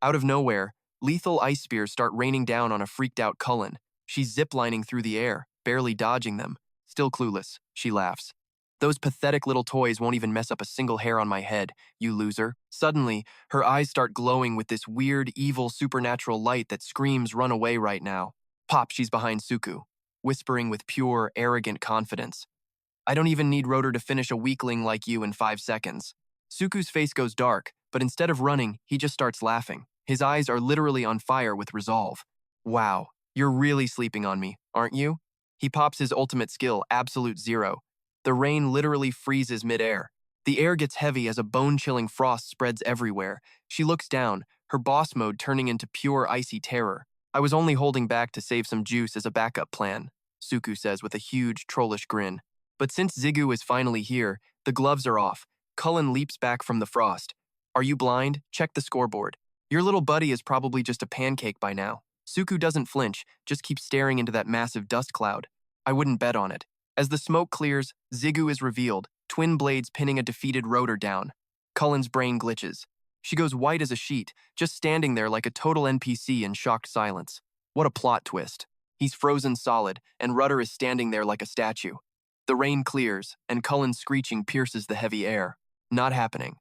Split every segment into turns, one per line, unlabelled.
Out of nowhere, lethal ice spears start raining down on a freaked-out Cullen. She's ziplining through the air, barely dodging them. Still clueless, she laughs. Those pathetic little toys won't even mess up a single hair on my head, you loser. Suddenly, her eyes start glowing with this weird, evil, supernatural light that screams run away right now. Pop, she's behind Suku, whispering with pure, arrogant confidence. I don't even need Rotor to finish a weakling like you in 5 seconds. Suku's face goes dark, but instead of running, he just starts laughing. His eyes are literally on fire with resolve. Wow, you're really sleeping on me, aren't you? He pops his ultimate skill, Absolute Zero. The rain literally freezes midair. The air gets heavy as a bone-chilling frost spreads everywhere. She looks down, her boss mode turning into pure icy terror. I was only holding back to save some juice as a backup plan, Suku says with a huge, trollish grin. But since Jigu is finally here, the gloves are off. Cullen leaps back from the frost. Are you blind? Check the scoreboard. Your little buddy is probably just a pancake by now. Suku doesn't flinch, just keeps staring into that massive dust cloud. I wouldn't bet on it. As the smoke clears, Jigu is revealed, twin blades pinning a defeated Rotor down. Cullen's brain glitches. She goes white as a sheet, just standing there like a total NPC in shocked silence. What a plot twist. He's frozen solid, and Rudder is standing there like a statue. The rain clears, and Cullen's screeching pierces the heavy air. Not happening.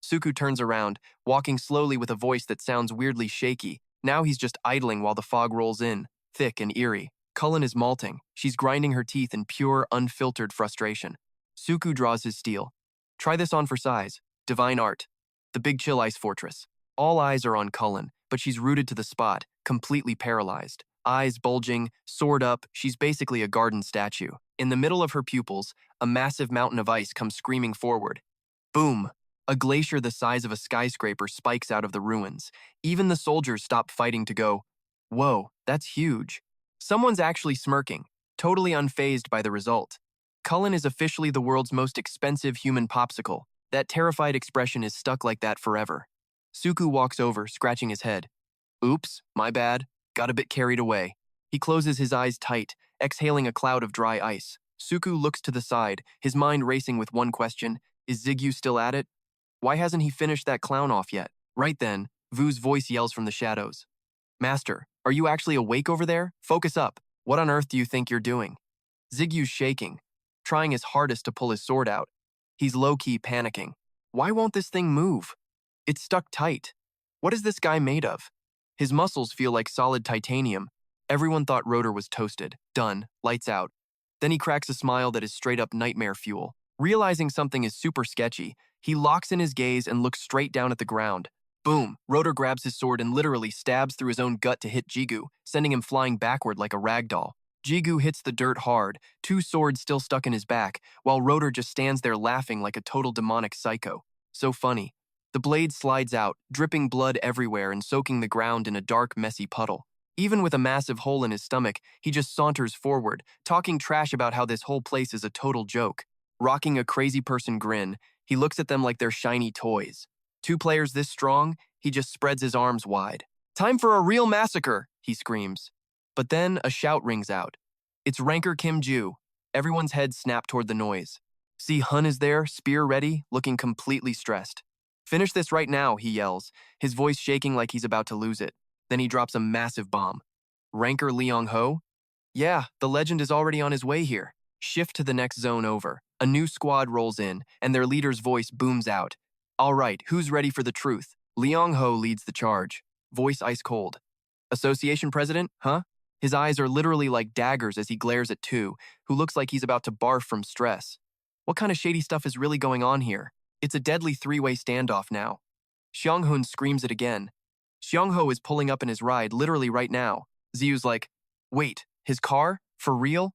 Suku turns around, walking slowly with a voice that sounds weirdly shaky. Now he's just idling while the fog rolls in, thick and eerie. Cullen is malting. She's grinding her teeth in pure, unfiltered frustration. Suku draws his steel. Try this on for size. Divine art. The Big Chill Ice Fortress. All eyes are on Cullen, but she's rooted to the spot, completely paralyzed. Eyes bulging, sword up, she's basically a garden statue. In the middle of her pupils, a massive mountain of ice comes screaming forward. Boom! A glacier the size of a skyscraper spikes out of the ruins. Even the soldiers stop fighting to go, whoa, that's huge. Someone's actually smirking, totally unfazed by the result. Cullen is officially the world's most expensive human popsicle. That terrified expression is stuck like that forever. Suku walks over, scratching his head. Oops, my bad. Got a bit carried away. He closes his eyes tight, exhaling a cloud of dry ice. Suku looks to the side, his mind racing with one question. Is Jigu still at it? Why hasn't he finished that clown off yet? Right then, Vu's voice yells from the shadows. Master, are you actually awake over there? Focus up. What on earth do you think you're doing? Zigu's shaking, trying his hardest to pull his sword out. He's low-key panicking. Why won't this thing move? It's stuck tight. What is this guy made of? His muscles feel like solid titanium. Everyone thought Rotor was toasted. Done. Lights out. Then he cracks a smile that is straight-up nightmare fuel. Realizing something is super sketchy, he locks in his gaze and looks straight down at the ground. Boom! Rotor grabs his sword and literally stabs through his own gut to hit Jigu, sending him flying backward like a ragdoll. Jigu hits the dirt hard, 2 swords still stuck in his back, while Rotor just stands there laughing like a total demonic psycho. So funny. The blade slides out, dripping blood everywhere and soaking the ground in a dark, messy puddle. Even with a massive hole in his stomach, he just saunters forward, talking trash about how this whole place is a total joke. Rocking a crazy person grin, he looks at them like they're shiny toys. 2 players this strong, he just spreads his arms wide. Time for a real massacre, he screams. But then a shout rings out. It's Ranker Kim Ju. Everyone's heads snap toward the noise. See Hun is there, spear ready, looking completely stressed. Finish this right now, he yells, his voice shaking like he's about to lose it. Then he drops a massive bomb. Ranker Leong Ho? Yeah, the legend is already on his way here. Shift to the next zone over. A new squad rolls in, and their leader's voice booms out. All right, who's ready for the truth? Leong Ho leads the charge, voice ice cold. Association president, huh? His eyes are literally like daggers as he glares at Tu, who looks like he's about to barf from stress. What kind of shady stuff is really going on here? It's a deadly 3-way standoff now. Xianghun screams it again. Xiangho is pulling up in his ride literally right now. Ziyu's like, wait, his car? For real?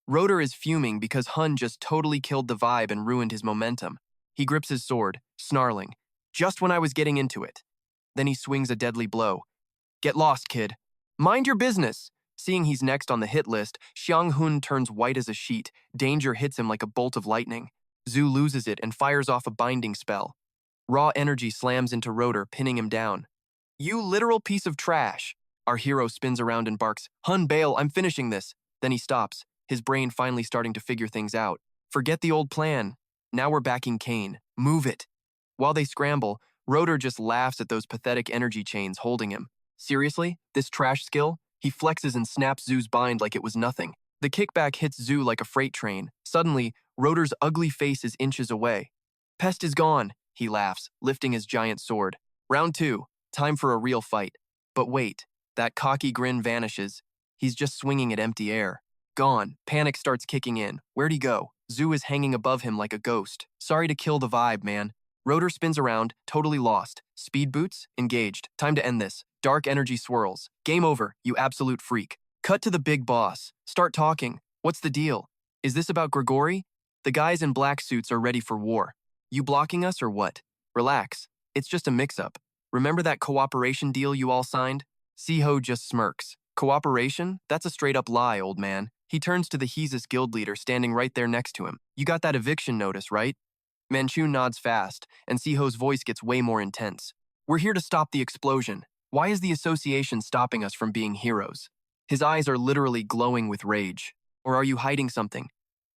Rotor is fuming because Hun just totally killed the vibe and ruined his momentum. He grips his sword, snarling, just when I was getting into it. Then he swings a deadly blow. Get lost, kid. Mind your business. Seeing he's next on the hit list, Xianghun turns white as a sheet. Danger hits him like a bolt of lightning. Zhu loses it and fires off a binding spell. Raw energy slams into Rotor, pinning him down. You literal piece of trash. Our hero spins around and barks, Hun, bail, I'm finishing this. Then he stops, his brain finally starting to figure things out. Forget the old plan. Now we're backing Kane. Move it. While they scramble, Rotor just laughs at those pathetic energy chains holding him. Seriously? This trash skill? He flexes and snaps Zoo's bind like it was nothing. The kickback hits Zoo like a freight train. Suddenly, Rotor's ugly face is inches away. Pest is gone, he laughs, lifting his giant sword. Round 2. Time for a real fight. But wait, that cocky grin vanishes. He's just swinging at empty air. Gone. Panic starts kicking in. Where'd he go? Zoo is hanging above him like a ghost. Sorry to kill the vibe, man. Rotor spins around, totally lost. Speed boots, engaged. Time to end this. Dark energy swirls. Game over, you absolute freak. Cut to the big boss. Start talking. What's the deal? Is this about Grigori? The guys in black suits are ready for war. You blocking us or what? Relax. It's just a mix-up. Remember that cooperation deal you all signed? Siho just smirks. Cooperation? That's a straight-up lie, old man. He turns to the Hesus guild leader standing right there next to him. You got that eviction notice, right? Manchu nods fast, and Siho's voice gets way more intense. We're here to stop the explosion. Why is the association stopping us from being heroes? His eyes are literally glowing with rage. Or are you hiding something?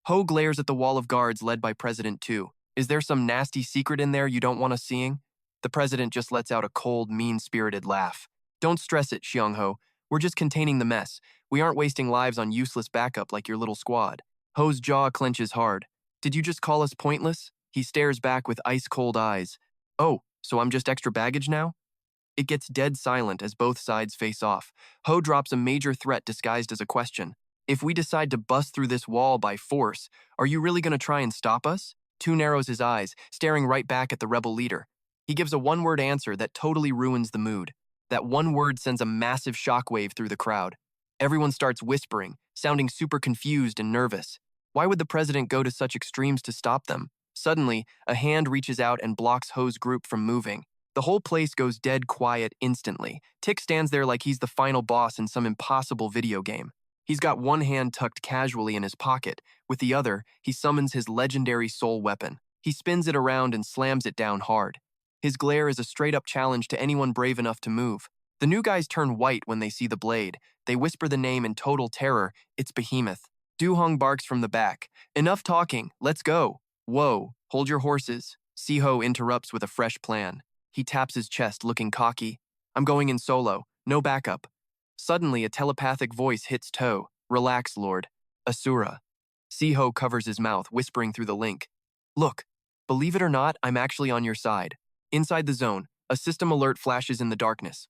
Ho glares at the wall of guards led by President Tu. Is there some nasty secret in there you don't want us seeing? The president just lets out a cold, mean-spirited laugh. Don't stress it, Xiangho. We're just containing the mess. We aren't wasting lives on useless backup like your little squad. Ho's jaw clenches hard. Did you just call us pointless? He stares back with ice-cold eyes. Oh, so I'm just extra baggage now? It gets dead silent as both sides face off. Ho drops a major threat disguised as a question. If we decide to bust through this wall by force, are you really going to try and stop us? Tu narrows his eyes, staring right back at the rebel leader. He gives a one-word answer that totally ruins the mood. That one word sends a massive shockwave through the crowd. Everyone starts whispering, sounding super confused and nervous. Why would the president go to such extremes to stop them? Suddenly, a hand reaches out and blocks Ho's group from moving. The whole place goes dead quiet instantly. Tick stands there like he's the final boss in some impossible video game. He's got one hand tucked casually in his pocket. With the other, he summons his legendary soul weapon. He spins it around and slams it down hard. His glare is a straight-up challenge to anyone brave enough to move. The new guys turn white when they see the blade. They whisper the name in total terror. It's Behemoth. Du-hong barks from the back. Enough talking. Let's go. Whoa, hold your horses. Siho interrupts with a fresh plan. He taps his chest, looking cocky. I'm going in solo. No backup. Suddenly, a telepathic voice hits toe. Relax, Lord. Asura. Siho covers his mouth, whispering through the link. Look, believe it or not, I'm actually on your side. Inside the zone, a system alert flashes in the darkness.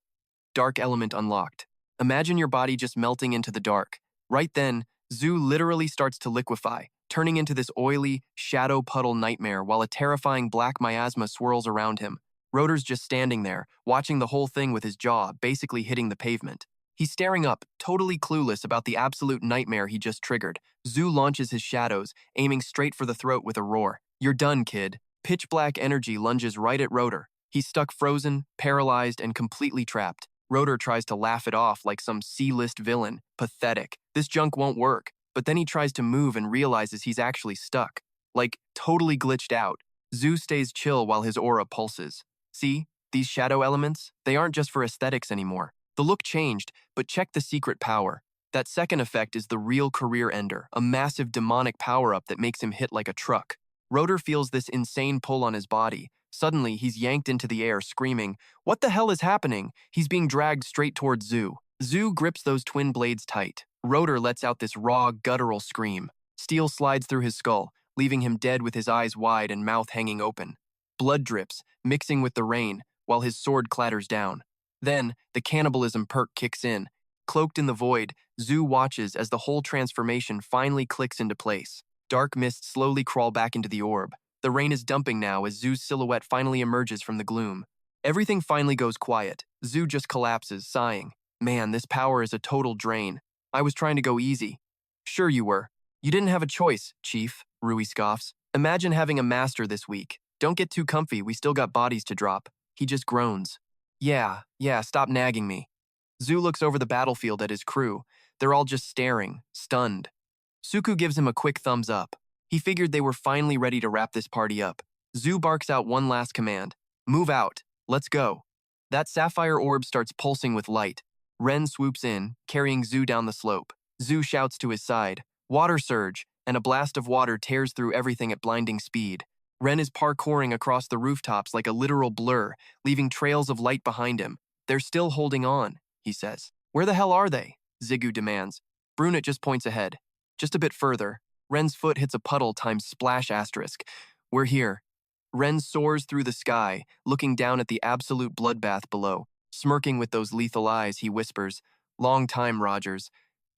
Dark element unlocked. Imagine your body just melting into the dark. Right then, Zhu literally starts to liquefy, turning into this oily, shadow puddle nightmare while a terrifying black miasma swirls around him. Rotor's just standing there, watching the whole thing with his jaw basically hitting the pavement. He's staring up, totally clueless about the absolute nightmare he just triggered. Zhu launches his shadows, aiming straight for the throat with a roar. You're done, kid. Pitch black energy lunges right at Rotor. He's stuck frozen, paralyzed, and completely trapped. Rotor tries to laugh it off like some C-list villain. Pathetic. This junk won't work. But then he tries to move and realizes he's actually stuck. Like, totally glitched out. Zhu stays chill while his aura pulses. See? These shadow elements? They aren't just for aesthetics anymore. The look changed, but check the secret power. That second effect is the real career ender, a massive demonic power-up that makes him hit like a truck. Rotor feels this insane pull on his body. Suddenly, he's yanked into the air, screaming, "What the hell is happening?" He's being dragged straight towards Zhu. Zhu grips those twin blades tight. Rotor lets out this raw, guttural scream. Steel slides through his skull, leaving him dead with his eyes wide and mouth hanging open. Blood drips, mixing with the rain, while his sword clatters down. Then, the cannibalism perk kicks in. Cloaked in the void, Zhu watches as the whole transformation finally clicks into place. Dark mists slowly crawl back into the orb. The rain is dumping now as Zhu's silhouette finally emerges from the gloom. Everything finally goes quiet. Zhu just collapses, sighing. Man, this power is a total drain. I was trying to go easy. Sure you were. You didn't have a choice, Chief, Rui scoffs. Imagine having a master this week. Don't get too comfy, we still got bodies to drop. He just groans. Yeah, stop nagging me. Zhu looks over the battlefield at his crew. They're all just staring, stunned. Suku gives him a quick thumbs up. He figured they were finally ready to wrap this party up. Zhu barks out one last command. Move out. Let's go. That sapphire orb starts pulsing with light. Ren swoops in, carrying Zhu down the slope. Zhu shouts to his side, "Water surge," and a blast of water tears through everything at blinding speed. Ren is parkouring across the rooftops like a literal blur, leaving trails of light behind him. They're still holding on, he says. Where the hell are they? Jigu demands. Brunette just points ahead. Just a bit further. Ren's foot hits a puddle times splash asterisk. We're here. Ren soars through the sky, looking down at the absolute bloodbath below. Smirking with those lethal eyes, he whispers, "Long time, Rogers."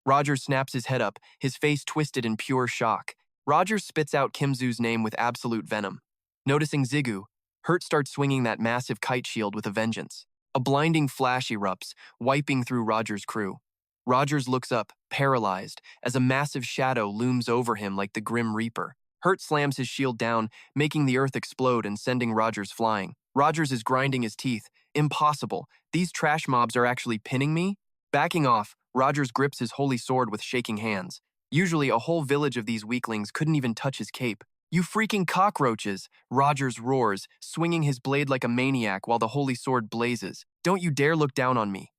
Rogers snaps his head up, his face twisted in pure shock. Rogers spits out Kimzu's name with absolute venom. Noticing Jigu, Hurt starts swinging that massive kite shield with a vengeance. A blinding flash erupts, wiping through Rogers' crew. Rogers looks up, paralyzed, as a massive shadow looms over him like the Grim Reaper. Hurt slams his shield down, making the earth explode and sending Rogers flying. Rogers is grinding his teeth. Impossible. These trash mobs are actually pinning me? Backing off, Rogers grips his holy sword with shaking hands. Usually, a whole village of these weaklings couldn't even touch his cape. You freaking cockroaches! Rogers roars, swinging his blade like a maniac while the holy sword blazes. Don't you dare look down on me.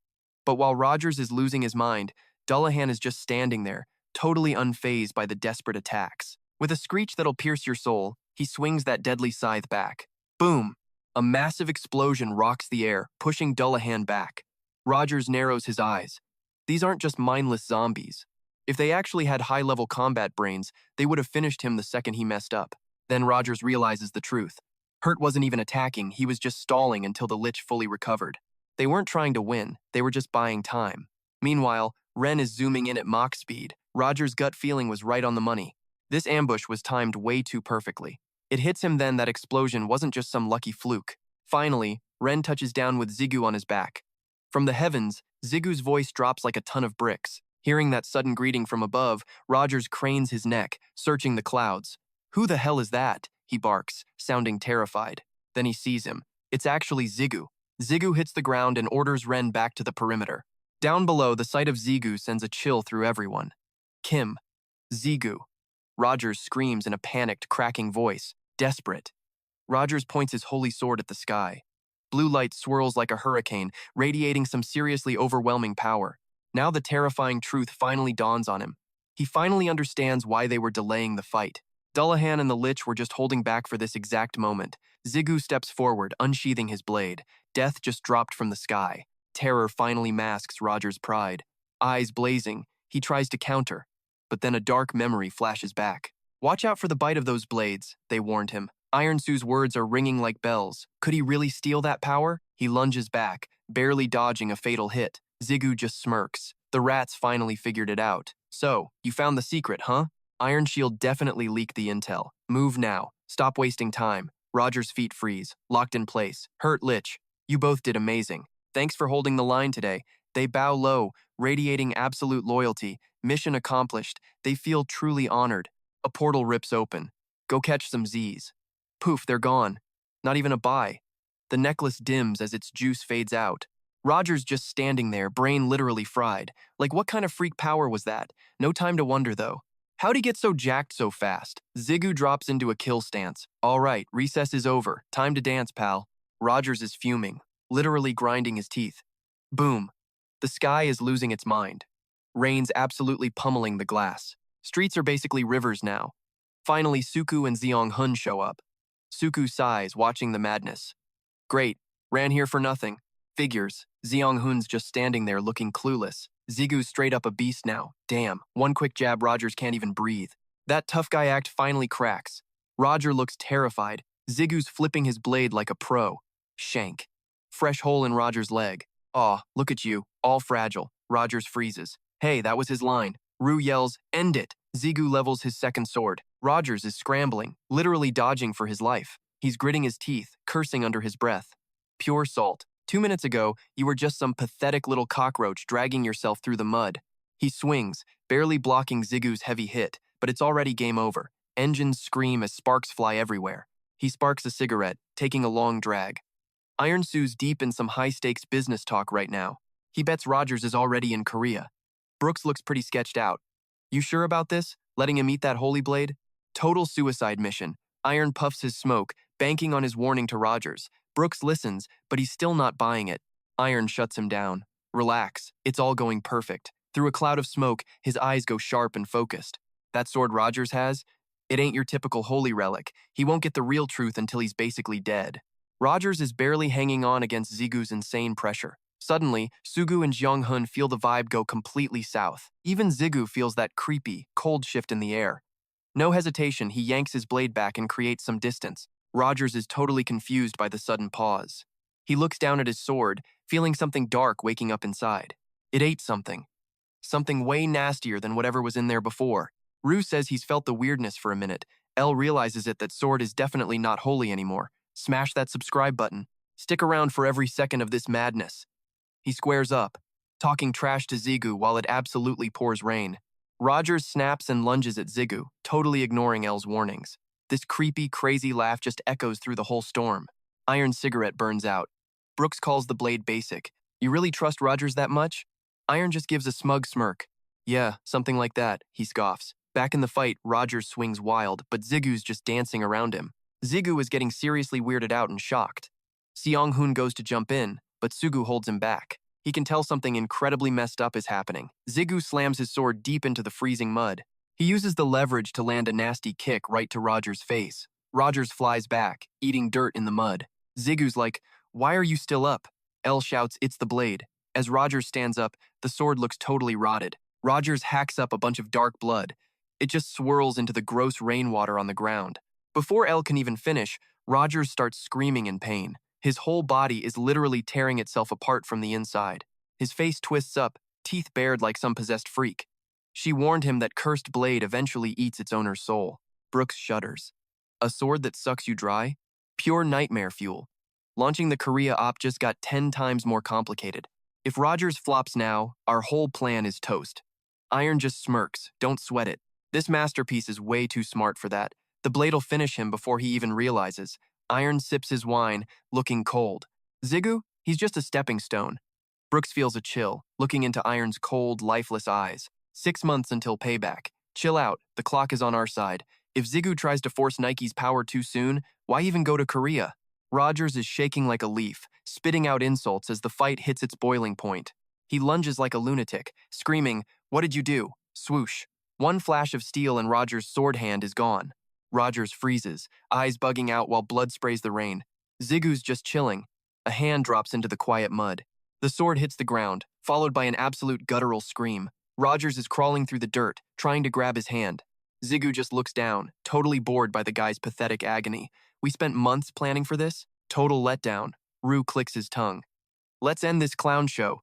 But while Rogers is losing his mind, Dullahan is just standing there, totally unfazed by the desperate attacks. With a screech that'll pierce your soul, he swings that deadly scythe back. Boom! A massive explosion rocks the air, pushing Dullahan back. Rogers narrows his eyes. These aren't just mindless zombies. If they actually had high-level combat brains, they would have finished him the second he messed up. Then Rogers realizes the truth. Hurt wasn't even attacking, he was just stalling until the Lich fully recovered. They weren't trying to win, they were just buying time. Meanwhile, Ren is zooming in at Mach speed. Rogers' gut feeling was right on the money. This ambush was timed way too perfectly. It hits him then that explosion wasn't just some lucky fluke. Finally, Ren touches down with Jigu on his back. From the heavens, Zigu's voice drops like a ton of bricks. Hearing that sudden greeting from above, Rogers cranes his neck, searching the clouds. Who the hell is that? He barks, sounding terrified. Then he sees him. It's actually Jigu. Jigu hits the ground and orders Ren back to the perimeter. Down below, the sight of Jigu sends a chill through everyone. Kim. Jigu. Rogers screams in a panicked, cracking voice, desperate. Rogers points his holy sword at the sky. Blue light swirls like a hurricane, radiating some seriously overwhelming power. Now the terrifying truth finally dawns on him. He finally understands why they were delaying the fight. Dullahan and the Lich were just holding back for this exact moment. Jigu steps forward, unsheathing his blade. Death just dropped from the sky. Terror finally masks Rogers' pride. Eyes blazing, he tries to counter. But then a dark memory flashes back. Watch out for the bite of those blades, they warned him. Iron Sue's words are ringing like bells. Could he really steal that power? He lunges back, barely dodging a fatal hit. Jigu just smirks. The rats finally figured it out. So, you found the secret, huh? Iron Shield definitely leaked the intel. Move now. Stop wasting time. Rogers' feet freeze, locked in place. Hurt, Lich. You both did amazing. Thanks for holding the line today. They bow low, radiating absolute loyalty. Mission accomplished. They feel truly honored. A portal rips open. Go catch some Z's. Poof, they're gone. Not even a bye. The necklace dims as its juice fades out. Rogers just standing there, brain literally fried. Like, what kind of freak power was that? No time to wonder, though. How'd he get so jacked so fast? Jigu drops into a kill stance. All right, recess is over. Time to dance, pal. Rogers is fuming, literally grinding his teeth. Boom. The sky is losing its mind. Rain's absolutely pummeling the glass. Streets are basically rivers now. Finally, Suku and Zeong Hun show up. Suku sighs, watching the madness. Great. Ran here for nothing. Figures. Zeong Hun's just standing there looking clueless. Zigu's straight up a beast now. Damn, one quick jab Rogers can't even breathe. That tough guy act finally cracks. Roger looks terrified. Zigu's flipping his blade like a pro. Shank. Fresh hole in Roger's leg. Aw, look at you, all fragile. Rogers freezes. Hey, that was his line. Rue yells, end it. Jigu levels his second sword. Rogers is scrambling, literally dodging for his life. He's gritting his teeth, cursing under his breath. Pure salt. 2 minutes ago, you were just some pathetic little cockroach dragging yourself through the mud. He swings, barely blocking Zigu's heavy hit, but it's already game over. Engines scream as sparks fly everywhere. He sparks a cigarette, taking a long drag. Iron Sue's deep in some high-stakes business talk right now. He bets Rogers is already in Korea. Brooks looks pretty sketched out. You sure about this? Letting him eat that holy blade? Total suicide mission. Iron puffs his smoke, banking on his warning to Rogers. Brooks listens, but he's still not buying it. Iron shuts him down. Relax, it's all going perfect. Through a cloud of smoke, his eyes go sharp and focused. That sword Rogers has? It ain't your typical holy relic. He won't get the real truth until he's basically dead. Rogers is barely hanging on against Zigu's insane pressure. Suddenly, Sugu and Jeong-hun feel the vibe go completely south. Even Jigu feels that creepy, cold shift in the air. No hesitation, he yanks his blade back and creates some distance. Rogers is totally confused by the sudden pause. He looks down at his sword, feeling something dark waking up inside. It ate something. Something way nastier than whatever was in there before. Rue says he's felt the weirdness for a minute. Elle realizes that sword is definitely not holy anymore. Smash that subscribe button. Stick around for every second of this madness. He squares up, talking trash to Jigu while it absolutely pours rain. Rogers snaps and lunges at Jigu, totally ignoring Elle's warnings. This creepy, crazy laugh just echoes through the whole storm. Iron cigarette burns out. Brooks calls the blade basic. You really trust Rogers that much? Iron just gives a smug smirk. Yeah, something like that, he scoffs. Back in the fight, Rogers swings wild, but Zigu's just dancing around him. Jigu is getting seriously weirded out and shocked. Seong-hoon goes to jump in, but Sugu holds him back. He can tell something incredibly messed up is happening. Jigu slams his sword deep into the freezing mud. He uses the leverage to land a nasty kick right to Rogers' face. Rogers flies back, eating dirt in the mud. Zigu's like, "Why are you still up?" Elle shouts, "It's the blade." As Rogers stands up, the sword looks totally rotted. Rogers hacks up a bunch of dark blood. It just swirls into the gross rainwater on the ground. Before Elle can even finish, Rogers starts screaming in pain. His whole body is literally tearing itself apart from the inside. His face twists up, teeth bared like some possessed freak. She warned him that cursed blade eventually eats its owner's soul. Brooks shudders. A sword that sucks you dry? Pure nightmare fuel. Launching the Korea op just got 10 times more complicated. If Rogers flops now, our whole plan is toast. Iron just smirks, don't sweat it. This masterpiece is way too smart for that. The blade'll finish him before he even realizes. Iron sips his wine, looking cold. Jigu? He's just a stepping stone. Brooks feels a chill, looking into Iron's cold, lifeless eyes. 6 months until payback. Chill out, the clock is on our side. If Jigu tries to force Nike's power too soon, why even go to Korea? Rogers is shaking like a leaf, spitting out insults as the fight hits its boiling point. He lunges like a lunatic, screaming, "What did you do?" Swoosh. One flash of steel and Rogers' sword hand is gone. Rogers freezes, eyes bugging out while blood sprays the rain. Zigu's just chilling. A hand drops into the quiet mud. The sword hits the ground, followed by an absolute guttural scream. Rogers is crawling through the dirt, trying to grab his hand. Jigu just looks down, totally bored by the guy's pathetic agony. We spent months planning for this? Total letdown. Rue clicks his tongue. Let's end this clown show.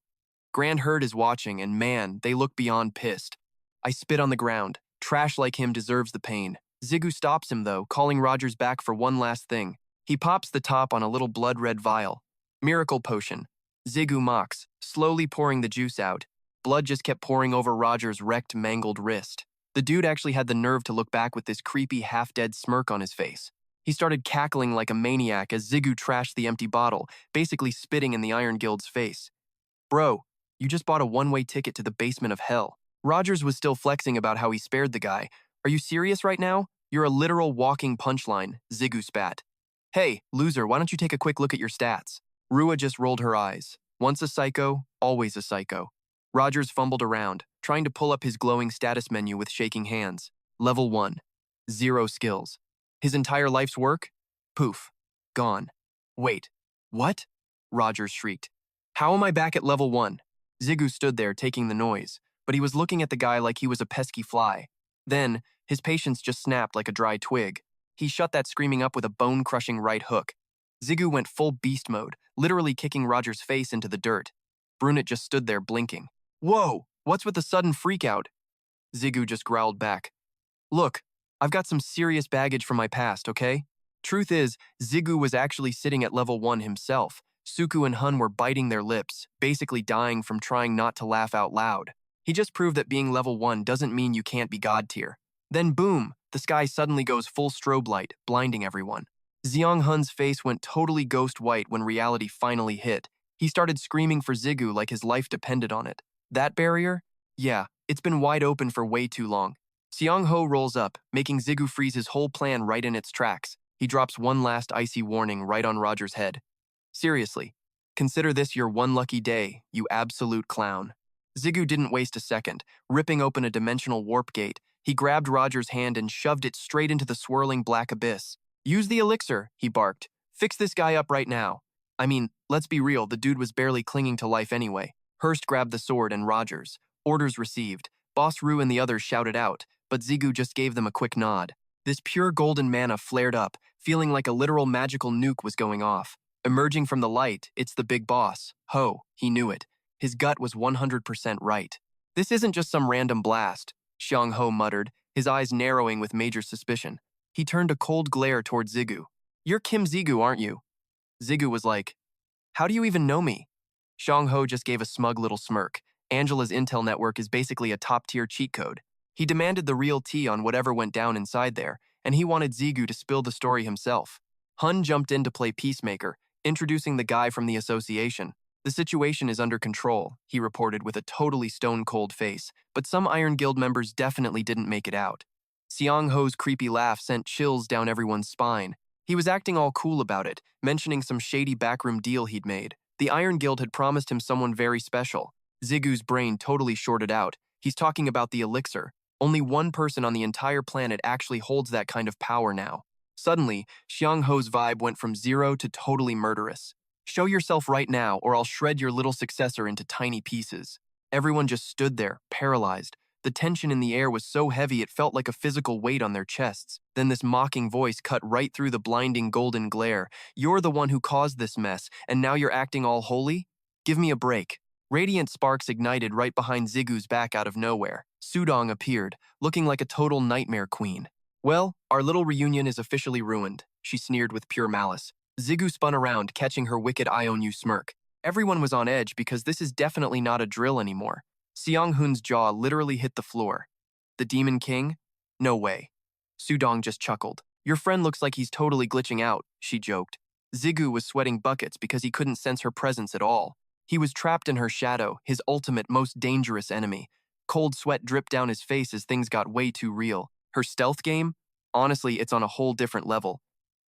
Grand Herd is watching, and man, they look beyond pissed. I spit on the ground. Trash like him deserves the pain. Jigu stops him, though, calling Rogers back for one last thing. He pops the top on a little blood-red vial. Miracle potion. Jigu mocks, slowly pouring the juice out. Blood just kept pouring over Rogers' wrecked, mangled wrist. The dude actually had the nerve to look back with this creepy, half-dead smirk on his face. He started cackling like a maniac as Jigu trashed the empty bottle, basically spitting in the Iron Guild's face. Bro, you just bought a one-way ticket to the basement of hell. Rogers was still flexing about how he spared the guy. Are you serious right now? You're a literal walking punchline, Jigu spat. Hey, loser, why don't you take a quick look at your stats? Rua just rolled her eyes. Once a psycho, always a psycho. Rogers fumbled around, trying to pull up his glowing status menu with shaking hands. Level 1. 0 skills. His entire life's work? Poof. Gone. Wait. What? Rogers shrieked. How am I back at level 1? Jigu stood there taking the noise, but he was looking at the guy like he was a pesky fly. Then, his patience just snapped like a dry twig. He shut that screaming up with a bone-crushing right hook. Jigu went full beast mode, literally kicking Rogers' face into the dirt. Brunette just stood there blinking. Whoa, what's with the sudden freakout? Jigu just growled back. Look, I've got some serious baggage from my past, okay? Truth is, Jigu was actually sitting at level 1 himself. Suku and Hun were biting their lips, basically dying from trying not to laugh out loud. He just proved that being level 1 doesn't mean you can't be god tier. Then boom, the sky suddenly goes full strobe light, blinding everyone. Jeong-hun's face went totally ghost white when reality finally hit. He started screaming for Jigu like his life depended on it. That barrier? Yeah, it's been wide open for way too long. Seong-ho rolls up, making Jigu freeze his whole plan right in its tracks. He drops one last icy warning right on Roger's head. Seriously, consider this your one lucky day, you absolute clown. Jigu didn't waste a second, ripping open a dimensional warp gate, He grabbed Roger's hand and shoved it straight into the swirling black abyss. Use the elixir, he barked. Fix this guy up right now. I mean, let's be real, the dude was barely clinging to life anyway. Hurst grabbed the sword and Rogers. Orders received. Boss Rue and the others shouted out, but Jigu just gave them a quick nod. This pure golden mana flared up, feeling like a literal magical nuke was going off. Emerging from the light, it's the big boss. Ho, he knew it. His gut was 100% right. This isn't just some random blast, Xiang Ho muttered, his eyes narrowing with major suspicion. He turned a cold glare toward Jigu. You're Kim Jigu, aren't you? Jigu was like, how do you even know me? Xiang Ho just gave a smug little smirk. Angela's intel network is basically a top-tier cheat code. He demanded the real tea on whatever went down inside there, and he wanted Jigu to spill the story himself. Hun jumped in to play peacemaker, introducing the guy from the association. The situation is under control, he reported with a totally stone-cold face, but some Iron Guild members definitely didn't make it out. Xiang Ho's creepy laugh sent chills down everyone's spine. He was acting all cool about it, mentioning some shady backroom deal he'd made. The Iron Guild had promised him someone very special. Zigu's brain totally shorted out. He's talking about the elixir. Only one person on the entire planet actually holds that kind of power now. Suddenly, Xiang Ho's vibe went from 0 to totally murderous. Show yourself right now, or I'll shred your little successor into tiny pieces. Everyone just stood there, paralyzed. The tension in the air was so heavy it felt like a physical weight on their chests. Then this mocking voice cut right through the blinding golden glare. You're the one who caused this mess, and now you're acting all holy? Give me a break. Radiant sparks ignited right behind Zigu's back out of nowhere. Sudong appeared, looking like a total nightmare queen. Well, our little reunion is officially ruined, she sneered with pure malice. Jigu spun around, catching her wicked Ionu smirk. Everyone was on edge because this is definitely not a drill anymore. Xiang Hun's jaw literally hit the floor. The Demon King? No way. Sudong just chuckled. Your friend looks like he's totally glitching out, she joked. Jigu was sweating buckets because he couldn't sense her presence at all. He was trapped in her shadow, his ultimate, most dangerous enemy. Cold sweat dripped down his face as things got way too real. Her stealth game? Honestly, it's on a whole different level.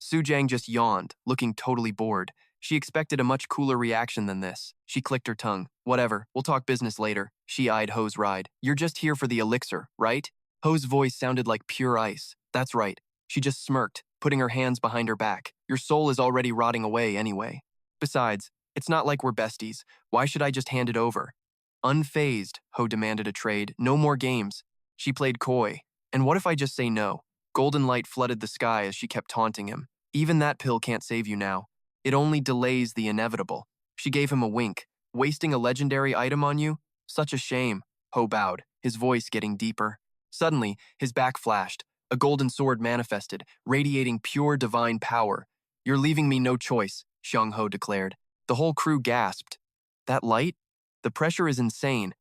Sujang just yawned, looking totally bored. She expected a much cooler reaction than this. She clicked her tongue. Whatever, we'll talk business later. She eyed Ho's ride. You're just here for the elixir, right? Ho's voice sounded like pure ice. That's right. She just smirked, putting her hands behind her back. Your soul is already rotting away anyway. Besides, it's not like we're besties. Why should I just hand it over? Unfazed, Ho demanded a trade. No more games. She played coy. And what if I just say no? Golden light flooded the sky as she kept taunting him. Even that pill can't save you now. It only delays the inevitable. She gave him a wink. Wasting a legendary item on you? Such a shame. Ho bowed, his voice getting deeper. Suddenly, his back flashed. A golden sword manifested, radiating pure divine power. You're leaving me no choice, Xiang Ho declared. The whole crew gasped. That light? The pressure is insane.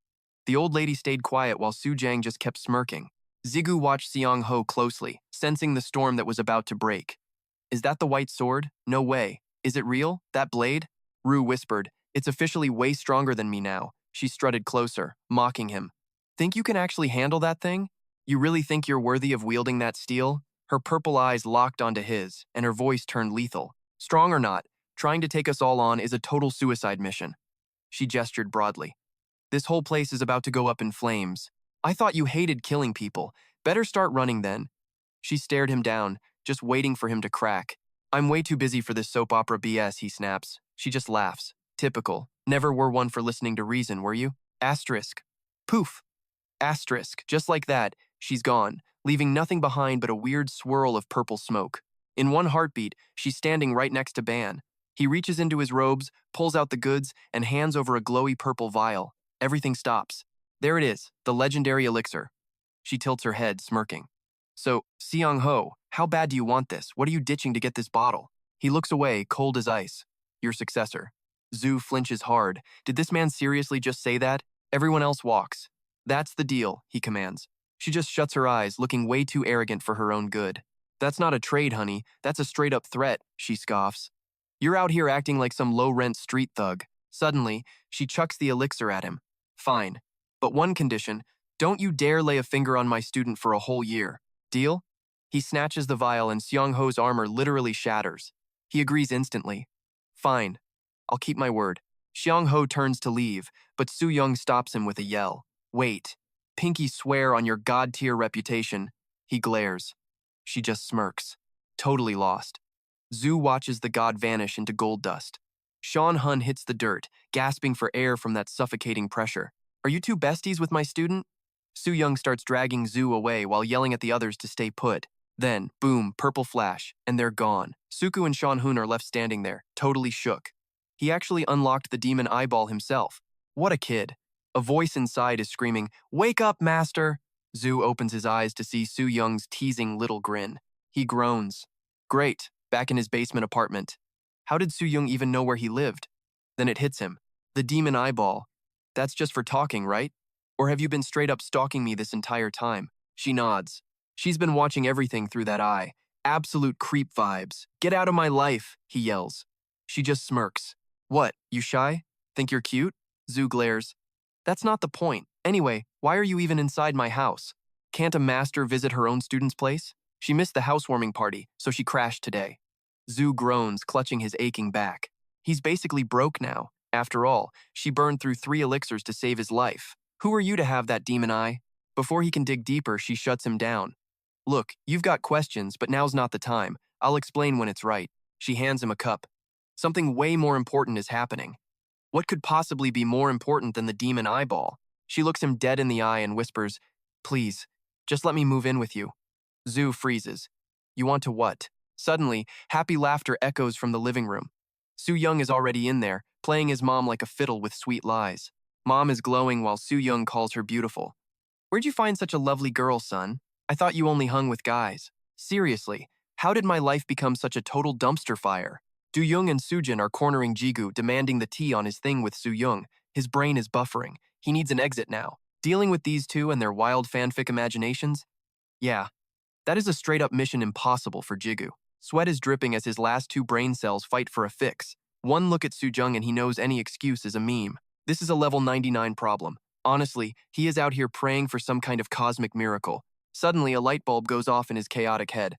The old lady stayed quiet while Sujang just kept smirking. Jigu watched Xiang Ho closely, sensing the storm that was about to break. Is that the white sword? No way. Is it real? That blade? Rue whispered. It's officially way stronger than me now. She strutted closer, mocking him. Think you can actually handle that thing? You really think you're worthy of wielding that steel? Her purple eyes locked onto his, and her voice turned lethal. Strong or not, trying to take us all on is a total suicide mission. She gestured broadly. This whole place is about to go up in flames. I thought you hated killing people. Better start running then. She stared him down, just waiting for him to crack. I'm way too busy for this soap opera BS, he snaps. She just laughs. Typical. Never were one for listening to reason, were you? Asterisk. Poof. Asterisk. Just like that, she's gone, leaving nothing behind but a weird swirl of purple smoke. In one heartbeat, she's standing right next to Ban. He reaches into his robes, pulls out the goods, and hands over a glowy purple vial. Everything stops. There it is, the legendary elixir. She tilts her head, smirking. So, Xiang Ho, how bad do you want this? What are you ditching to get this bottle? He looks away, cold as ice. Your successor. Zhu flinches hard. Did this man seriously just say that? Everyone else walks. That's the deal, he commands. She just shuts her eyes, looking way too arrogant for her own good. That's not a trade, honey. That's a straight-up threat, she scoffs. You're out here acting like some low-rent street thug. Suddenly, she chucks the elixir at him. Fine. But one condition, don't you dare lay a finger on my student for a whole year. Deal? He snatches the vial and Xiang Ho's armor literally shatters. He agrees instantly. Fine. I'll keep my word. Xiang Ho turns to leave, but Su Yung stops him with a yell. Wait. pinky swear on your god-tier reputation. He glares. She just smirks. Totally lost. Zhu watches the god vanish into gold dust. Sean Hun hits the dirt, gasping for air from that suffocating pressure. Are you two besties with my student? Su Young starts dragging Zhu away while yelling at the others to stay put. Then, boom, purple flash, and they're gone. Suku and Sean Hun are left standing there, totally shook. He actually unlocked the demon eyeball himself. What a kid. A voice inside is screaming, "Wake up, master!" Zhu opens his eyes to see Su Young's teasing little grin. He groans. Great, back in his basement apartment. How did Su Young even know where he lived? Then it hits him. The demon eyeball. That's just for talking, right? Or have you been straight up stalking me this entire time? She nods. She's been watching everything through that eye. Absolute creep vibes. Get out of my life, he yells. She just smirks. What, you shy? Think you're cute? Zhu glares. That's not the point. Anyway, why are you even inside my house? Can't a master visit her own student's place? She missed the housewarming party, so she crashed today. Zhu groans, clutching his aching back. He's basically broke now. After all, she burned through 3 elixirs to save his life. Who are you to have that demon eye? Before he can dig deeper, she shuts him down. Look, you've got questions, but now's not the time. I'll explain when it's right. She hands him a cup. Something way more important is happening. What could possibly be more important than the demon eyeball? She looks him dead in the eye and whispers, "Please, just let me move in with you." Zhu freezes. You want to what? Suddenly, happy laughter echoes from the living room. Su Young is already in there, playing his mom like a fiddle with sweet lies. Mom is glowing while Su Young calls her beautiful. Where'd you find such a lovely girl, son? I thought you only hung with guys. Seriously, how did my life become such a total dumpster fire? Du Young and Sujin are cornering Jigu, demanding the tea on his thing with Su Young. His brain is buffering. He needs an exit now. Dealing with these two and their wild fanfic imaginations? Yeah, that is a straight-up mission impossible for Jigu. Sweat is dripping as his last 2 brain cells fight for a fix. One look at Su Jung and he knows any excuse is a meme. This is a level 99 problem. Honestly, he is out here praying for some kind of cosmic miracle. Suddenly, a light bulb goes off in his chaotic head.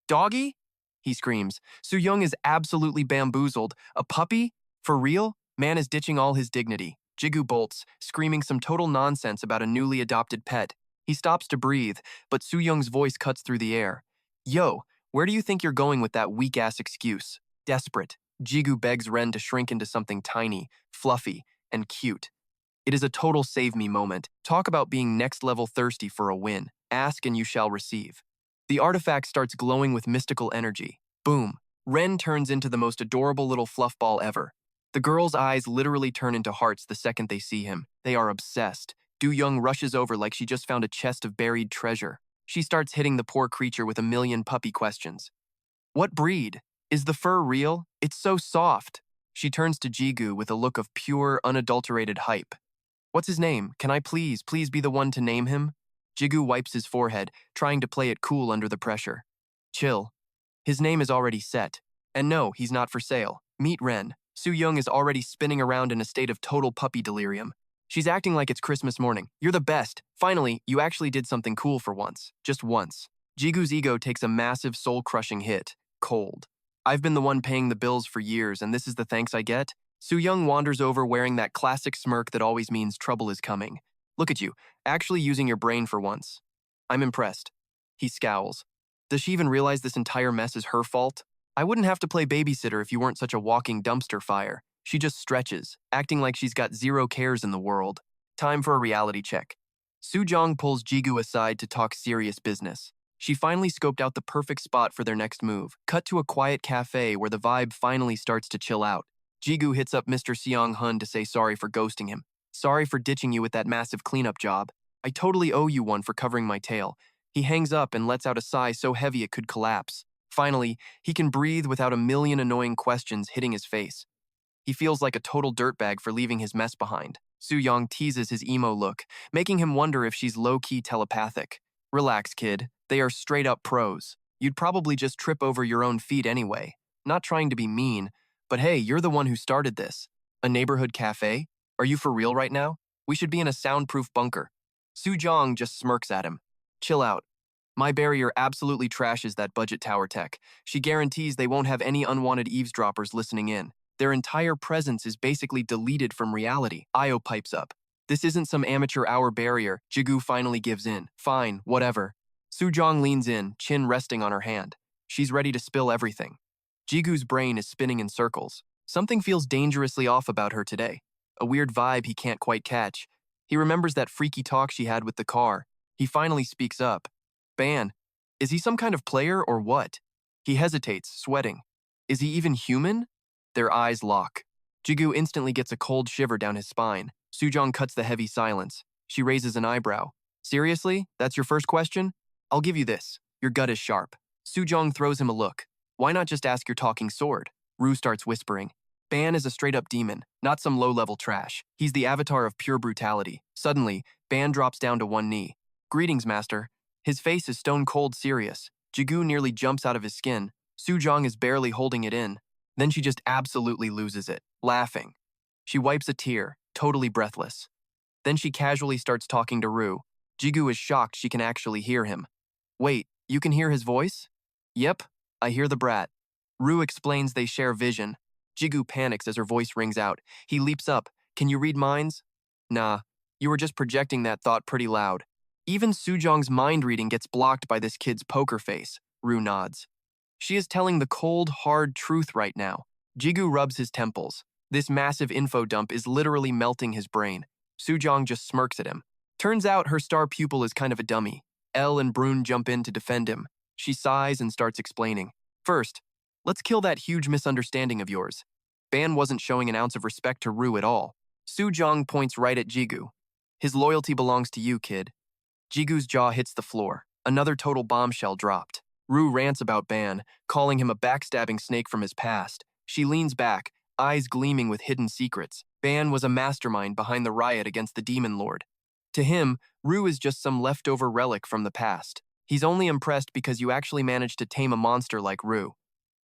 Doggy? He screams. Su Young is absolutely bamboozled. A puppy? For real? Man is ditching all his dignity. Jigu bolts, screaming some total nonsense about a newly adopted pet. He stops to breathe, but Su Young's voice cuts through the air. Yo, where do you think you're going with that weak-ass excuse? Desperate, Jigu begs Ren to shrink into something tiny, fluffy, and cute. It is a total save-me moment. Talk about being next-level thirsty for a win. Ask and you shall receive. The artifact starts glowing with mystical energy. Boom. Ren turns into the most adorable little fluff ball ever. The girl's eyes literally turn into hearts the second they see him. They are obsessed. Du Young rushes over like she just found a chest of buried treasure. She starts hitting the poor creature with a million puppy questions. What breed? Is the fur real? It's so soft. She turns to Jigu with a look of pure, unadulterated hype. What's his name? Can I please be the one to name him? Jigu wipes his forehead, trying to play it cool under the pressure. Chill. His name is already set. And no, he's not for sale. Meet Ren. Su Young is already spinning around in a state of total puppy delirium. She's acting like it's Christmas morning. You're the best. Finally, you actually did something cool for once. Just once. Jigu's ego takes a massive soul-crushing hit. Cold. I've been the one paying the bills for years, and this is the thanks I get? Su Young wanders over wearing that classic smirk that always means trouble is coming. Look at you, actually using your brain for once. I'm impressed. He scowls. Does she even realize this entire mess is her fault? I wouldn't have to play babysitter if you weren't such a walking dumpster fire. She just stretches, acting like she's got 0 cares in the world. Time for a reality check. Su Jong pulls Jigu aside to talk serious business. She finally scoped out the perfect spot for their next move. Cut to a quiet cafe where the vibe finally starts to chill out. Jigu hits up Mr. Seong Hun to say sorry for ghosting him. Sorry for ditching you with that massive cleanup job. I totally owe you one for covering my tail. He hangs up and lets out a sigh so heavy it could collapse. Finally, he can breathe without a million annoying questions hitting his face. He feels like a total dirtbag for leaving his mess behind. Su Young teases his emo look, making him wonder if she's low-key telepathic. Relax, kid. They are straight-up pros. You'd probably just trip over your own feet anyway. Not trying to be mean, but hey, you're the one who started this. A neighborhood cafe? Are you for real right now? We should be in a soundproof bunker. Su Jong just smirks at him. Chill out. My barrier absolutely trashes that budget tower tech. She guarantees they won't have any unwanted eavesdroppers listening in. Their entire presence is basically deleted from reality. Io pipes up. This isn't some amateur hour barrier. Jigu finally gives in. Fine, whatever. Sujong leans in, chin resting on her hand. She's ready to spill everything. Jigu's brain is spinning in circles. Something feels dangerously off about her today. A weird vibe he can't quite catch. He remembers that freaky talk she had with the car. He finally speaks up. Ban, is he some kind of player or what? He hesitates, sweating. Is he even human? Their eyes lock. Jigu instantly gets a cold shiver down his spine. Sujong cuts the heavy silence. She raises an eyebrow. Seriously? That's your first question? I'll give you this. Your gut is sharp. Sujong throws him a look. Why not just ask your talking sword? Rue starts whispering. Ban is a straight-up demon, not some low-level trash. He's the avatar of pure brutality. Suddenly, Ban drops down to one knee. Greetings, master. His face is stone-cold serious. Jigu nearly jumps out of his skin. Sujong is barely holding it in. Then she just absolutely loses it, laughing. She wipes a tear, totally breathless. Then she casually starts talking to Rue. Jigu is shocked she can actually hear him. Wait, you can hear his voice? Yep, I hear the brat. Rue explains they share vision. Jigu panics as her voice rings out. He leaps up. Can you read minds? Nah, you were just projecting that thought pretty loud. Even Sujong's mind reading gets blocked by this kid's poker face. Rue nods. She is telling the cold, hard truth right now. Jigu rubs his temples. This massive info dump is literally melting his brain. Sujong just smirks at him. Turns out her star pupil is kind of a dummy. Elle and Brune jump in to defend him. She sighs and starts explaining. First, let's kill that huge misunderstanding of yours. Ban wasn't showing an ounce of respect to Rue at all. Sujong points right at Jigu. His loyalty belongs to you, kid. Jigu's jaw hits the floor. Another total bombshell dropped. Rue rants about Ban, calling him a backstabbing snake from his past. She leans back, eyes gleaming with hidden secrets. Ban was a mastermind behind the riot against the Demon Lord. To him, Rue is just some leftover relic from the past. He's only impressed because you actually managed to tame a monster like Rue.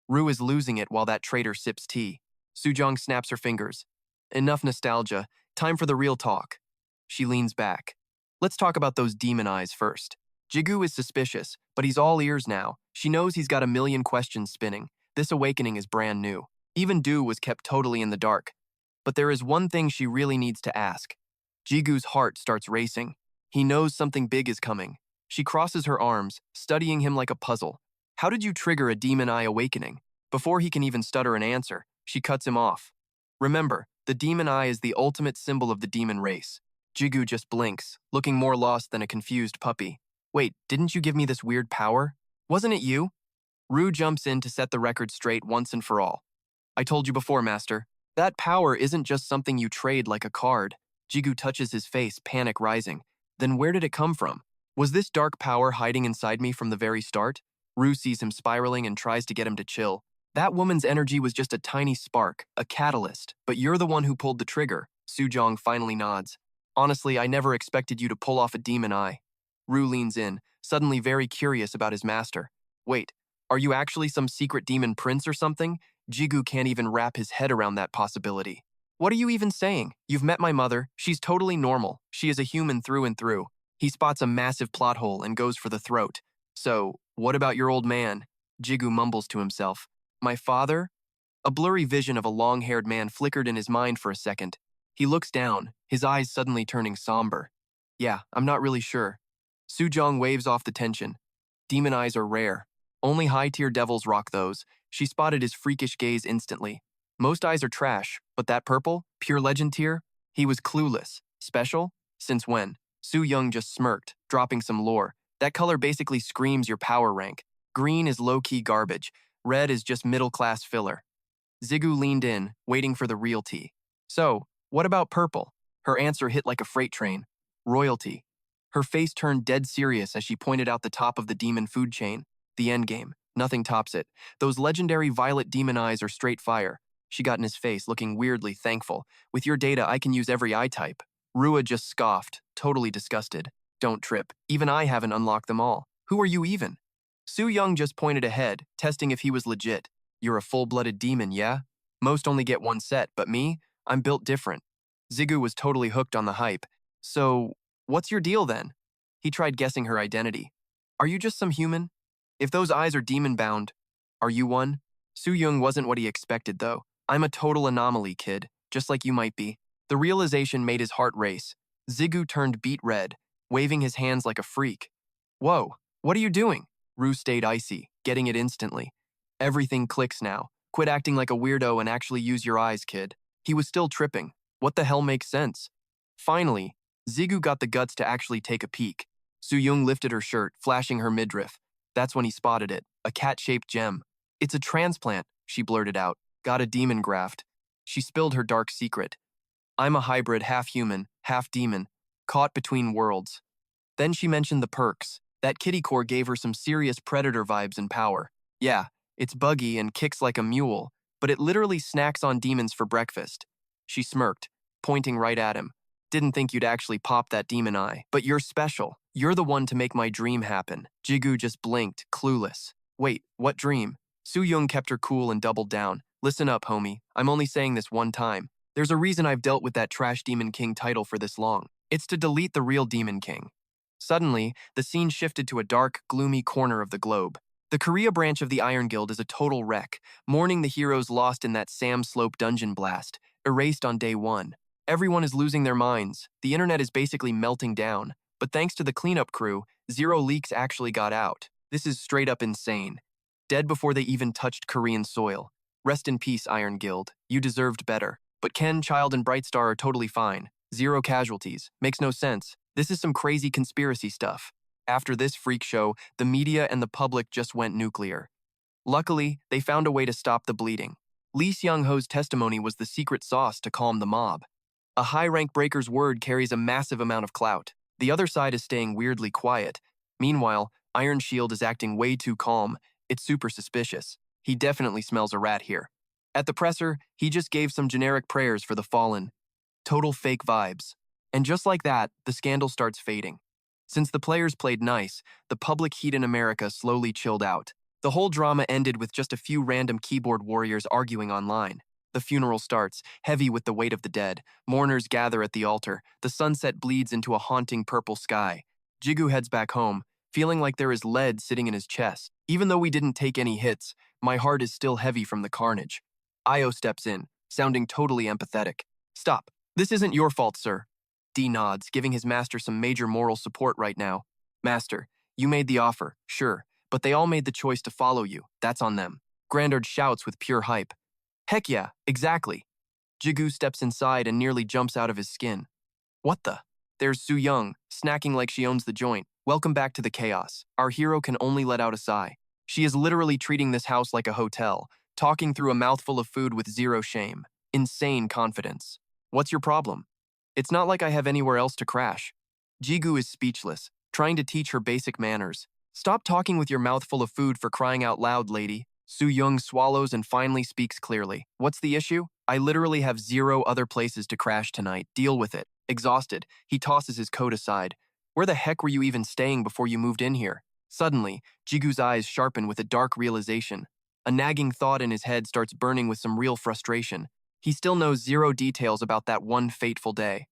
Rue is losing it while that traitor sips tea. Sujong snaps her fingers. Enough nostalgia. Time for the real talk. She leans back. Let's talk about those demon eyes first. Jigu is suspicious, but he's all ears now. She knows he's got a million questions spinning. This awakening is brand new. Even Du was kept totally in the dark. But there is one thing she really needs to ask. Jigu's heart starts racing. He knows something big is coming. She crosses her arms, studying him like a puzzle. How did you trigger a demon eye awakening? Before he can even stutter an answer, she cuts him off. Remember, the demon eye is the ultimate symbol of the demon race. Jigu just blinks, looking more lost than a confused puppy. Wait, didn't you give me this weird power? Wasn't it you? Rue jumps in to set the record straight once and for all. I told you before, master. That power isn't just something you trade like a card. Jigu touches his face, panic rising. Then where did it come from? Was this dark power hiding inside me from the very start? Rue sees him spiraling and tries to get him to chill. That woman's energy was just a tiny spark, a catalyst, but you're the one who pulled the trigger. Sujong finally nods. Honestly, I never expected you to pull off a demon eye. Rue leans in, suddenly very curious about his master. Wait, are you actually some secret demon prince or something? Jigu can't even wrap his head around that possibility. What are you even saying? You've met my mother. She's totally normal. She is a human through and through. He spots a massive plot hole and goes for the throat. So, what about your old man? Jigu mumbles to himself. My father? A blurry vision of a long-haired man flickered in his mind for a second. He looks down, his eyes suddenly turning somber. Yeah, I'm not really sure. Sujong waves off the tension. Demon eyes are rare. Only high-tier devils rock those. She spotted his freakish gaze instantly. Most eyes are trash, but that purple, pure legend tier? He was clueless. Special? Since when? Su Young just smirked, dropping some lore. That color basically screams your power rank. Green is low-key garbage. Red is just middle-class filler. Jigu leaned in, waiting for the real tea. So, what about purple? Her answer hit like a freight train. Royalty. Her face turned dead serious as she pointed out the top of the demon food chain. The endgame. Nothing tops it. Those legendary violet demon eyes are straight fire. She got in his face, looking weirdly thankful. With your data, I can use every eye type. Rua just scoffed, totally disgusted. Don't trip. Even I haven't unlocked them all. Who are you even? Su Young just pointed ahead, testing if he was legit. You're a full-blooded demon, yeah? Most only get one set, but me? I'm built different. Jigu was totally hooked on the hype. So, what's your deal then? He tried guessing her identity. Are you just some human? If those eyes are demon-bound, are you one? Su Young wasn't what he expected, though. I'm a total anomaly, kid, just like you might be. The realization made his heart race. Jigu turned beet red, waving his hands like a freak. Whoa, what are you doing? Rue stayed icy, getting it instantly. Everything clicks now. Quit acting like a weirdo and actually use your eyes, kid. He was still tripping. What the hell makes sense? Finally, Jigu got the guts to actually take a peek. Su-young lifted her shirt, flashing her midriff. That's when he spotted it, a cat-shaped gem. It's a transplant, she blurted out. Got a demon graft. She spilled her dark secret. I'm a hybrid, half human, half demon, caught between worlds. Then she mentioned the perks. That kitty core gave her some serious predator vibes and power. Yeah, it's buggy and kicks like a mule, but it literally snacks on demons for breakfast. She smirked, pointing right at him. Didn't think you'd actually pop that demon eye, but you're special. You're the one to make my dream happen. Jigu just blinked, clueless. Wait, what dream? Su-young kept her cool and doubled down. Listen up, homie. I'm only saying this one time. There's a reason I've dealt with that trash Demon King title for this long. It's to delete the real Demon King. Suddenly, the scene shifted to a dark, gloomy corner of the globe. The Korea branch of the Iron Guild is a total wreck, mourning the heroes lost in that Sam Slope dungeon blast, erased on day one. Everyone is losing their minds. The internet is basically melting down. But thanks to the cleanup crew, 0 leaks actually got out. This is straight up insane. Dead before they even touched Korean soil. Rest in peace, Iron Guild. You deserved better. But Ken, Child, and Brightstar are totally fine. 0 casualties. Makes no sense. This is some crazy conspiracy stuff. After this freak show, the media and the public just went nuclear. Luckily, they found a way to stop the bleeding. Lee Seung-ho's testimony was the secret sauce to calm the mob. A high-rank breaker's word carries a massive amount of clout. The other side is staying weirdly quiet. Meanwhile, Iron Shield is acting way too calm. It's super suspicious. He definitely smells a rat here. At the presser, he just gave some generic prayers for the fallen. Total fake vibes. And just like that, the scandal starts fading. Since the players played nice, the public heat in America slowly chilled out. The whole drama ended with just a few random keyboard warriors arguing online. The funeral starts, heavy with the weight of the dead. Mourners gather at the altar. The sunset bleeds into a haunting purple sky. Jigu heads back home, feeling like there is lead sitting in his chest. Even though we didn't take any hits, my heart is still heavy from the carnage. Io steps in, sounding totally empathetic. Stop. This isn't your fault, sir. D nods, giving his master some major moral support right now. Master, you made the offer, sure, but they all made the choice to follow you. That's on them. Grandard shouts with pure hype. Heck yeah, exactly. Jigu steps inside and nearly jumps out of his skin. What the? There's Su-young, snacking like she owns the joint. Welcome back to the chaos. Our hero can only let out a sigh. She is literally treating this house like a hotel, talking through a mouthful of food with 0 shame. Insane confidence. What's your problem? It's not like I have anywhere else to crash. Jigu is speechless, trying to teach her basic manners. Stop talking with your mouth full of food for crying out loud, lady. Su-young swallows and finally speaks clearly. What's the issue? I literally have 0 other places to crash tonight. Deal with it. Exhausted, he tosses his coat aside. Where the heck were you even staying before you moved in here? Suddenly, Jigu's eyes sharpen with a dark realization. A nagging thought in his head starts burning with some real frustration. He still knows 0 details about that one fateful day.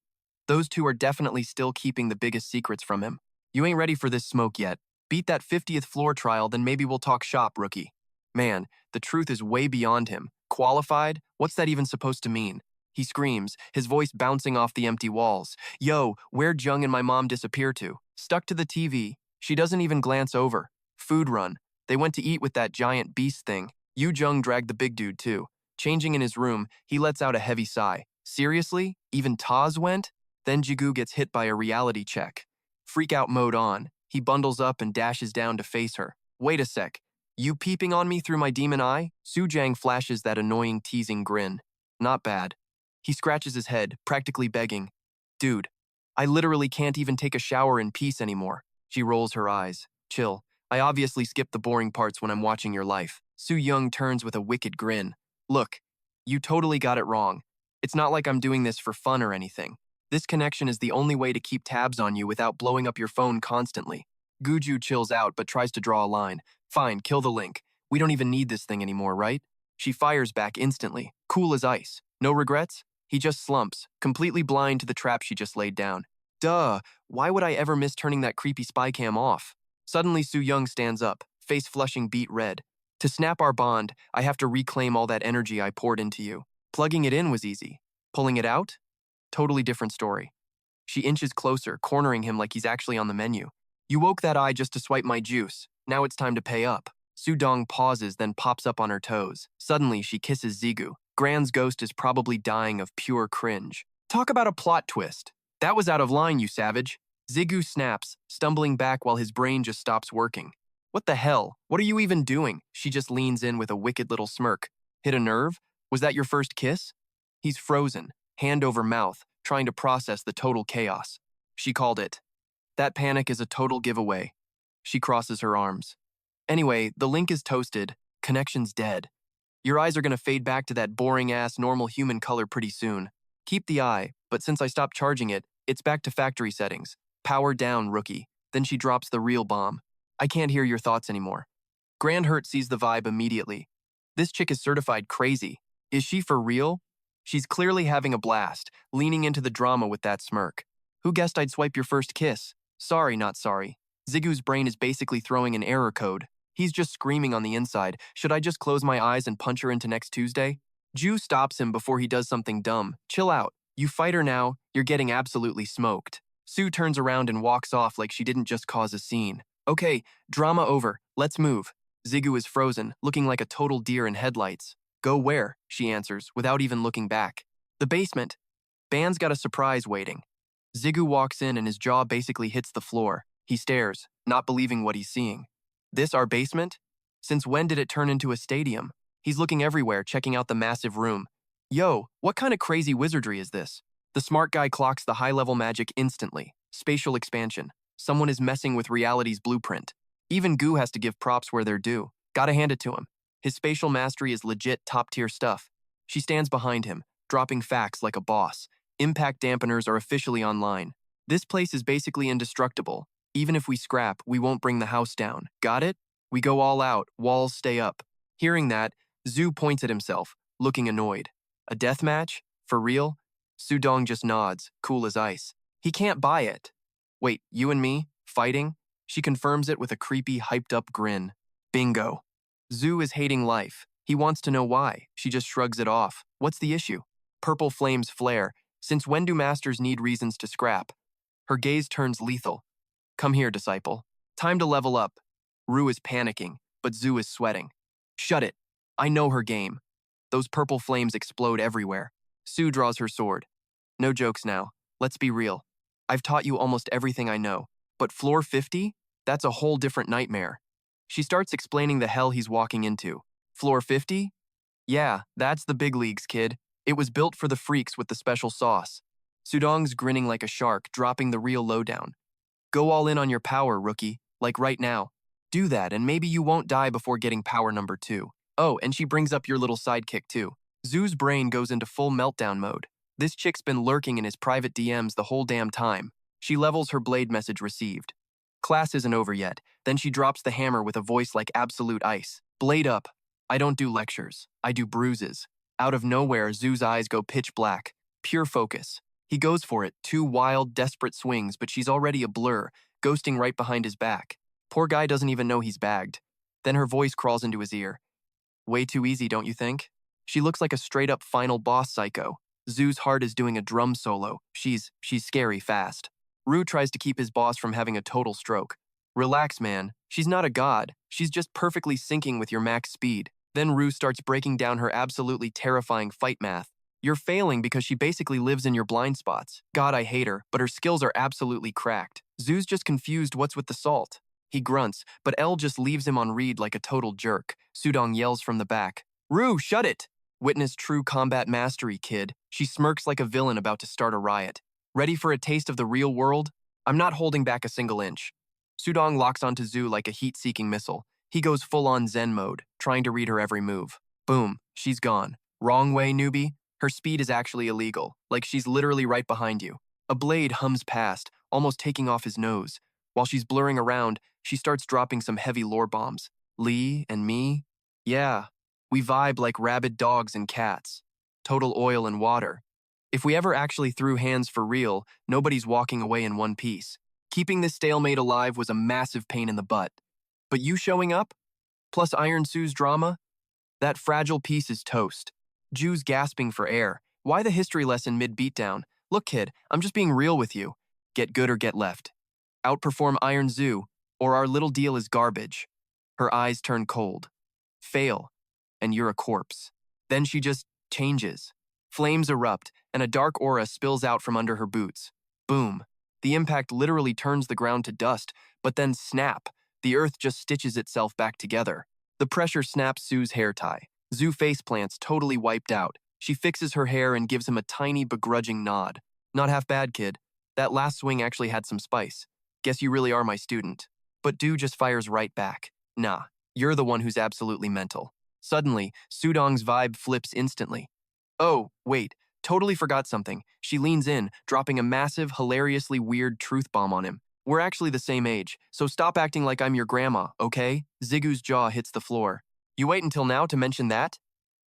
Those two are definitely still keeping the biggest secrets from him. You ain't ready for this smoke yet. Beat that 50th floor trial, then maybe we'll talk shop, rookie. Man, the truth is way beyond him. Qualified? What's that even supposed to mean? He screams, his voice bouncing off the empty walls. Yo, where'd Jung and my mom disappear to? Stuck to the TV. She doesn't even glance over. Food run. They went to eat with that giant beast thing. Yu Jung dragged the big dude too. Changing in his room, he lets out a heavy sigh. Seriously? Even Taz went? Then Jigu gets hit by a reality check. Freak out mode on. He bundles up and dashes down to face her. Wait a sec. You peeping on me through my demon eye? Su-jang flashes that annoying teasing grin. Not bad. He scratches his head, practically begging. Dude, I literally can't even take a shower in peace anymore. She rolls her eyes. Chill. I obviously skip the boring parts when I'm watching your life. Su-young turns with a wicked grin. Look, you totally got it wrong. It's not like I'm doing this for fun or anything. This connection is the only way to keep tabs on you without blowing up your phone constantly. Guju chills out but tries to draw a line. Fine, kill the link. We don't even need this thing anymore, right? She fires back instantly, cool as ice. No regrets? He just slumps, completely blind to the trap she just laid down. Duh, why would I ever miss turning that creepy spy cam off? Suddenly Su-young stands up, face flushing beet red. To snap our bond, I have to reclaim all that energy I poured into you. Plugging it in was easy. Pulling it out? Totally different story. She inches closer, cornering him like he's actually on the menu. You woke that eye just to swipe my juice. Now it's time to pay up. Sudong pauses, then pops up on her toes. Suddenly, she kisses Jigu. Gran's ghost is probably dying of pure cringe. Talk about a plot twist. That was out of line, you savage. Jigu snaps, stumbling back while his brain just stops working. What the hell? What are you even doing? She just leans in with a wicked little smirk. Hit a nerve? Was that your first kiss? He's frozen, hand over mouth, trying to process the total chaos. She called it. That panic is a total giveaway. She crosses her arms. Anyway, the link is toasted. Connection's dead. Your eyes are gonna fade back to that boring-ass normal human color pretty soon. Keep the eye, but since I stopped charging it, it's back to factory settings. Power down, rookie. Then she drops the real bomb. I can't hear your thoughts anymore. Grandhurt sees the vibe immediately. This chick is certified crazy. Is she for real? She's clearly having a blast, leaning into the drama with that smirk. Who guessed I'd swipe your first kiss? Sorry, not sorry. Zigu's brain is basically throwing an error code. He's just screaming on the inside. Should I just close my eyes and punch her into next Tuesday? Ju stops him before he does something dumb. Chill out. You fight her now, you're getting absolutely smoked. Sue turns around and walks off like she didn't just cause a scene. Okay, drama over. Let's move. Jigu is frozen, looking like a total deer in headlights. Go where? She answers, without even looking back. The basement. Ban's got a surprise waiting. Jigu walks in and his jaw basically hits the floor. He stares, not believing what he's seeing. This our basement? Since when did it turn into a stadium? He's looking everywhere, checking out the massive room. Yo, what kind of crazy wizardry is this? The smart guy clocks the high-level magic instantly. Spatial expansion. Someone is messing with reality's blueprint. Even Gu has to give props where they're due. Gotta hand it to him. His spatial mastery is legit top-tier stuff. She stands behind him, dropping facts like a boss. Impact dampeners are officially online. This place is basically indestructible. Even if we scrap, we won't bring the house down. Got it? We go all out, walls stay up. Hearing that, Zhu points at himself, looking annoyed. A death match? For real? Sudong just nods, cool as ice. He can't buy it. Wait, you and me? Fighting? She confirms it with a creepy, hyped-up grin. Bingo. Zhu is hating life. He wants to know why. She just shrugs it off. What's the issue? Purple flames flare. Since when do masters need reasons to scrap? Her gaze turns lethal. Come here, disciple. Time to level up. Ru is panicking, but Zhu is sweating. Shut it. I know her game. Those purple flames explode everywhere. Sue draws her sword. No jokes now. Let's be real. I've taught you almost everything I know. But floor 50? That's a whole different nightmare. She starts explaining the hell he's walking into. Floor 50? Yeah, that's the big leagues, kid. It was built for the freaks with the special sauce. Sudong's grinning like a shark, dropping the real lowdown. Go all in on your power, rookie. Like right now. Do that, and maybe you won't die before getting power number 2. Oh, and she brings up your little sidekick too. Zhu's brain goes into full meltdown mode. This chick's been lurking in his private DMs the whole damn time. She levels her blade message received. Class isn't over yet. Then she drops the hammer with a voice like absolute ice. Blade up. I don't do lectures. I do bruises. Out of nowhere, Zhu's eyes go pitch black. Pure focus. He goes for it, 2 wild, desperate swings, but she's already a blur, ghosting right behind his back. Poor guy doesn't even know he's bagged. Then her voice crawls into his ear. Way too easy, don't you think? She looks like a straight-up final boss psycho. Zhu's heart is doing a drum solo. She's scary fast. Ru tries to keep his boss from having a total stroke. Relax, man. She's not a god. She's just perfectly syncing with your max speed. Then Ru starts breaking down her absolutely terrifying fight math. You're failing because she basically lives in your blind spots. God, I hate her, but her skills are absolutely cracked. Zhu's just confused what's with the salt. He grunts, but Elle just leaves him on read like a total jerk. Sudong yells from the back. Ru, shut it! Witness true combat mastery, kid. She smirks like a villain about to start a riot. Ready for a taste of the real world? I'm not holding back a single inch. Sudong locks onto Zhu like a heat-seeking missile. He goes full-on Zen mode, trying to read her every move. Boom, she's gone. Wrong way, newbie. Her speed is actually illegal, like she's literally right behind you. A blade hums past, almost taking off his nose. While she's blurring around, she starts dropping some heavy lore bombs. Lee and me? Yeah, we vibe like rabid dogs and cats. Total oil and water. If we ever actually threw hands for real, nobody's walking away in one piece. Keeping this stalemate alive was a massive pain in the butt. But you showing up? Plus Iron Sue's drama? That fragile piece is toast. Ju's gasping for air. Why the history lesson mid-beatdown? Look, kid, I'm just being real with you. Get good or get left. Outperform Iron Zoo, or our little deal is garbage. Her eyes turn cold. Fail, and you're a corpse. Then she just changes. Flames erupt, and a dark aura spills out from under her boots. Boom. The impact literally turns the ground to dust, but then snap. The earth just stitches itself back together. The pressure snaps Sue's hair tie. Zoo faceplants, totally wiped out. She fixes her hair and gives him a tiny, begrudging nod. Not half bad, kid. That last swing actually had some spice. Guess you really are my student. But Du just fires right back. Nah, you're the one who's absolutely mental. Suddenly, Sudong's vibe flips instantly. Oh, wait, totally forgot something. She leans in, dropping a massive, hilariously weird truth bomb on him. We're actually the same age, so stop acting like I'm your grandma, okay? Zigu's jaw hits the floor. You wait until now to mention that?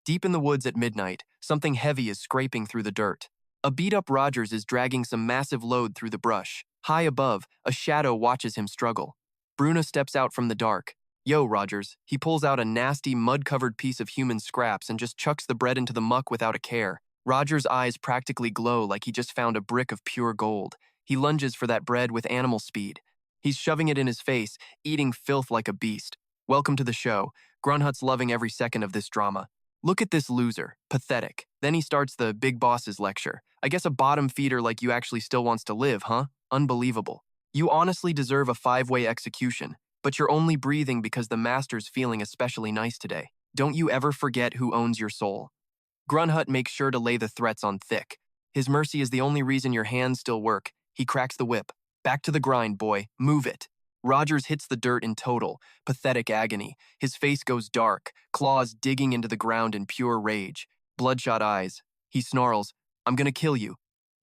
Deep in the woods at midnight, something heavy is scraping through the dirt. A beat-up Rogers is dragging some massive load through the brush. High above, a shadow watches him struggle. Bruna steps out from the dark. Yo, Rogers. He pulls out a nasty, mud-covered piece of human scraps and just chucks the bread into the muck without a care. Rogers' eyes practically glow like he just found a brick of pure gold. He lunges for that bread with animal speed. He's shoving it in his face, eating filth like a beast. Welcome to the show. Grunhut's loving every second of this drama. Look at this loser. Pathetic. Then he starts the big boss's lecture. I guess a bottom feeder like you actually still wants to live, huh? Unbelievable. You honestly deserve a 5-way execution, but you're only breathing because the master's feeling especially nice today. Don't you ever forget who owns your soul. Grunhut makes sure to lay the threats on thick. His mercy is the only reason your hands still work. He cracks the whip. Back to the grind, boy. Move it. Rogers hits the dirt in total, pathetic agony. His face goes dark, claws digging into the ground in pure rage. Bloodshot eyes. He snarls, I'm gonna kill you.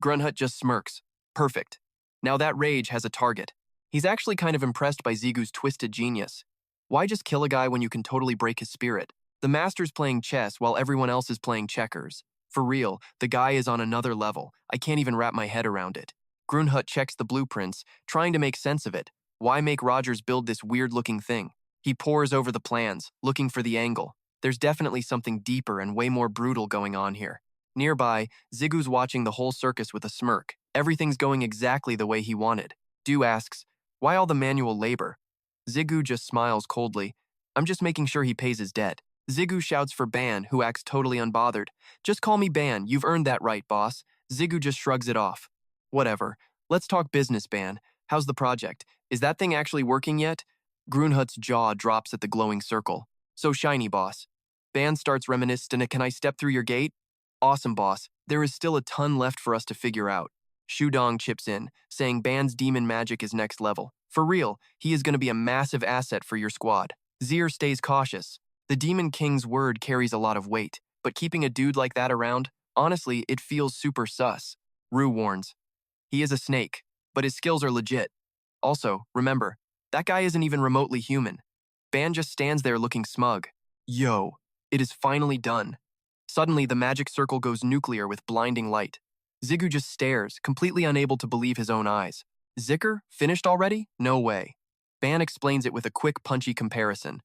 Grunhut just smirks. Perfect. Now that rage has a target. He's actually kind of impressed by Zigu's twisted genius. Why just kill a guy when you can totally break his spirit? The master's playing chess while everyone else is playing checkers. For real, the guy is on another level. I can't even wrap my head around it. Grunhut checks the blueprints, trying to make sense of it. Why make Rogers build this weird-looking thing? He pores over the plans, looking for the angle. There's definitely something deeper and way more brutal going on here. Nearby, Zigu's watching the whole circus with a smirk. Everything's going exactly the way he wanted. Du asks, why all the manual labor? Jigu just smiles coldly. I'm just making sure he pays his debt. Jigu shouts for Ban, who acts totally unbothered. Just call me Ban, you've earned that right, boss. Jigu just shrugs it off. Whatever. Let's talk business, Ban. How's the project? Is that thing actually working yet? Grunhut's jaw drops at the glowing circle. So shiny, boss. Ban starts reminiscing, can I step through your gate? Awesome, boss. There is still a ton left for us to figure out. Shudong chips in, saying Ban's demon magic is next level. For real, he is going to be a massive asset for your squad. Zir stays cautious. The Demon King's word carries a lot of weight, but keeping a dude like that around, honestly, it feels super sus. Rue warns. He is a snake, but his skills are legit. Also, remember, that guy isn't even remotely human. Ban just stands there looking smug. Yo, it is finally done. Suddenly, the magic circle goes nuclear with blinding light. Jigu just stares, completely unable to believe his own eyes. Zicker? Finished already? No way. Ban explains it with a quick, punchy comparison.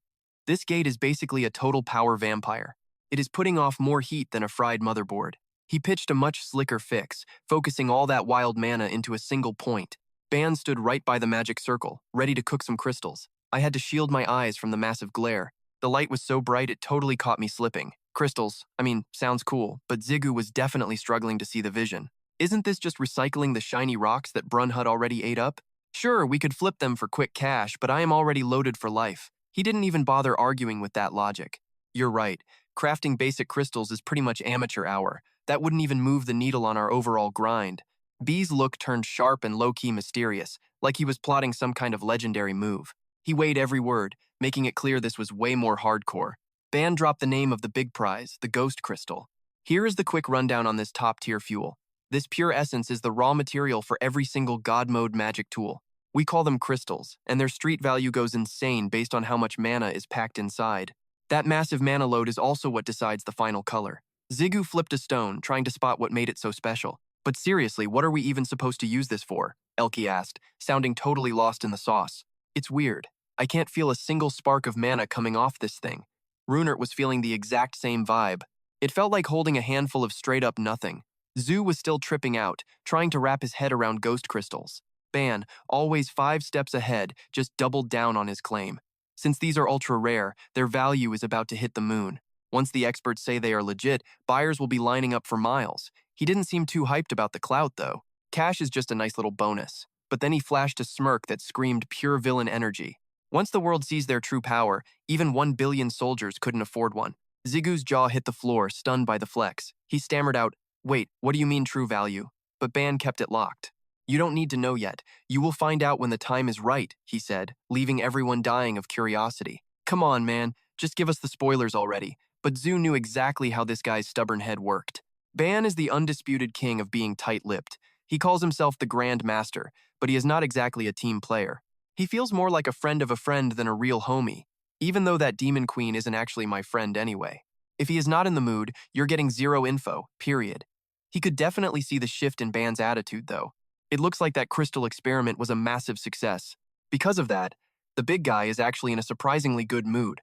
This gate is basically a total power vampire. It is putting off more heat than a fried motherboard. He pitched a much slicker fix, focusing all that wild mana into a single point. Ban stood right by the magic circle, ready to cook some crystals. I had to shield my eyes from the massive glare. The light was so bright it totally caught me slipping. Crystals, sounds cool, but Jigu was definitely struggling to see the vision. Isn't this just recycling the shiny rocks that Grunhut already ate up? Sure, we could flip them for quick cash, but I am already loaded for life. He didn't even bother arguing with that logic. You're right. Crafting basic crystals is pretty much amateur hour. That wouldn't even move the needle on our overall grind. B's look turned sharp and low-key mysterious, like he was plotting some kind of legendary move. He weighed every word, making it clear this was way more hardcore. Ban dropped the name of the big prize, the ghost crystal. Here is the quick rundown on this top-tier fuel. This pure essence is the raw material for every single god mode magic tool. We call them crystals, and their street value goes insane based on how much mana is packed inside. That massive mana load is also what decides the final color. Jigu flipped a stone, trying to spot what made it so special. But seriously, what are we even supposed to use this for? Elke asked, sounding totally lost in the sauce. It's weird. I can't feel a single spark of mana coming off this thing. Runert was feeling the exact same vibe. It felt like holding a handful of straight-up nothing. Zhu was still tripping out, trying to wrap his head around ghost crystals. Ban, always 5 steps ahead, just doubled down on his claim. Since these are ultra rare, their value is about to hit the moon. Once the experts say they are legit, buyers will be lining up for miles. He didn't seem too hyped about the clout, though. Cash is just a nice little bonus. But then he flashed a smirk that screamed pure villain energy. Once the world sees their true power, even 1 billion soldiers couldn't afford one. Jigu's jaw hit the floor, stunned by the flex. He stammered out, "Wait, what do you mean true value?" But Ban kept it locked. "You don't need to know yet. You will find out when the time is right," he said, leaving everyone dying of curiosity. "Come on, man, just give us the spoilers already." But Zhu knew exactly how this guy's stubborn head worked. Ban is the undisputed king of being tight-lipped. He calls himself the Grand Master, but he is not exactly a team player. He feels more like a friend of a friend than a real homie, even though that demon queen isn't actually my friend anyway. If he is not in the mood, you're getting zero info, period. He could definitely see the shift in Ban's attitude, though. It looks like that crystal experiment was a massive success. Because of that, the big guy is actually in a surprisingly good mood.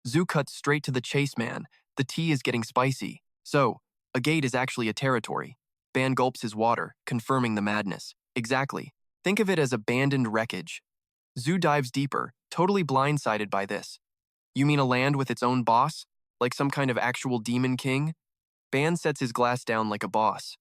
Zhu cuts straight to the chase, man. The tea is getting spicy. So, a gate is actually a territory. Ban gulps his water, confirming the madness. Exactly. Think of it as abandoned wreckage. Zhu dives deeper, totally blindsided by this. "You mean a land with its own boss? Like some kind of actual demon king?" Ban sets his glass down like a boss.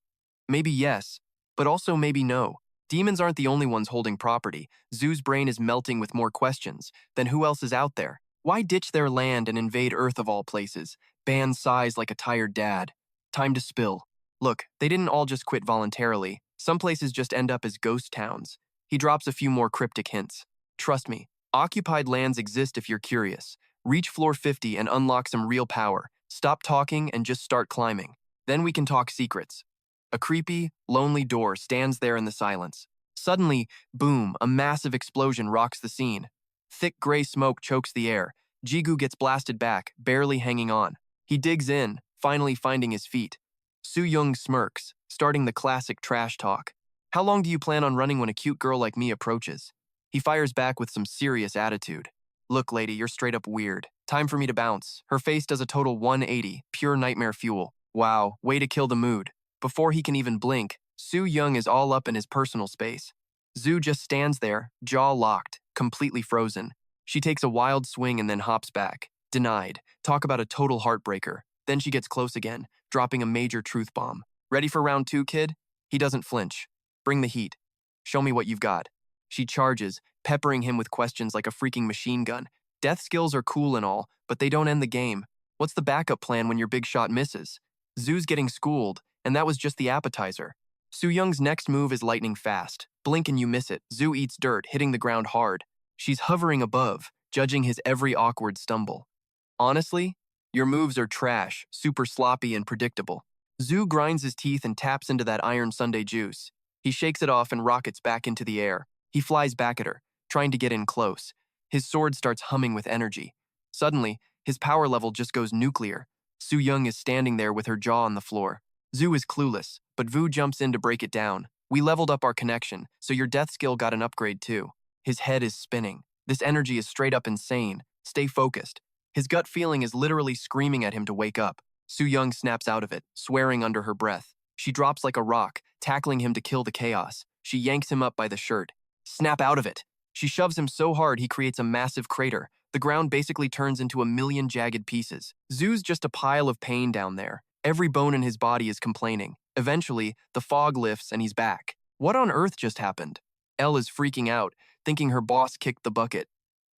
"Maybe yes, but also maybe no. Demons aren't the only ones holding property." Zhu's brain is melting with more questions. Then who else is out there? Why ditch their land and invade Earth of all places? Ban sighs like a tired dad. Time to spill. Look, they didn't all just quit voluntarily. Some places just end up as ghost towns. He drops a few more cryptic hints. "Trust me, occupied lands exist if you're curious. Reach floor 50 and unlock some real power. Stop talking and just start climbing. Then we can talk secrets." A creepy, lonely door stands there in the silence. Suddenly, boom, a massive explosion rocks the scene. Thick gray smoke chokes the air. Jigu gets blasted back, barely hanging on. He digs in, finally finding his feet. Su-young smirks, starting the classic trash talk. "How long do you plan on running when a cute girl like me approaches?" He fires back with some serious attitude. "Look, lady, you're straight up weird. Time for me to bounce." Her face does a total 180, pure nightmare fuel. Wow, way to kill the mood. Before he can even blink, Su-young is all up in his personal space. Zhu just stands there, jaw locked, completely frozen. She takes a wild swing and then hops back. Denied. Talk about a total heartbreaker. Then she gets close again, dropping a major truth bomb. "Ready for round 2, kid?" He doesn't flinch. "Bring the heat. Show me what you've got." She charges, peppering him with questions like a freaking machine gun. Death skills are cool and all, but they don't end the game. What's the backup plan when your big shot misses? Zhu's getting schooled, and that was just the appetizer. Su-young's next move is lightning fast. Blink and you miss it. Zhu eats dirt, hitting the ground hard. She's hovering above, judging his every awkward stumble. "Honestly, your moves are trash, super sloppy and predictable." Zhu grinds his teeth and taps into that iron sundae juice. He shakes it off and rockets back into the air. He flies back at her, trying to get in close. His sword starts humming with energy. Suddenly, his power level just goes nuclear. Su-young is standing there with her jaw on the floor. Zhu is clueless, but Vu jumps in to break it down. "We leveled up our connection, so your death skill got an upgrade too." His head is spinning. This energy is straight up insane. Stay focused. His gut feeling is literally screaming at him to wake up. Su-young snaps out of it, swearing under her breath. She drops like a rock, tackling him to kill the chaos. She yanks him up by the shirt. "Snap out of it." She shoves him so hard he creates a massive crater. The ground basically turns into a million jagged pieces. Zhu's just a pile of pain down there. Every bone in his body is complaining. Eventually, the fog lifts and he's back. What on earth just happened? Elle is freaking out, thinking her boss kicked the bucket.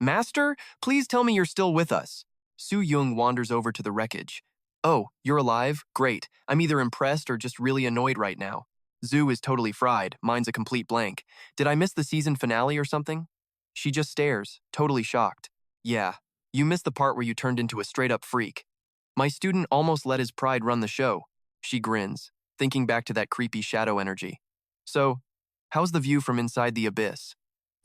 "Master, please tell me you're still with us." Su-young wanders over to the wreckage. "Oh, you're alive? Great. I'm either impressed or just really annoyed right now." Zhu is totally fried. Mine's a complete blank. "Did I miss the season finale or something?" She just stares, totally shocked. "Yeah, you missed the part where you turned into a straight-up freak. My student almost let his pride run the show." She grins, thinking back to that creepy shadow energy. "So, how's the view from inside the abyss?"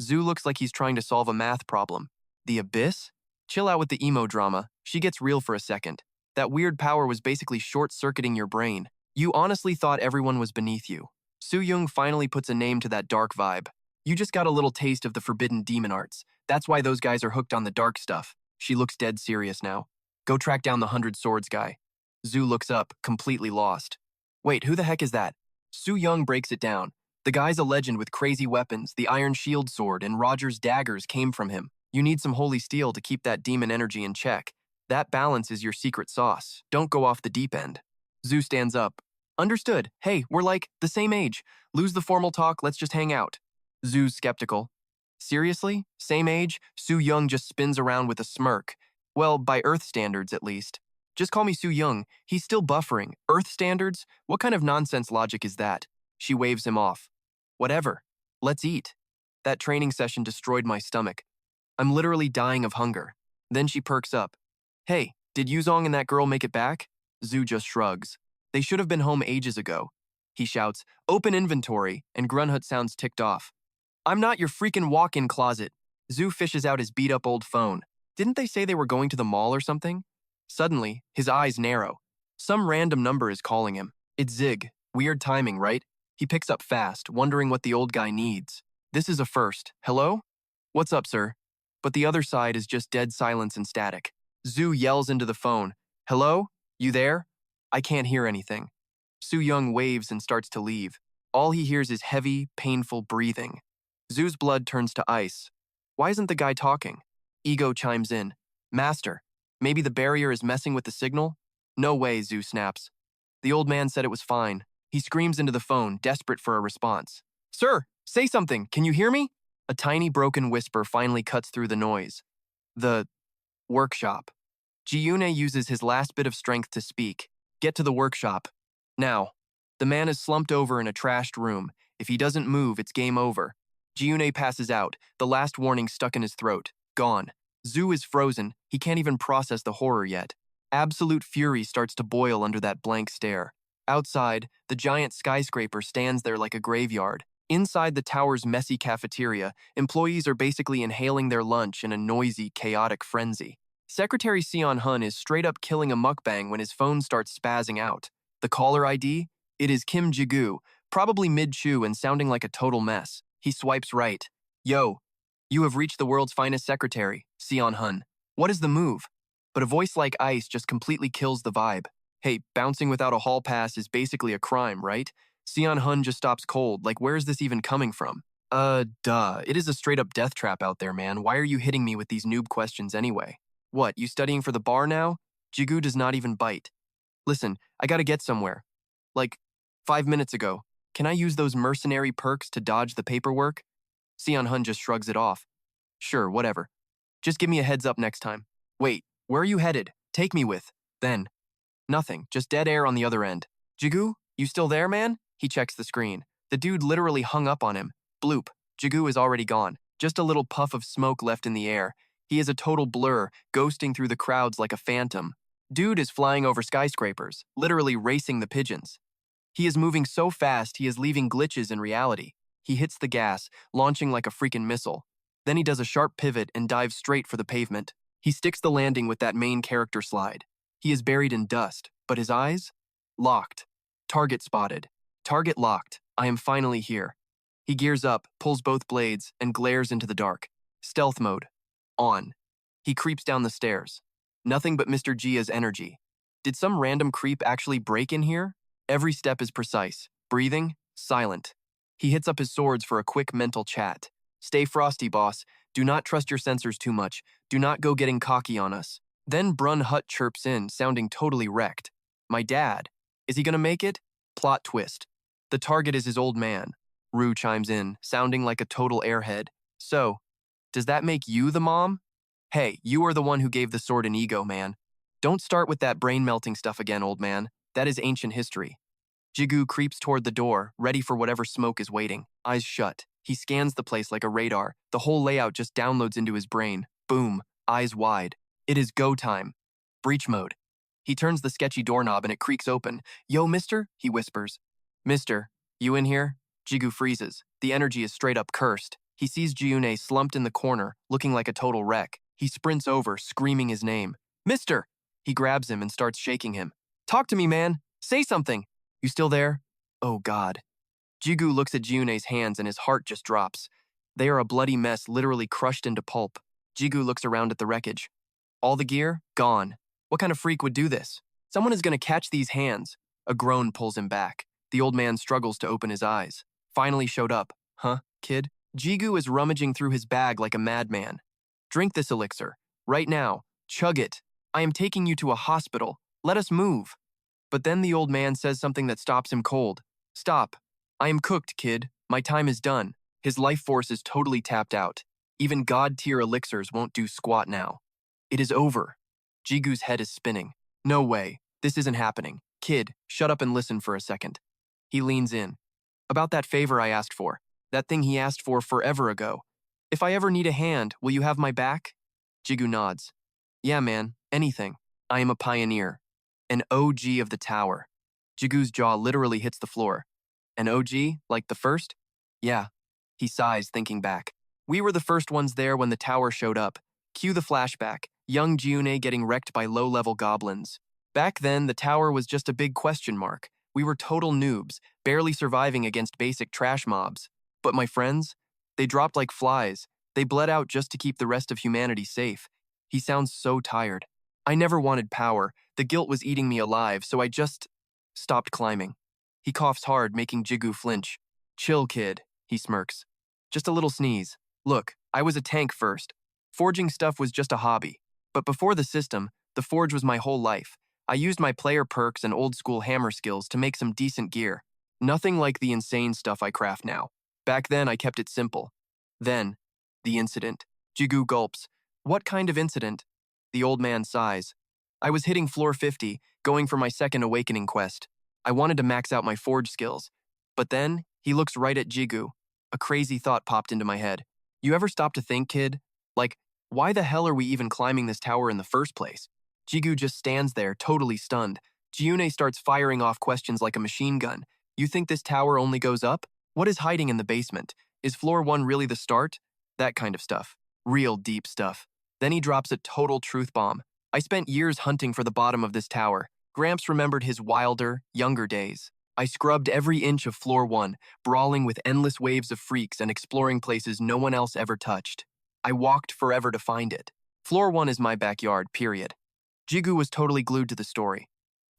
Zhu looks like he's trying to solve a math problem. "The abyss? Chill out with the emo drama." She gets real for a second. "That weird power was basically short-circuiting your brain. You honestly thought everyone was beneath you." Su-young finally puts a name to that dark vibe. "You just got a little taste of the forbidden demon arts. That's why those guys are hooked on the dark stuff." She looks dead serious now. "Go track down the 100 Swords guy." Zhu looks up, completely lost. "Wait, who the heck is that?" Su-young breaks it down. The guy's a legend with crazy weapons. The iron shield sword and Roger's daggers came from him. You need some holy steel to keep that demon energy in check. That balance is your secret sauce. Don't go off the deep end. Zhu stands up. Understood. Hey, we're like the same age. Lose the formal talk, let's just hang out. Zhu's skeptical. Seriously? Same age? Su Young just spins around with a smirk. Well, by Earth standards, at least. Just call me Su Young. He's still buffering. Earth standards? What kind of nonsense logic is that? She waves him off. Whatever. Let's eat. That training session destroyed my stomach. I'm literally dying of hunger. Then she perks up. Hey, did Yuzong and that girl make it back? Zhu just shrugs. They should have been home ages ago. He shouts, open inventory, and Grunhut sounds ticked off. I'm not your freaking walk-in closet. Zhu fishes out his beat-up old phone. Didn't they say they were going to the mall or something? Suddenly, his eyes narrow. Some random number is calling him. It's Zig. Weird timing, right? He picks up fast, wondering what the old guy needs. This is a first. Hello? What's up, sir? But the other side is just dead silence and static. Zhu yells into the phone. Hello? You there? I can't hear anything. Su Young waves and starts to leave. All he hears is heavy, painful breathing. Zhu's blood turns to ice. Why isn't the guy talking? Ego chimes in. Master, maybe the barrier is messing with the signal? No way, Zhu snaps. The old man said it was fine. He screams into the phone, desperate for a response. Sir, say something. Can you hear me? A tiny broken whisper finally cuts through the noise. The workshop. Jiune uses his last bit of strength to speak. Get to the workshop. Now. The man is slumped over in a trashed room. If he doesn't move, it's game over. Jiune passes out, the last warning stuck in his throat. Gone. Zhu is frozen. He can't even process the horror yet. Absolute fury starts to boil under that blank stare. Outside, the giant skyscraper stands there like a graveyard. Inside the tower's messy cafeteria, employees are basically inhaling their lunch in a noisy, chaotic frenzy. Secretary Sion Hun is straight up killing a mukbang when his phone starts spazzing out. The caller ID? It is Kim Jigu, probably mid-chew and sounding like a total mess. He swipes right. Yo, you have reached the world's finest secretary, Sion Hun. What is the move? But a voice like ice just completely kills the vibe. Hey, bouncing without a hall pass is basically a crime, right? Sion Hun just stops cold, like where's this even coming from? Duh, it is a straight-up death trap out there, man. Why are you hitting me with these noob questions anyway? What, you studying for the bar now? Jigu does not even bite. Listen, I gotta get somewhere. Like, 5 minutes ago. Can I use those mercenary perks to dodge the paperwork? Sion Hun just shrugs it off. Sure, whatever. Just give me a heads up next time. Wait, where are you headed? Take me with. Then. Nothing, just dead air on the other end. Jigu, you still there, man? He checks the screen. The dude literally hung up on him. Bloop. Jigu is already gone. Just a little puff of smoke left in the air. He is a total blur, ghosting through the crowds like a phantom. Dude is flying over skyscrapers, literally racing the pigeons. He is moving so fast he is leaving glitches in reality. He hits the gas, launching like a freaking missile. Then he does a sharp pivot and dives straight for the pavement. He sticks the landing with that main character slide. He is buried in dust, but his eyes? Locked. Target spotted. Target locked. I am finally here. He gears up, pulls both blades, and glares into the dark. Stealth mode. On. He creeps down the stairs. Nothing but Mr. Jia's energy. Did some random creep actually break in here? Every step is precise. Breathing? Silent. He hits up his swords for a quick mental chat. Stay frosty, boss. Do not trust your sensors too much. Do not go getting cocky on us. Then Brun Hut chirps in, sounding totally wrecked. My dad. Is he gonna make it? Plot twist. The target is his old man. Rue chimes in, sounding like a total airhead. So, does that make you the mom? Hey, you are the one who gave the sword an ego, man. Don't start with that brain-melting stuff again, old man. That is ancient history. Jigu creeps toward the door, ready for whatever smoke is waiting. Eyes shut. He scans the place like a radar. The whole layout just downloads into his brain. Boom. Eyes wide. It is go time. Breach mode. He turns the sketchy doorknob and it creaks open. Yo, mister? He whispers. Mister, you in here? Jigu freezes. The energy is straight up cursed. He sees Jiune slumped in the corner, looking like a total wreck. He sprints over, screaming his name. Mister! He grabs him and starts shaking him. Talk to me, man. Say something. You still there? Oh, God. Jigu looks at Jiune's hands and his heart just drops. They are a bloody mess, literally crushed into pulp. Jigu looks around at the wreckage. All the gear? Gone. What kind of freak would do this? Someone is going to catch these hands. A groan pulls him back. The old man struggles to open his eyes. Finally showed up. Huh, kid? Jigu is rummaging through his bag like a madman. Drink this elixir. Right now. Chug it. I am taking you to a hospital. Let us move. But then the old man says something that stops him cold. Stop. I am cooked, kid. My time is done. His life force is totally tapped out. Even god-tier elixirs won't do squat now. It is over. Jigu's head is spinning. No way. This isn't happening. Kid, shut up and listen for a second. He leans in. About that favor I asked for. That thing he asked for forever ago. If I ever need a hand, will you have my back? Jigu nods. Yeah, man. Anything. I am a pioneer. An OG of the tower. Jigu's jaw literally hits the floor. An OG? Like the first? Yeah. He sighs, thinking back. We were the first ones there when the tower showed up. Cue the flashback. Young Jiune getting wrecked by low-level goblins. Back then, the tower was just a big question mark. We were total noobs, barely surviving against basic trash mobs. But my friends? They dropped like flies. They bled out just to keep the rest of humanity safe. He sounds so tired. I never wanted power. The guilt was eating me alive, so I just stopped climbing. He coughs hard, making Jigu flinch. Chill, kid, he smirks. Just a little sneeze. Look, I was a tank first. Forging stuff was just a hobby. But before the system, the forge was my whole life. I used my player perks and old-school hammer skills to make some decent gear. Nothing like the insane stuff I craft now. Back then, I kept it simple. Then, the incident. Jigu gulps. What kind of incident? The old man sighs. I was hitting floor 50, going for my second awakening quest. I wanted to max out my forge skills. But then, he looks right at Jigu. A crazy thought popped into my head. You ever stop to think, kid? Like, why the hell are we even climbing this tower in the first place? Jigu just stands there, totally stunned. Jiune starts firing off questions like a machine gun. You think this tower only goes up? What is hiding in the basement? Is floor 1 really the start? That kind of stuff. Real deep stuff. Then he drops a total truth bomb. I spent years hunting for the bottom of this tower. Gramps remembered his wilder, younger days. I scrubbed every inch of floor 1, brawling with endless waves of freaks and exploring places no one else ever touched. I walked forever to find it. Floor 1 is my backyard, period. Jigu was totally glued to the story.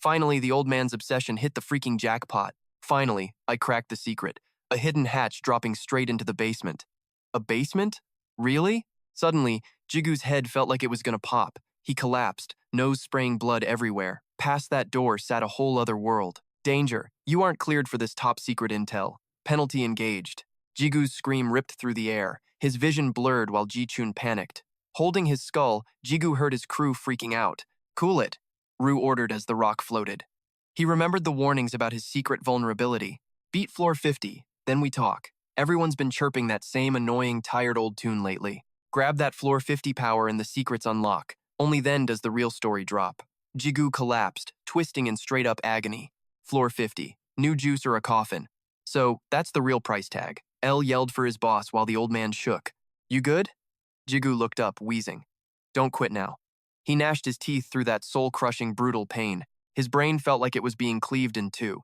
Finally, the old man's obsession hit the freaking jackpot. Finally, I cracked the secret. A hidden hatch dropping straight into the basement. A basement? Really? Suddenly, Jigu's head felt like it was gonna pop. He collapsed, nose spraying blood everywhere. Past that door sat a whole other world. Danger. You aren't cleared for this top-secret intel. Penalty engaged. Jigu's scream ripped through the air. His vision blurred while Ji-chun panicked. Holding his skull, Jigu heard his crew freaking out. Cool it, Rue ordered as the rock floated. He remembered the warnings about his secret vulnerability. Beat floor 50, then we talk. Everyone's been chirping that same annoying, tired old tune lately. Grab that floor 50 power and the secrets unlock. Only then does the real story drop. Jigu collapsed, twisting in straight-up agony. Floor 50. New juice or a coffin. So, that's the real price tag. L yelled for his boss while the old man shook. You good? Jigu looked up, wheezing. Don't quit now. He gnashed his teeth through that soul-crushing, brutal pain. His brain felt like it was being cleaved in two.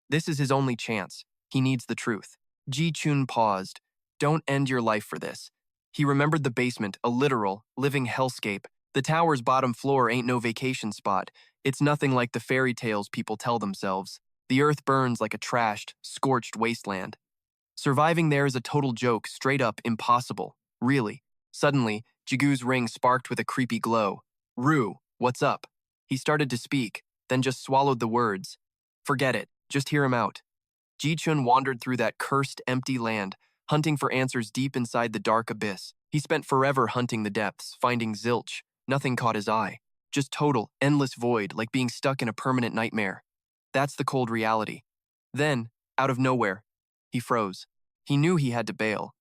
This is his only chance. He needs the truth. Ji-chun paused. Don't end your life for this. He remembered the basement, a literal, living hellscape. The tower's bottom floor ain't no vacation spot. It's nothing like the fairy tales people tell themselves. The earth burns like a trashed, scorched wasteland. Surviving there is a total joke, straight up impossible. Really. Suddenly, Jigu's ring sparked with a creepy glow. Rue, what's up? He started to speak, then just swallowed the words. Forget it, just hear him out. Ji-chun wandered through that cursed, empty land, hunting for answers deep inside the dark abyss. He spent forever hunting the depths, finding zilch. Nothing caught his eye. Just total, endless void, like being stuck in a permanent nightmare. That's the cold reality. Then, out of nowhere, he froze. He knew he had to bail.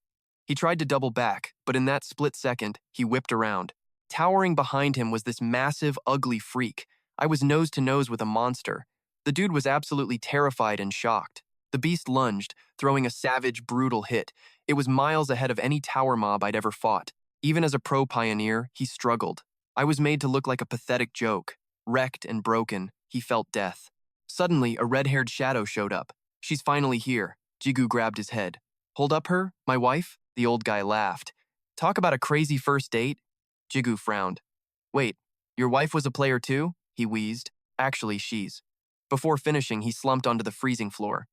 He tried to double back, but in that split second, he whipped around. Towering behind him was this massive, ugly freak. I was nose to nose with a monster. The dude was absolutely terrified and shocked. The beast lunged, throwing a savage, brutal hit. It was miles ahead of any tower mob I'd ever fought. Even as a pro pioneer, he struggled. I was made to look like a pathetic joke. Wrecked and broken, he felt death. Suddenly, a red-haired shadow showed up. She's finally here. Jigu grabbed his head. Hold up her? My wife? The old guy laughed. Talk about a crazy first date? Jigu frowned. Wait, your wife was a player too? He wheezed. Actually, she's. Before finishing, he slumped onto the freezing floor.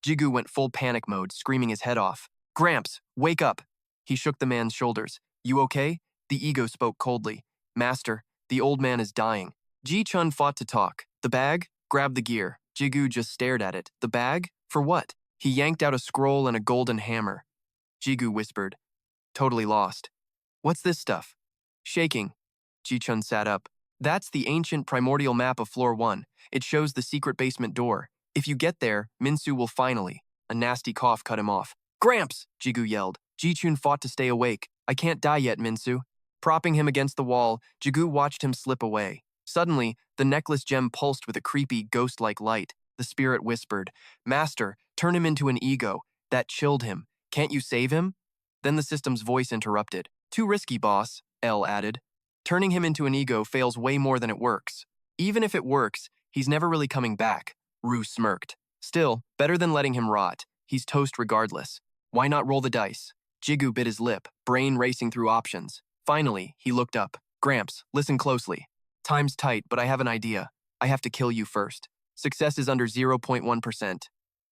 Jigu went full panic mode, screaming his head off. Gramps, wake up! He shook the man's shoulders. You okay? The ego spoke coldly. Master, the old man is dying. Ji-chun fought to talk. The bag? Grab the gear. Jigu just stared at it. The bag? For what? He yanked out a scroll and a golden hammer. Jigu whispered. Totally lost. What's this stuff? Shaking. Ji-chun sat up. That's the ancient primordial map of floor 1. It shows the secret basement door. If you get there, Minsu will finally. A nasty cough cut him off. Gramps! Jigu yelled. Ji-chun fought to stay awake. I can't die yet, Minsu. Propping him against the wall, Jigu watched him slip away. Suddenly, the necklace gem pulsed with a creepy, ghost-like light. The spirit whispered, Master, turn him into an ego. That chilled him. Can't you save him? Then the system's voice interrupted. Too risky, boss, L added. Turning him into an ego fails way more than it works. Even if it works, he's never really coming back. Rue smirked. Still, better than letting him rot. He's toast regardless. Why not roll the dice? Jigu bit his lip, brain racing through options. Finally, he looked up. Gramps, listen closely. Time's tight, but I have an idea. I have to kill you first. Success is under 0.1%.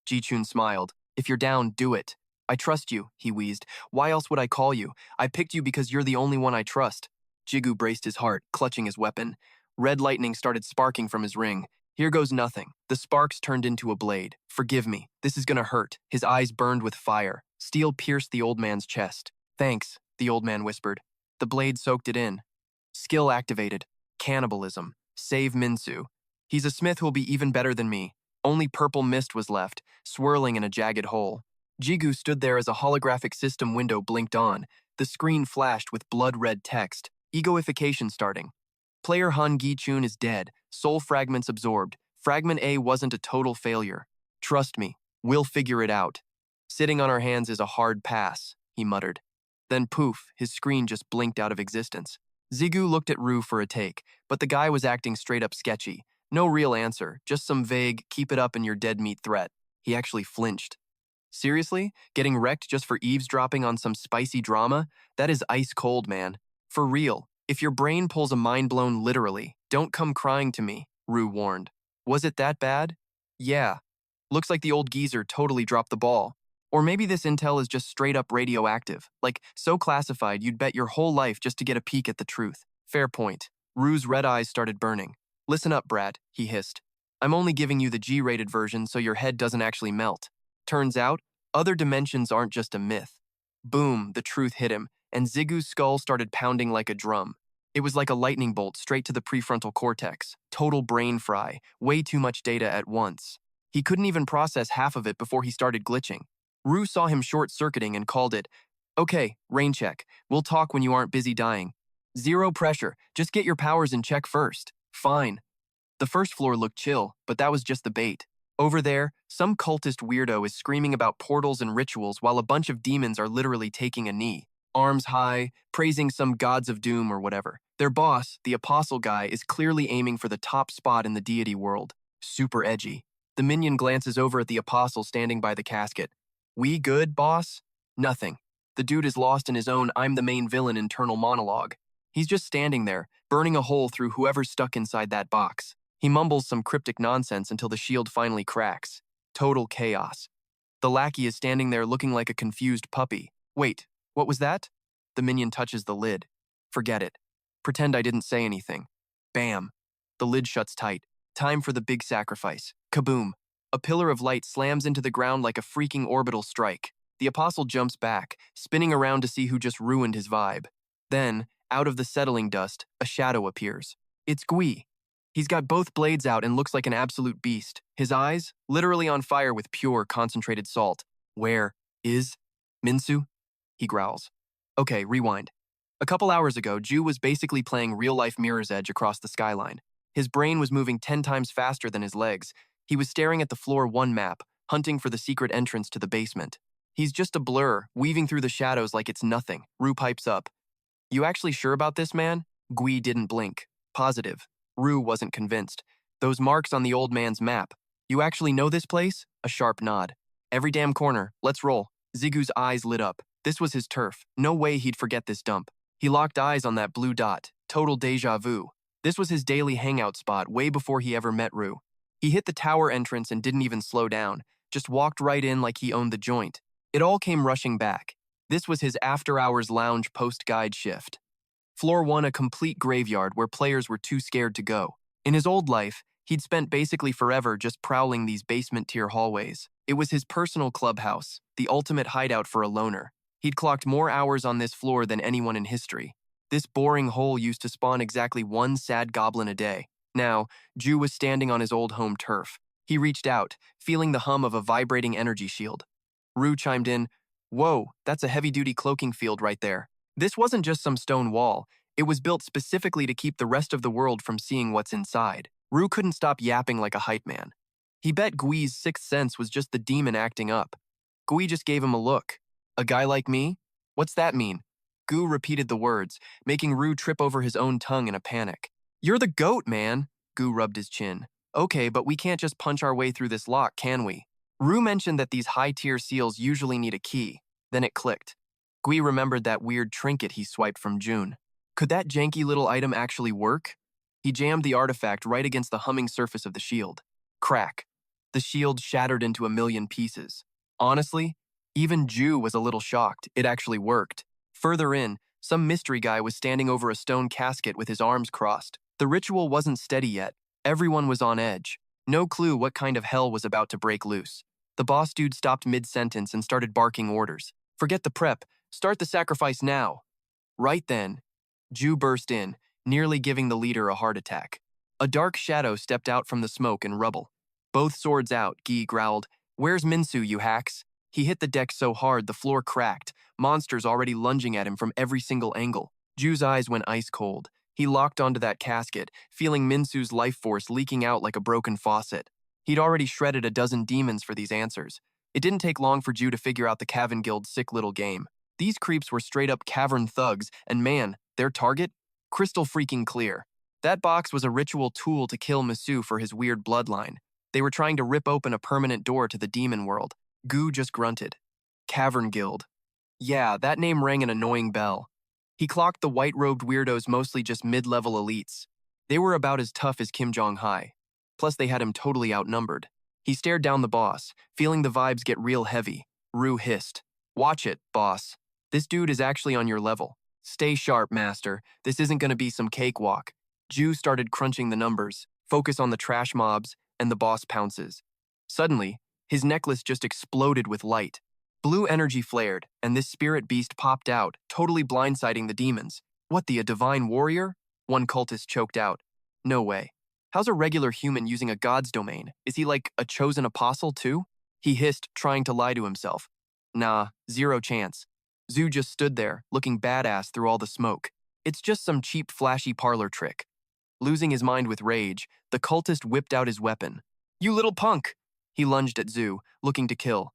Ji-chun smiled. If you're down, do it. I trust you, he wheezed. Why else would I call you? I picked you because you're the only one I trust. Jigu braced his heart, clutching his weapon. Red lightning started sparking from his ring. Here goes nothing. The sparks turned into a blade. Forgive me. This is gonna hurt. His eyes burned with fire. Steel pierced the old man's chest. Thanks, the old man whispered. The blade soaked it in. Skill activated. Cannibalism. Save Minsu. He's a smith who'll be even better than me. Only purple mist was left, swirling in a jagged hole. Jigu stood there as a holographic system window blinked on. The screen flashed with blood-red text. Egoification starting. Player Han Gi-chun is dead. Soul fragments absorbed. Fragment A wasn't a total failure. Trust me, we'll figure it out. Sitting on our hands is a hard pass, he muttered. Then poof, his screen just blinked out of existence. Jigu looked at Rue for a take, but the guy was acting straight up sketchy. No real answer, just some vague, keep it up and you're dead meat threat. He actually flinched. Seriously? Getting wrecked just for eavesdropping on some spicy drama? That is ice cold, man. For real. If your brain pulls a mind blown literally, don't come crying to me, Rue warned. Was it that bad? Yeah. Looks like the old geezer totally dropped the ball. Or maybe this intel is just straight up radioactive, like so classified you'd bet your whole life just to get a peek at the truth. Fair point. Rue's red eyes started burning. Listen up, brat, he hissed. I'm only giving you the G-rated version so your head doesn't actually melt. Turns out, other dimensions aren't just a myth. Boom, the truth hit him, and Zigu's skull started pounding like a drum. It was like a lightning bolt straight to the prefrontal cortex. Total brain fry, way too much data at once. He couldn't even process half of it before he started glitching. Rue saw him short-circuiting and called it, Okay, rain check. We'll talk when you aren't busy dying. Zero pressure, just get your powers in check first. Fine. The first floor looked chill, but that was just the bait. Over there, some cultist weirdo is screaming about portals and rituals while a bunch of demons are literally taking a knee. Arms high, praising some gods of doom or whatever. Their boss, the apostle guy, is clearly aiming for the top spot in the deity world. Super edgy. The minion glances over at the apostle standing by the casket. We good, boss? Nothing. The dude is lost in his own I'm the main villain internal monologue. He's just standing there, burning a hole through whoever's stuck inside that box. He mumbles some cryptic nonsense until the shield finally cracks. Total chaos. The lackey is standing there looking like a confused puppy. Wait, what was that? The minion touches the lid. Forget it. Pretend I didn't say anything. Bam. The lid shuts tight. Time for the big sacrifice. Kaboom. A pillar of light slams into the ground like a freaking orbital strike. The apostle jumps back, spinning around to see who just ruined his vibe. Then, out of the settling dust, a shadow appears. It's Gui. He's got both blades out and looks like an absolute beast. His eyes, literally on fire with pure, concentrated salt. Where is Minsu? He growls. Okay, rewind. A couple hours ago, Ju was basically playing real-life Mirror's Edge across the skyline. His brain was moving 10 times faster than his legs. He was staring at the floor 1 map, hunting for the secret entrance to the basement. He's just a blur, weaving through the shadows like it's nothing. Rue pipes up. You actually sure about this, man? Gui didn't blink. Positive. Rue wasn't convinced. Those marks on the old man's map. You actually know this place? A sharp nod. Every damn corner. Let's roll. Zigu's eyes lit up. This was his turf. No way he'd forget this dump. He locked eyes on that blue dot. Total deja vu. This was his daily hangout spot way before he ever met Rue. He hit the tower entrance and didn't even slow down. just walked right in like he owned the joint. It all came rushing back. This was his after-hours lounge post-guide shift. Floor 1, a complete graveyard where players were too scared to go. In his old life, he'd spent basically forever just prowling these basement-tier hallways. It was his personal clubhouse, the ultimate hideout for a loner. He'd clocked more hours on this floor than anyone in history. This boring hole used to spawn exactly one sad goblin a day. Now, Jigu was standing on his old home turf. He reached out, feeling the hum of a vibrating energy shield. Rue chimed in, "Whoa, that's a heavy-duty cloaking field right there." This wasn't just some stone wall. It was built specifically to keep the rest of the world from seeing what's inside. Rue couldn't stop yapping like a hype man. He bet Gui's sixth sense was just the demon acting up. Gui just gave him a look. "A guy like me? What's that mean?" Gu repeated the words, making Rue trip over his own tongue in a panic. "You're the goat, man." Gu rubbed his chin. "Okay, but we can't just punch our way through this lock, can we?" Rue mentioned that these high-tier seals usually need a key. Then it clicked. Gui remembered that weird trinket he swiped from June. Could that janky little item actually work? He jammed the artifact right against the humming surface of the shield. Crack. The shield shattered into a million pieces. Honestly, even Jigu was a little shocked. It actually worked. Further in, some mystery guy was standing over a stone casket with his arms crossed. The ritual wasn't steady yet. Everyone was on edge. No clue what kind of hell was about to break loose. The boss dude stopped mid-sentence and started barking orders. "Forget the prep. Start the sacrifice now." Right then, Jigu burst in, nearly giving the leader a heart attack. A dark shadow stepped out from the smoke and rubble. Both swords out, Guy growled, "Where's Minsu, you hacks?" He hit the deck so hard the floor cracked, monsters already lunging at him from every single angle. Jigu's eyes went ice cold. He locked onto that casket, feeling Minsu's life force leaking out like a broken faucet. He'd already shredded a dozen demons for these answers. It didn't take long for Jigu to figure out the Cavern Guild's sick little game. These creeps were straight-up cavern thugs, and man, their target? Crystal freaking clear. That box was a ritual tool to kill Minsu for his weird bloodline. They were trying to rip open a permanent door to the demon world. Gu just grunted. Cavern Guild. Yeah, that name rang an annoying bell. He clocked the white-robed weirdos mostly just mid-level elites. They were about as tough as Kim Jong-hai. Plus, they had him totally outnumbered. He stared down the boss, feeling the vibes get real heavy. Rue hissed. "Watch it, boss. This dude is actually on your level. Stay sharp, master. This isn't gonna be some cakewalk." Jigu started crunching the numbers, focus on the trash mobs, and the boss pounces. Suddenly, his necklace just exploded with light. Blue energy flared, and this spirit beast popped out, totally blindsiding the demons. "What, a divine warrior?" One cultist choked out. "No way. How's a regular human using a god's domain? Is he like a chosen apostle too?" He hissed, trying to lie to himself. Nah, zero chance. Jigu just stood there, looking badass through all the smoke. It's just some cheap, flashy parlor trick. Losing his mind with rage, the cultist whipped out his weapon. "You little punk!" He lunged at Jigu, looking to kill.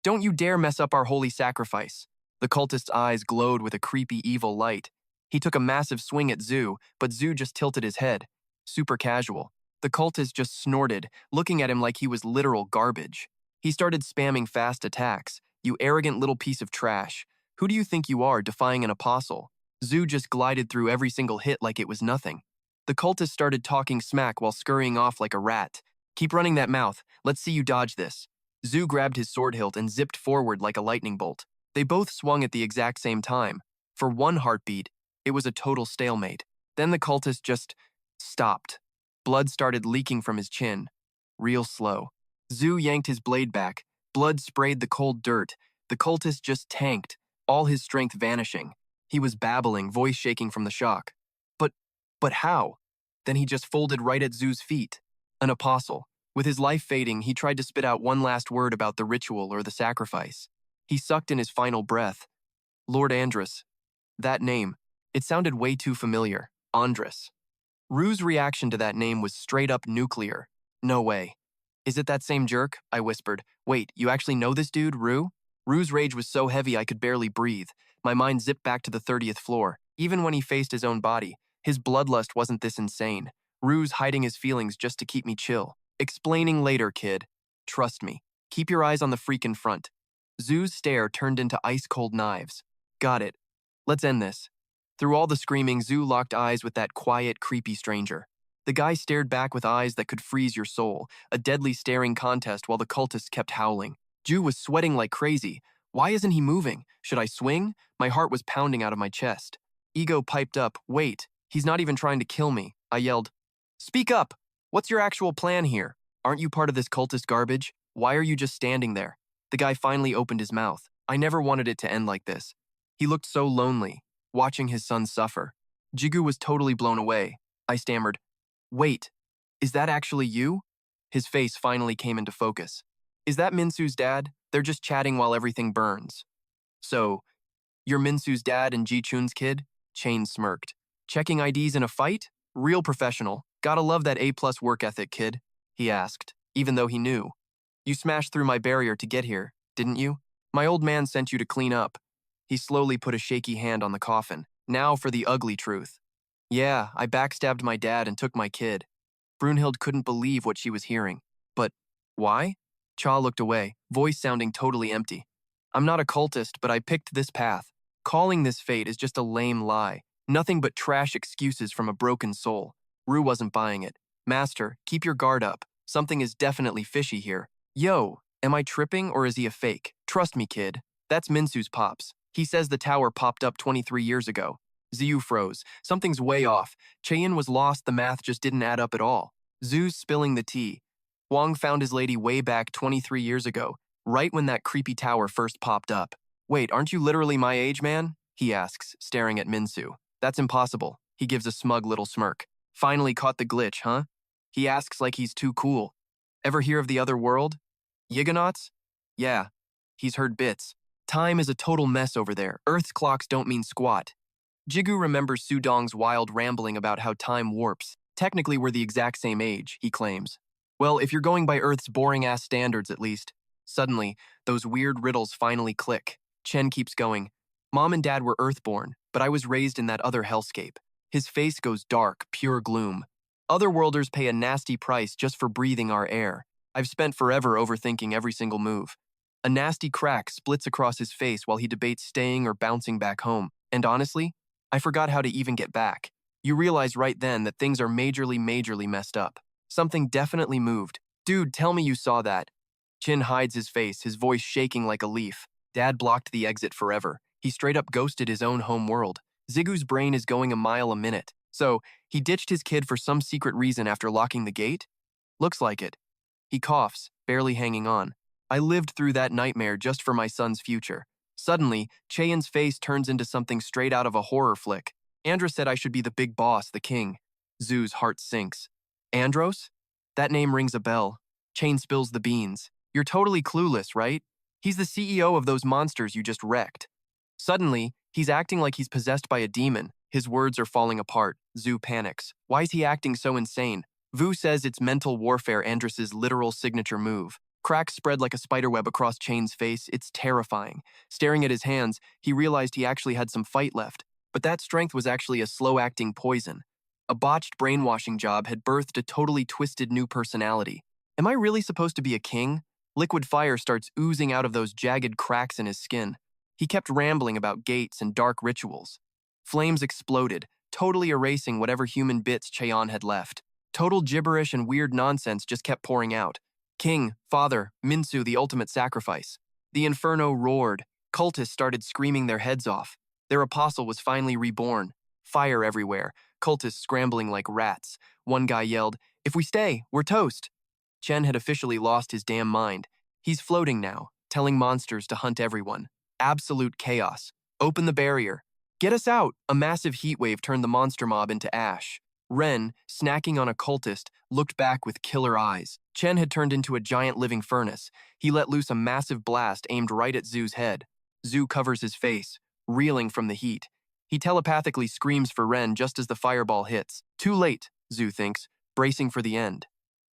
"Don't you dare mess up our holy sacrifice." The cultist's eyes glowed with a creepy, evil light. He took a massive swing at Jigu, but Jigu just tilted his head. Super casual. The cultist just snorted, looking at him like he was literal garbage. He started spamming fast attacks. "You arrogant little piece of trash. Who do you think you are, defying an apostle?" Jigu just glided through every single hit like it was nothing. The cultist started talking smack while scurrying off like a rat. "Keep running that mouth. Let's see you dodge this." Jigu grabbed his sword hilt and zipped forward like a lightning bolt. They both swung at the exact same time. For one heartbeat, it was a total stalemate. Then the cultist just stopped. Blood started leaking from his chin. Real slow. Jigu yanked his blade back. Blood sprayed the cold dirt. The cultist just tanked, all his strength vanishing. He was babbling, voice shaking from the shock. But how? Then he just folded right at Zhu's feet. An apostle. With his life fading, he tried to spit out one last word about the ritual or the sacrifice. He sucked in his final breath. Lord Andrus. That name. It sounded way too familiar. Andrus. Rue's reaction to that name was straight up nuclear. "No way." "Is it that same jerk?" I whispered. "Wait, you actually know this dude, Rue?" Rue's rage was so heavy I could barely breathe. My mind zipped back to the 30th floor. Even when he faced his own body, his bloodlust wasn't this insane. Rue's hiding his feelings just to keep me chill. "Explaining later, kid. Trust me. Keep your eyes on the freak in front." Zhu's stare turned into ice-cold knives. "Got it. Let's end this." Through all the screaming, Zhu locked eyes with that quiet, creepy stranger. The guy stared back with eyes that could freeze your soul, a deadly staring contest while the cultists kept howling. Jigu was sweating like crazy. Why isn't he moving? Should I swing? My heart was pounding out of my chest. Ego piped up, wait, he's not even trying to kill me. I yelled, speak up! What's your actual plan here? Aren't you part of this cultist garbage? Why are you just standing there? The guy finally opened his mouth. I never wanted it to end like this. He looked so lonely, watching his son suffer. Jigu was totally blown away. I stammered, wait, is that actually you? His face finally came into focus. Is that Minsu's dad? They're just chatting while everything burns. So, you're Minsu's dad and Ji-chun's kid? Chain smirked. Checking IDs in a fight? Real professional. Gotta love that A+ work ethic, kid, he asked, even though he knew. You smashed through my barrier to get here, didn't you? My old man sent you to clean up. He slowly put a shaky hand on the coffin. Now for the ugly truth. Yeah, I backstabbed my dad and took my kid. Brunhild couldn't believe what she was hearing. But why? Cha looked away, voice sounding totally empty. I'm not a cultist, but I picked this path. Calling this fate is just a lame lie. Nothing but trash excuses from a broken soul. Rue wasn't buying it. Master, keep your guard up. Something is definitely fishy here. Yo, am I tripping or is he a fake? Trust me, kid. That's Minsu's pops. He says the tower popped up 23 years ago. Ziyu froze. Something's way off. Cheyin was lost, the math just didn't add up at all. Zu's spilling the tea. Huang found his lady way back 23 years ago, right when that creepy tower first popped up. Wait, aren't you literally my age, man? He asks, staring at Minsu. That's impossible. He gives a smug little smirk. Finally caught the glitch, huh? He asks like he's too cool. Ever hear of the other world? Yigonauts? Yeah, he's heard bits. Time is a total mess over there. Earth's clocks don't mean squat. Jigu remembers Sudong's wild rambling about how time warps. Technically, we're the exact same age, he claims. Well, if you're going by Earth's boring-ass standards, at least. Suddenly, those weird riddles finally click. Chen keeps going. Mom and Dad were Earthborn, but I was raised in that other hellscape. His face goes dark, pure gloom. Otherworlders pay a nasty price just for breathing our air. I've spent forever overthinking every single move. A nasty crack splits across his face while he debates staying or bouncing back home. And honestly, I forgot how to even get back. You realize right then that things are majorly messed up. Something definitely moved. Dude, tell me you saw that. Chin hides his face, his voice shaking like a leaf. Dad blocked the exit forever. He straight up ghosted his own home world. Zigu's brain is going a mile a minute. So, he ditched his kid for some secret reason after locking the gate? Looks like it. He coughs, barely hanging on. I lived through that nightmare just for my son's future. Suddenly, Cheyon's face turns into something straight out of a horror flick. Andra said I should be the big boss, the king. Zu's heart sinks. Andros? That name rings a bell. Chain spills the beans. You're totally clueless, right? He's the CEO of those monsters you just wrecked. Suddenly, he's acting like he's possessed by a demon. His words are falling apart. Zu panics. Why is he acting so insane? Vu says it's mental warfare, Andros's literal signature move. Cracks spread like a spiderweb across Chain's face. It's terrifying. Staring at his hands, he realized he actually had some fight left. But that strength was actually a slow-acting poison. A botched brainwashing job had birthed a totally twisted new personality. Am I really supposed to be a king? Liquid fire starts oozing out of those jagged cracks in his skin. He kept rambling about gates and dark rituals. Flames exploded, totally erasing whatever human bits Cheon had left. Total gibberish and weird nonsense just kept pouring out. King, father, Minsu, the ultimate sacrifice. The inferno roared. Cultists started screaming their heads off. Their apostle was finally reborn. Fire everywhere, cultists scrambling like rats. One guy yelled, "If we stay, we're toast." Chen had officially lost his damn mind. He's floating now, telling monsters to hunt everyone. Absolute chaos. Open the barrier. Get us out! A massive heat wave turned the monster mob into ash. Ren, snacking on a cultist, looked back with killer eyes. Chen had turned into a giant living furnace. He let loose a massive blast aimed right at Zu's head. Zu covers his face, reeling from the heat. He telepathically screams for Ren just as the fireball hits. Too late, Zu thinks, bracing for the end.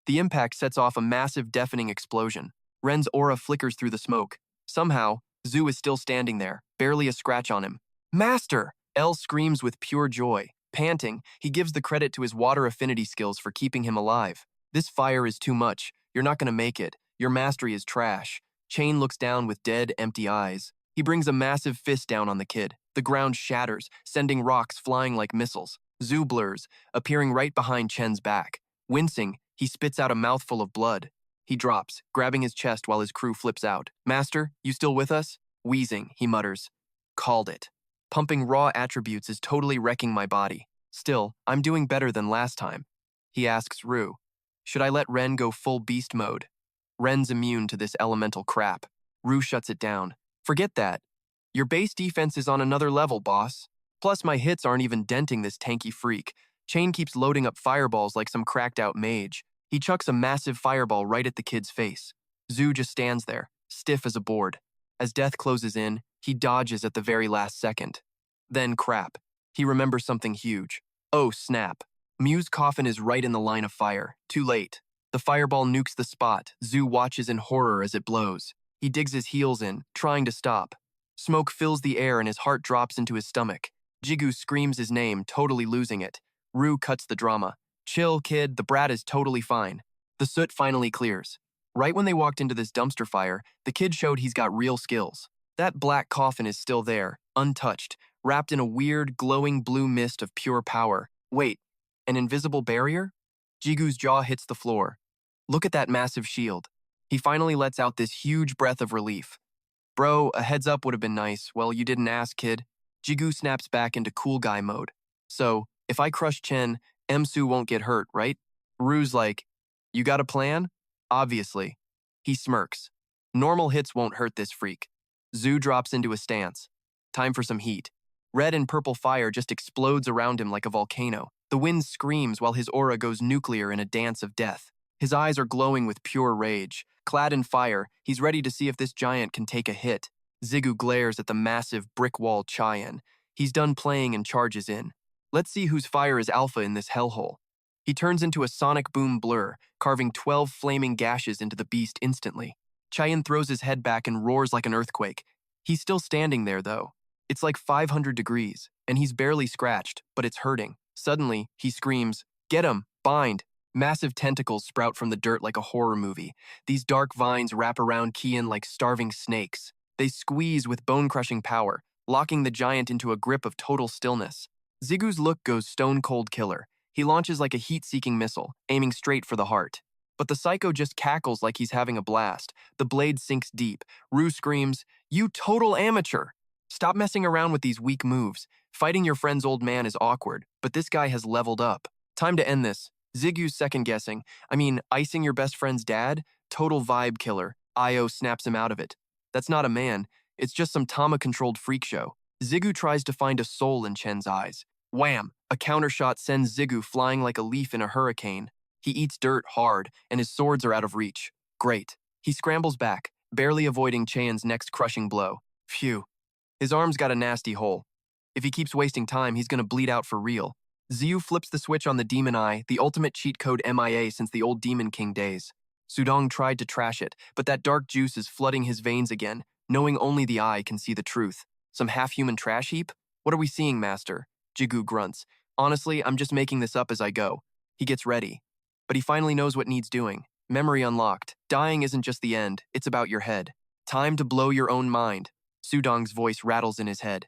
The impact sets off a massive, deafening explosion. Ren's aura flickers through the smoke. Somehow, Zu is still standing there, barely a scratch on him. Master! El screams with pure joy. Panting, he gives the credit to his water affinity skills for keeping him alive. This fire is too much. You're not gonna make it. Your mastery is trash. Chain looks down with dead, empty eyes. He brings a massive fist down on the kid. The ground shatters, sending rocks flying like missiles. Zhu blurs, appearing right behind Chen's back. Wincing, he spits out a mouthful of blood. He drops, grabbing his chest while his crew flips out. Master, you still with us? Wheezing, he mutters. Called it. Pumping raw attributes is totally wrecking my body. Still, I'm doing better than last time. He asks Ru, should I let Ren go full beast mode? Ren's immune to this elemental crap. Ru shuts it down. Forget that. Your base defense is on another level, boss. Plus, my hits aren't even denting this tanky freak. Chain keeps loading up fireballs like some cracked-out mage. He chucks a massive fireball right at the kid's face. Zhu just stands there, stiff as a board. As death closes in, he dodges at the very last second. Then crap. He remembers something huge. Oh, snap. Mu's coffin is right in the line of fire. Too late. The fireball nukes the spot. Zhu watches in horror as it blows. He digs his heels in, trying to stop. Smoke fills the air and his heart drops into his stomach. Jigu screams his name, totally losing it. Ru cuts the drama. Chill, kid, the brat is totally fine. The soot finally clears. Right when they walked into this dumpster fire, the kid showed he's got real skills. That black coffin is still there, untouched, wrapped in a weird, glowing blue mist of pure power. Wait, an invisible barrier? Jigu's jaw hits the floor. Look at that massive shield. He finally lets out this huge breath of relief. Bro, a heads up would have been nice. Well, you didn't ask, kid. Jigu snaps back into cool guy mode. So, if I crush Chen, Emsu won't get hurt, right? Ru's like, you got a plan? Obviously. He smirks. Normal hits won't hurt this freak. Zhu drops into a stance. Time for some heat. Red and purple fire just explodes around him like a volcano. The wind screams while his aura goes nuclear in a dance of death. His eyes are glowing with pure rage. Clad in fire, he's ready to see if this giant can take a hit. Jigu glares at the massive brick wall Cheyenne. He's done playing and charges in. Let's see whose fire is alpha in this hellhole. He turns into a sonic boom blur, carving 12 flaming gashes into the beast instantly. Cheyenne throws his head back and roars like an earthquake. He's still standing there, though. It's like 500 degrees, and he's barely scratched, but it's hurting. Suddenly, he screams, "Get him! Bind!" Massive tentacles sprout from the dirt like a horror movie. These dark vines wrap around Kian like starving snakes. They squeeze with bone-crushing power, locking the giant into a grip of total stillness. Zigu's look goes stone-cold killer. He launches like a heat-seeking missile, aiming straight for the heart. But the psycho just cackles like he's having a blast. The blade sinks deep. Ru screams, "You total amateur! Stop messing around with these weak moves. Fighting your friend's old man is awkward, but this guy has leveled up. Time to end this." Zigu's second-guessing. Icing your best friend's dad? Total vibe killer. Io snaps him out of it. That's not a man. It's just some Tama-controlled freak show. Jigu tries to find a soul in Chen's eyes. Wham! A countershot sends Jigu flying like a leaf in a hurricane. He eats dirt hard, and his swords are out of reach. Great. He scrambles back, barely avoiding Chen's next crushing blow. Phew. His arm's got a nasty hole. If he keeps wasting time, he's gonna bleed out for real. Ziyu flips the switch on the Demon Eye, the ultimate cheat code MIA since the old Demon King days. Sudong tried to trash it, but that dark juice is flooding his veins again, knowing only the eye can see the truth. Some half-human trash heap? What are we seeing, Master? Jigu grunts. Honestly, I'm just making this up as I go. He gets ready. But he finally knows what needs doing. Memory unlocked. Dying isn't just the end, it's about your head. Time to blow your own mind. Sudong's voice rattles in his head.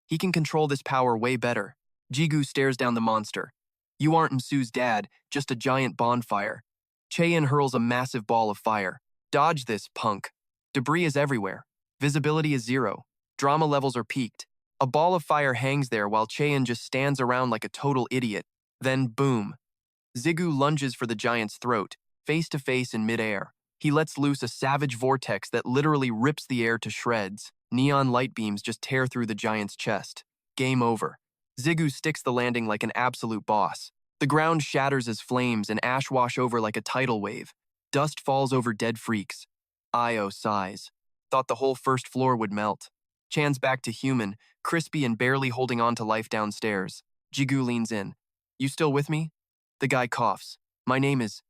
He can control this power way better. Jigu stares down the monster. You aren't Msu's dad, just a giant bonfire. Cheyenne hurls a massive ball of fire. Dodge this, punk. Debris is everywhere. Visibility is 0. Drama levels are peaked. A ball of fire hangs there while Cheyenne just stands around like a total idiot. Then boom. Jigu lunges for the giant's throat, face to face in midair. He lets loose a savage vortex that literally rips the air to shreds. Neon light beams just tear through the giant's chest. Game over. Jigu sticks the landing like an absolute boss. The ground shatters as flames and ash wash over like a tidal wave. Dust falls over dead freaks. Io sighs. Thought the whole first floor would melt. Chan's back to human, crispy and barely holding on to life downstairs. Jigu leans in. You still with me? The guy coughs. My name is...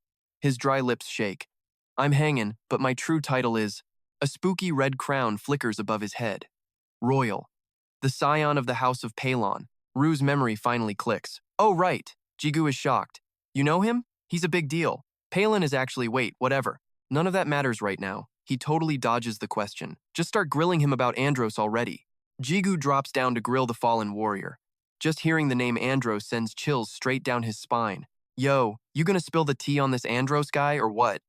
His dry lips shake. I'm hanging, but my true title is... A spooky red crown flickers above his head. Royal. The scion of the House of Palon. Ru's memory finally clicks. Oh, right. Jigu is shocked. You know him? He's a big deal. Palin is actually, wait, whatever. None of that matters right now. He totally dodges the question. Just start grilling him about Andros already. Jigu drops down to grill the fallen warrior. Just hearing the name Andros sends chills straight down his spine. Yo, you gonna spill the tea on this Andros guy or what?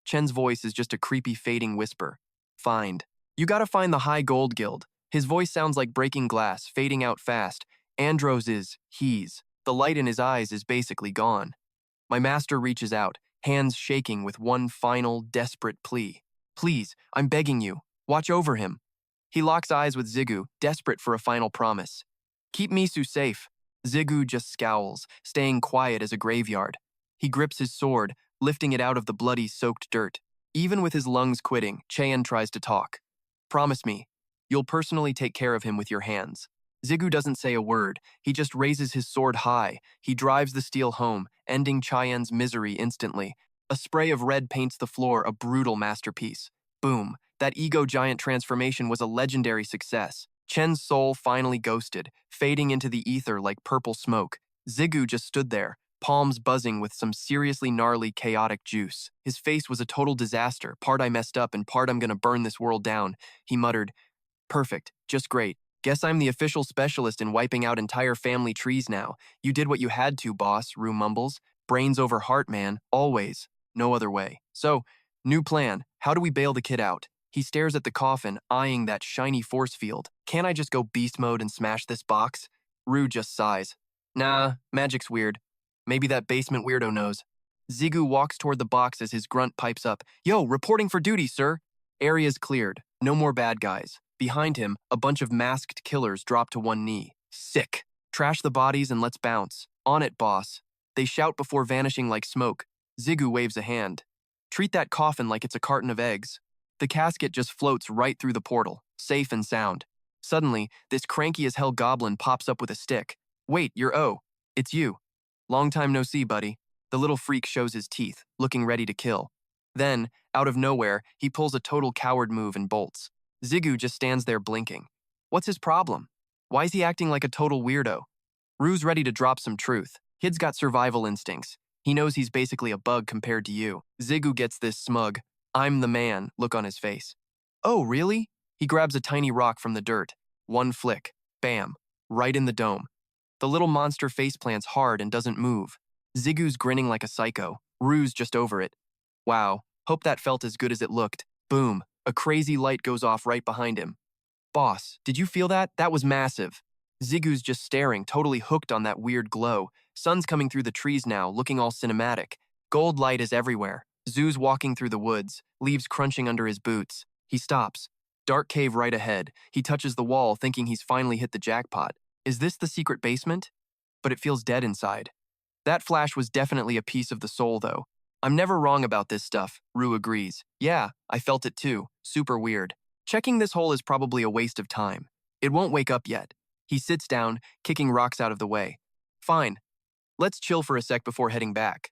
Chen's voice is just a creepy fading whisper. Find. You gotta find the High Gold Guild. His voice sounds like breaking glass, fading out fast. Andros is, he's. The light in his eyes is basically gone. My master reaches out, hands shaking with one final, desperate plea. Please, I'm begging you, watch over him. He locks eyes with Jigu, desperate for a final promise. Keep Misu safe. Jigu just scowls, staying quiet as a graveyard. He grips his sword, lifting it out of the bloody, soaked dirt. Even with his lungs quitting, Cheyenne tries to talk. Promise me, you'll personally take care of him with your hands. Jigu doesn't say a word. He just raises his sword high. He drives the steel home, ending Cheyenne's misery instantly. A spray of red paints the floor, a brutal masterpiece. Boom. That ego giant transformation was a legendary success. Chen's soul finally ghosted, fading into the ether like purple smoke. Jigu just stood there, palms buzzing with some seriously gnarly, chaotic juice. His face was a total disaster, part I messed up and part I'm gonna burn this world down. He muttered, Perfect, just great. Guess I'm the official specialist in wiping out entire family trees now. You did what you had to, boss, Rue mumbles. Brains over heart, man, always. No other way. So, new plan, how do we bail the kid out? He stares at the coffin, eyeing that shiny force field. Can't I just go beast mode and smash this box? Rue just sighs. Nah, magic's weird. Maybe that basement weirdo knows. Jigu walks toward the box as his grunt pipes up. Yo, reporting for duty, sir. Area's cleared. No more bad guys. Behind him, a bunch of masked killers drop to one knee. Sick. Trash the bodies and let's bounce. On it, boss. They shout before vanishing like smoke. Jigu waves a hand. Treat that coffin like it's a carton of eggs. The casket just floats right through the portal, safe and sound. Suddenly, this cranky-as-hell goblin pops up with a stick. Wait, you're O. It's you. Long time no see, buddy. The little freak shows his teeth, looking ready to kill. Then, out of nowhere, he pulls a total coward move and bolts. Jigu just stands there blinking. What's his problem? Why is he acting like a total weirdo? Rue's ready to drop some truth. Kid's got survival instincts. He knows he's basically a bug compared to you. Jigu gets this smug, I'm the man, look on his face. Oh, really? He grabs a tiny rock from the dirt. One flick. Bam. Right in the dome. The little monster faceplants hard and doesn't move. Zigu's grinning like a psycho. Rue's just over it. Wow, hope that felt as good as it looked. Boom. A crazy light goes off right behind him. Boss, did you feel that? That was massive. Zigu's just staring, totally hooked on that weird glow. Sun's coming through the trees now, looking all cinematic. Gold light is everywhere. Zoo's walking through the woods, leaves crunching under his boots. He stops. Dark cave right ahead. He touches the wall, thinking he's finally hit the jackpot. Is this the secret basement? But it feels dead inside. That flash was definitely a piece of the soul, though. I'm never wrong about this stuff, Rue agrees. Yeah, I felt it too. Super weird. Checking this hole is probably a waste of time. It won't wake up yet. He sits down, kicking rocks out of the way. Fine. Let's chill for a sec before heading back.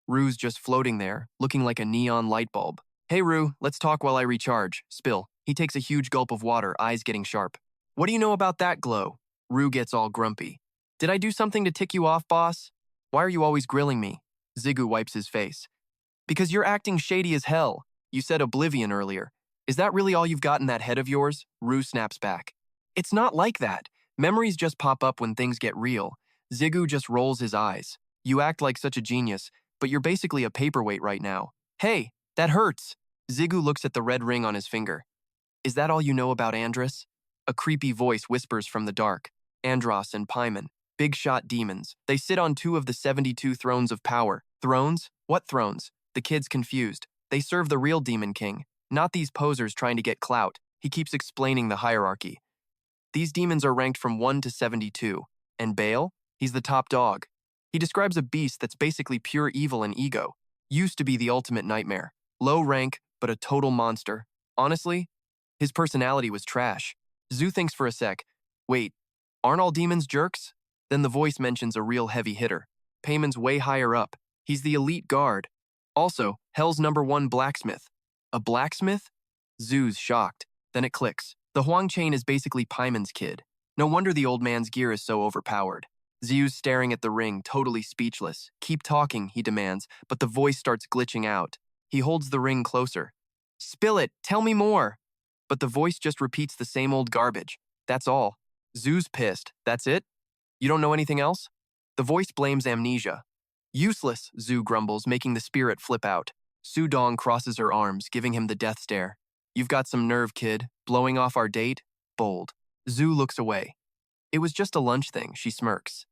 Rue's just floating there, looking like a neon light bulb. Hey Rue, let's talk while I recharge. Spill. He takes a huge gulp of water, eyes getting sharp. What do you know about that glow? Rue gets all grumpy. Did I do something to tick you off, boss? Why are you always grilling me? Jigu wipes his face. Because you're acting shady as hell. You said oblivion earlier. Is that really all you've got in that head of yours? Rue snaps back. It's not like that. Memories just pop up when things get real. Jigu just rolls his eyes. You act like such a genius, but you're basically a paperweight right now. Hey, that hurts. Jigu looks at the red ring on his finger. Is that all you know about Andros? A creepy voice whispers from the dark. Andros and Paimon, big shot demons. They sit on 2 of the 72 thrones of power. Thrones? What thrones? The kid's confused. They serve the real demon king, not these posers trying to get clout. He keeps explaining the hierarchy. These demons are ranked from 1 to 72. And Baal? He's the top dog. He describes a beast that's basically pure evil and ego. Used to be the ultimate nightmare. Low rank, but a total monster. Honestly, his personality was trash. Zoo thinks for a sec. Wait, aren't all demons jerks? Then the voice mentions a real heavy hitter. Payman's way higher up. He's the elite guard. Also, Hell's #1 blacksmith. A blacksmith? Zoo's shocked. Then it clicks. The Huang chain is basically Paimon's kid. No wonder the old man's gear is so overpowered. Zhu's staring at the ring, totally speechless. Keep talking, he demands, but the voice starts glitching out. He holds the ring closer. Spill it, tell me more. But the voice just repeats the same old garbage. That's all. Zhu's pissed. That's it? You don't know anything else? The voice blames amnesia. Useless, Zhu grumbles, making the spirit flip out. Su Dong crosses her arms, giving him the death stare. You've got some nerve, kid. Blowing off our date? Bold. Zhu looks away. It was just a lunch thing, she smirks.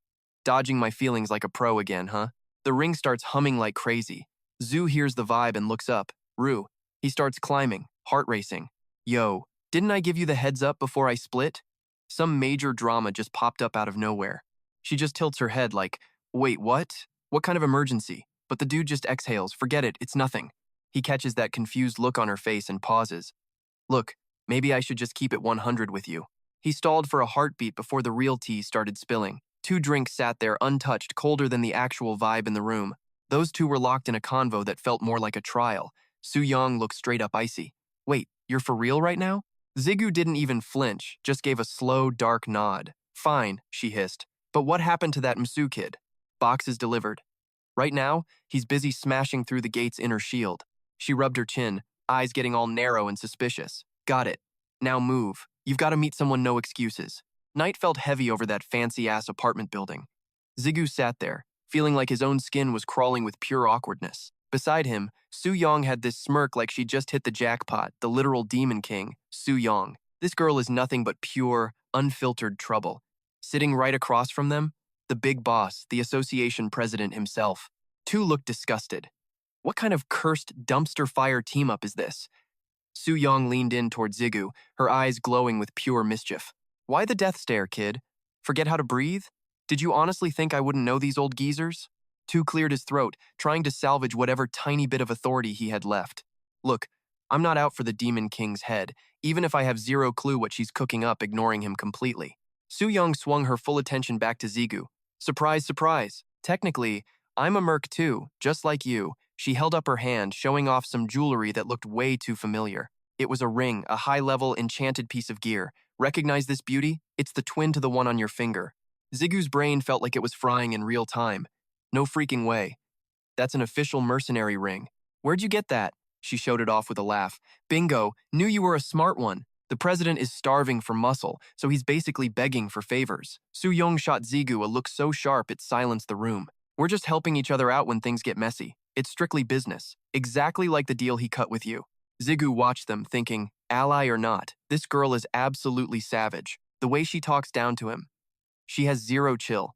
Dodging my feelings like a pro again, huh? The ring starts humming like crazy. Zhu hears the vibe and looks up. Rue. He starts climbing, heart racing. Yo, didn't I give you the heads up before I split? Some major drama just popped up out of nowhere. She just tilts her head like, wait, what? What kind of emergency? But the dude just exhales, forget it, it's nothing. He catches that confused look on her face and pauses. Look, maybe I should just keep it 100 with you. He stalled for a heartbeat before the real tea started spilling. 2 drinks sat there untouched, colder than the actual vibe in the room. Those 2 were locked in a convo that felt more like a trial. Su Yong looked straight up icy. Wait, you're for real right now? Jigu didn't even flinch, just gave a slow, dark nod. Fine, she hissed. But what happened to that Msu kid? Box is delivered. Right now, he's busy smashing through the gate's inner shield. She rubbed her chin, eyes getting all narrow and suspicious. Got it. Now move. You've got to meet someone, no excuses. Night felt heavy over that fancy-ass apartment building. Jigu sat there, feeling like his own skin was crawling with pure awkwardness. Beside him, Su Yong had this smirk like she just hit the jackpot, the literal demon king, Su Yong. This girl is nothing but pure, unfiltered trouble. Sitting right across from them, the big boss, the association president himself. 2 looked disgusted. What kind of cursed dumpster fire team-up is this? Su Yong leaned in toward Jigu, her eyes glowing with pure mischief. Why the death stare, kid? Forget how to breathe? Did you honestly think I wouldn't know these old geezers? 2 cleared his throat, trying to salvage whatever tiny bit of authority he had left. Look, I'm not out for the Demon King's head, even if I have zero clue what she's cooking up, ignoring him completely. Su Yong swung her full attention back to Jigu. Surprise, surprise. Technically, I'm a merc too, just like you. She held up her hand, showing off some jewelry that looked way too familiar. It was a ring, a high-level, enchanted piece of gear. Recognize this beauty? It's the twin to the one on your finger. Jigu's brain felt like it was frying in real time. No freaking way. That's an official mercenary ring. Where'd you get that? She showed it off with a laugh. Bingo, knew you were a smart one. The president is starving for muscle, so he's basically begging for favors. Su Yong shot Jigu a look so sharp it silenced the room. We're just helping each other out when things get messy. It's strictly business. Exactly like the deal he cut with you. Jigu watched them, thinking, ally or not, this girl is absolutely savage. The way she talks down to him. She has zero chill.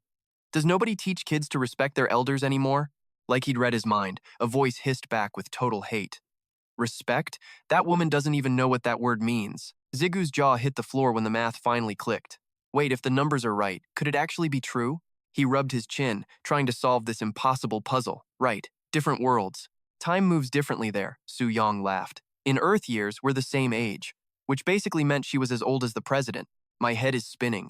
Does nobody teach kids to respect their elders anymore? Like he'd read his mind, a voice hissed back with total hate. Respect? That woman doesn't even know what that word means. Jigu's jaw hit the floor when the math finally clicked. Wait, if the numbers are right, could it actually be true? He rubbed his chin, trying to solve this impossible puzzle. Right, different worlds. Time moves differently there, Su Yong laughed. In Earth years, we're the same age, which basically meant she was as old as the president. My head is spinning.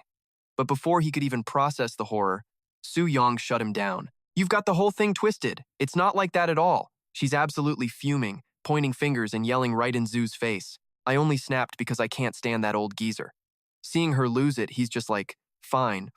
But before he could even process the horror, Su Yong shut him down. You've got the whole thing twisted. It's not like that at all. She's absolutely fuming, pointing fingers and yelling right in Zhu's face. I only snapped because I can't stand that old geezer. Seeing her lose it, he's just like, fine,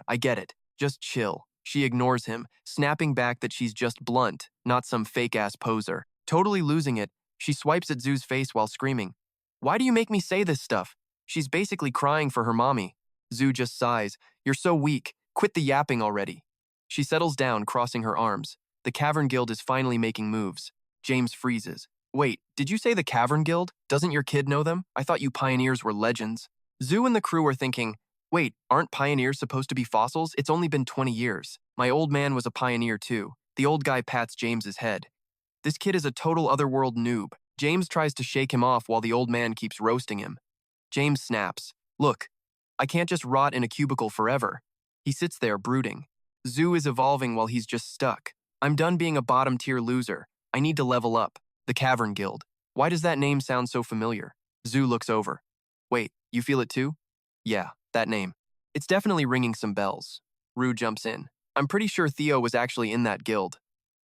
I get it. Just chill. She ignores him, snapping back that she's just blunt, not some fake-ass poser. Totally losing it, she swipes at Zhu's face while screaming. Why do you make me say this stuff? She's basically crying for her mommy. Zhu just sighs. You're so weak. Quit the yapping already. She settles down, crossing her arms. The Cavern Guild is finally making moves. James freezes. Wait, did you say the Cavern Guild? Doesn't your kid know them? I thought you pioneers were legends. Zhu and the crew are thinking, wait, aren't pioneers supposed to be fossils? It's only been 20 years. My old man was a pioneer too. The old guy pats James's head. This kid is a total otherworld noob. James tries to shake him off while the old man keeps roasting him. James snaps. Look, I can't just rot in a cubicle forever. He sits there brooding. Zhu is evolving while he's just stuck. I'm done being a bottom-tier loser. I need to level up. The Cavern Guild. Why does that name sound so familiar? Zhu looks over. Wait, you feel it too? Yeah, that name. It's definitely ringing some bells. Rue jumps in. I'm pretty sure Theo was actually in that guild.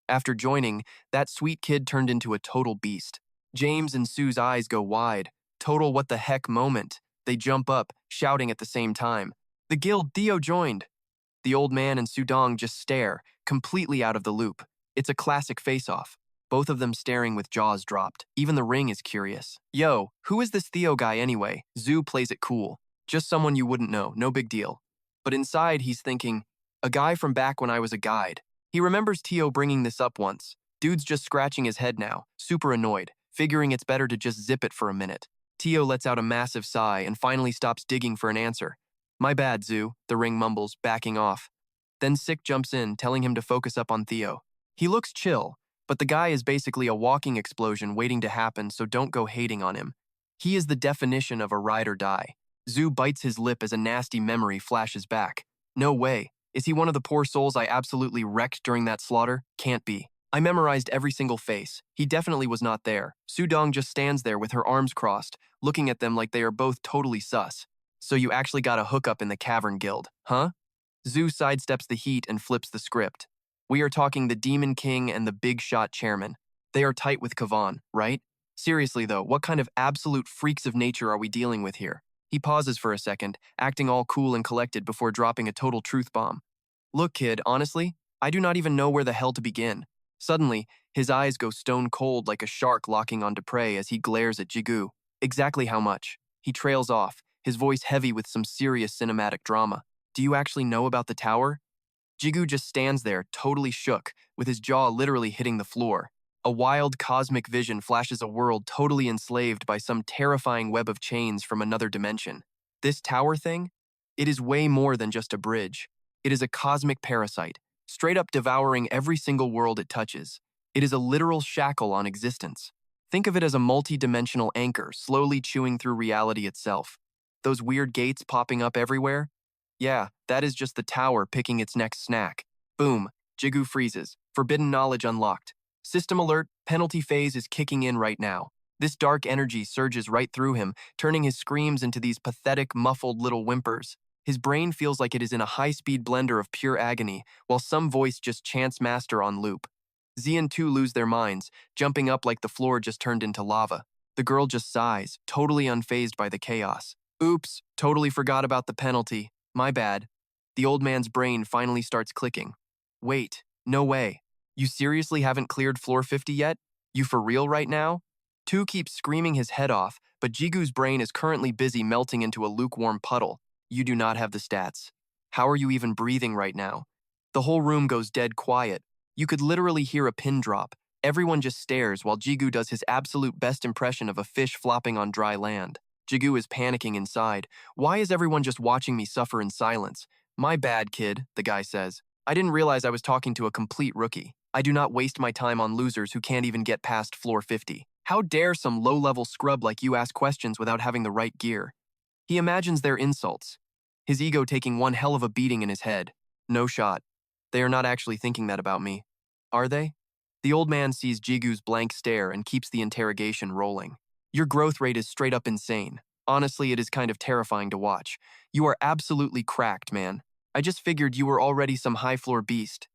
After joining, that sweet kid turned into a total beast. James and Sue's eyes go wide. Total what the heck moment. They jump up, shouting at the same time. The guild Theo joined. The old man and Sudong just stare, completely out of the loop. It's a classic face-off. Both of them staring with jaws dropped. Even the ring is curious. Yo, who is this Theo guy anyway? Zhu plays it cool. Just someone you wouldn't know, no big deal. But inside, he's thinking, a guy from back when I was a guide. He remembers Tio bringing this up once. Dude's just scratching his head now, super annoyed, figuring it's better to just zip it for a minute. Tio lets out a massive sigh and finally stops digging for an answer. My bad, Zoo, the ring mumbles, backing off. Then Sick jumps in, telling him to focus up on Theo. He looks chill, but the guy is basically a walking explosion waiting to happen, so don't go hating on him. He is the definition of a ride or die. Zoo bites his lip as a nasty memory flashes back. No way. Is he one of the poor souls I absolutely wrecked during that slaughter? Can't be. I memorized every single face. He definitely was not there. Sudong just stands there with her arms crossed, looking at them like they are both totally sus. So you actually got a hookup in the Cavern Guild, huh? Zoo sidesteps the heat and flips the script. We are talking the Demon King and the Big Shot Chairman. They are tight with Kavan, right? Seriously though, what kind of absolute freaks of nature are we dealing with here? He pauses for a second, acting all cool and collected before dropping a total truth bomb. Look, kid, honestly, I do not even know where the hell to begin. Suddenly, his eyes go stone cold like a shark locking onto prey as he glares at Jigu. Exactly how much? He trails off, his voice heavy with some serious cinematic drama. Do you actually know about the tower? Jigu just stands there, totally shook, with his jaw literally hitting the floor. A wild cosmic vision flashes a world totally enslaved by some terrifying web of chains from another dimension. This tower thing? It is way more than just a bridge. It is a cosmic parasite, straight up devouring every single world it touches. It is a literal shackle on existence. Think of it as a multi-dimensional anchor slowly chewing through reality itself. Those weird gates popping up everywhere? Yeah, that is just the tower picking its next snack. Boom, Jigu freezes, forbidden knowledge unlocked. System alert, penalty phase is kicking in right now. This dark energy surges right through him, turning his screams into these pathetic, muffled little whimpers. His brain feels like it is in a high-speed blender of pure agony, while some voice just chants master on loop. Z and 2 lose their minds, jumping up like the floor just turned into lava. The girl just sighs, totally unfazed by the chaos. Oops, totally forgot about the penalty. My bad. The old man's brain finally starts clicking. Wait, no way. You seriously haven't cleared floor 50 yet? You for real right now? 2 keeps screaming his head off, but Jigu's brain is currently busy melting into a lukewarm puddle. You do not have the stats. How are you even breathing right now? The whole room goes dead quiet. You could literally hear a pin drop. Everyone just stares while Jigu does his absolute best impression of a fish flopping on dry land. Jigu is panicking inside. Why is everyone just watching me suffer in silence? My bad, kid, the guy says. I didn't realize I was talking to a complete rookie. I do not waste my time on losers who can't even get past floor 50. How dare some low-level scrub like you ask questions without having the right gear? He imagines their insults, his ego taking one hell of a beating in his head. No shot. They are not actually thinking that about me. Are they? The old man sees Jigu's blank stare and keeps the interrogation rolling. Your growth rate is straight up insane. Honestly, it is kind of terrifying to watch. You are absolutely cracked, man. I just figured you were already some high-floor beast.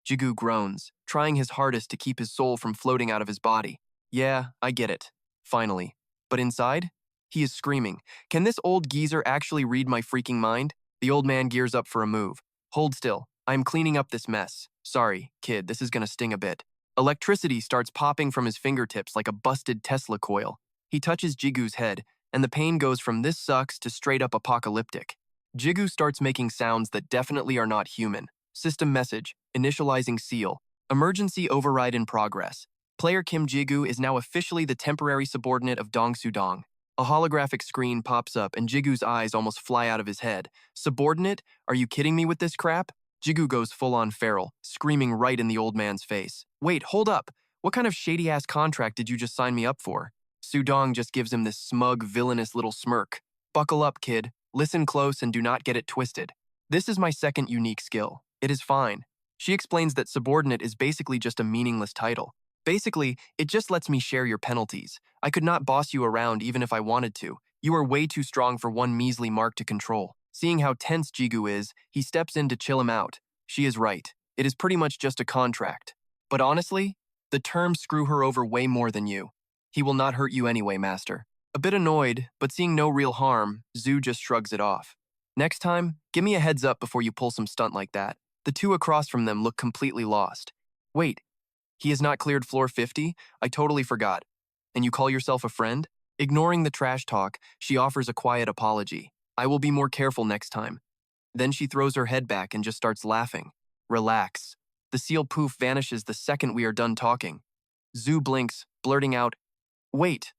Jigu groans, trying his hardest to keep his soul from floating out of his body. Yeah, I get it. Finally. But inside? He is screaming. Can this old geezer actually read my freaking mind? The old man gears up for a move. Hold still. I am cleaning up this mess. Sorry, kid, this is gonna sting a bit. Electricity starts popping from his fingertips like a busted Tesla coil. He touches Jigu's head, and the pain goes from this sucks to straight up apocalyptic. Jigu starts making sounds that definitely are not human. System message, initializing seal, emergency override in progress. Player Kim Jigu is now officially the temporary subordinate of Dong Sudong. A holographic screen pops up and Jigu's eyes almost fly out of his head. Subordinate? Are you kidding me with this crap? Jigu goes full-on feral, screaming right in the old man's face. Wait, hold up. What kind of shady-ass contract did you just sign me up for? Sudong just gives him this smug, villainous little smirk. Buckle up, kid. Listen close and do not get it twisted. This is my second unique skill. It is fine. She explains that subordinate is basically just a meaningless title. Basically, it just lets me share your penalties. I could not boss you around even if I wanted to. You are way too strong for one measly mark to control. Seeing how tense Jigu is, he steps in to chill him out. She is right. It is pretty much just a contract. But honestly, the terms screw her over way more than you. He will not hurt you anyway, master. A bit annoyed, but seeing no real harm, Zhu just shrugs it off. Next time, give me a heads up before you pull some stunt like that. The 2 across from them look completely lost. Wait, he has not cleared floor 50? I totally forgot. And you call yourself a friend? Ignoring the trash talk, she offers a quiet apology. I will be more careful next time. Then she throws her head back and just starts laughing. Relax. The seal poof vanishes the second we are done talking. Zhu blinks, blurting out, "Wait,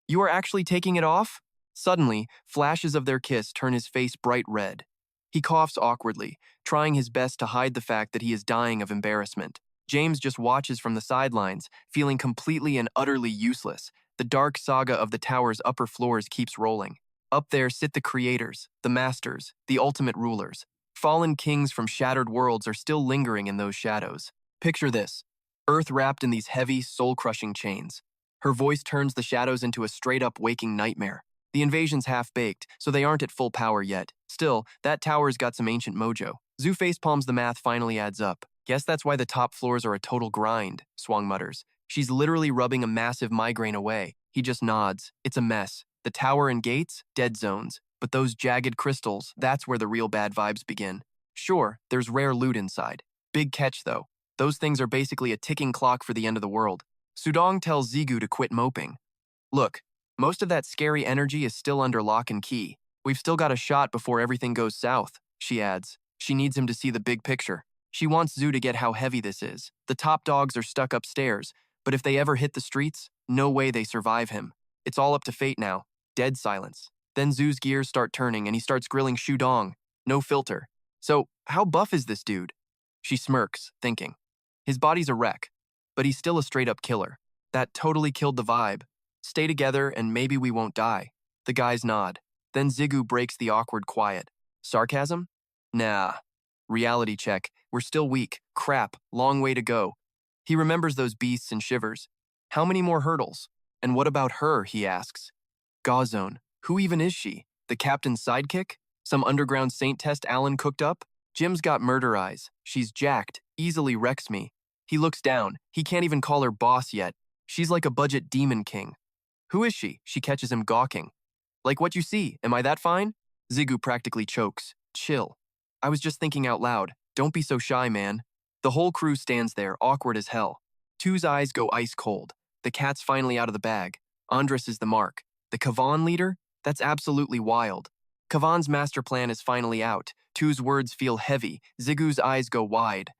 you are actually taking it off?" Suddenly, flashes of their kiss turn his face bright red. He coughs awkwardly, trying his best to hide the fact that he is dying of embarrassment. James just watches from the sidelines, feeling completely and utterly useless. The dark saga of the tower's upper floors keeps rolling. Up there sit the creators, the masters, the ultimate rulers. Fallen kings from shattered worlds are still lingering in those shadows. Picture this: Earth wrapped in these heavy, soul-crushing chains. Her voice turns the shadows into a straight-up waking nightmare. The invasion's half-baked, so they aren't at full power yet. Still, that tower's got some ancient mojo. Zhu facepalms the math finally adds up. Guess that's why the top floors are a total grind, Swang mutters. She's literally rubbing a massive migraine away. He just nods. It's a mess. The tower and gates, dead zones. But those jagged crystals, that's where the real bad vibes begin. Sure, there's rare loot inside. Big catch, though. Those things are basically a ticking clock for the end of the world. Sudong tells Jigu to quit moping. Look, most of that scary energy is still under lock and key. We've still got a shot before everything goes south, she adds. She needs him to see the big picture. She wants Zhu to get how heavy this is. The top dogs are stuck upstairs, but if they ever hit the streets, no way they survive him. It's all up to fate now. Dead silence. Then Zhu's gears start turning and he starts grilling Shudong. No filter. So, how buff is this dude? She smirks, thinking. His body's a wreck, but he's still a straight-up killer. That totally killed the vibe. Stay together and maybe we won't die. The guys nod. Then Jigu breaks the awkward quiet. Sarcasm? Nah. Reality check. We're still weak. Crap. Long way to go. He remembers those beasts and shivers. How many more hurdles? And what about her, he asks. Gazone. Who even is she? The captain's sidekick? Some underground saint test Alan cooked up? Jim's got murder eyes. She's jacked. Easily wrecks me. He looks down. He can't even call her boss yet. She's like a budget demon king. Who is she? She catches him gawking. Like what you see. Am I that fine? Jigu practically chokes. Chill. I was just thinking out loud. Don't be so shy, man. The whole crew stands there, awkward as hell. Two's eyes go ice cold. The cat's finally out of the bag. Andres is the mark. The Kavan leader? That's absolutely wild. Kavan's master plan is finally out. Two's words feel heavy. Zigu's eyes go wide.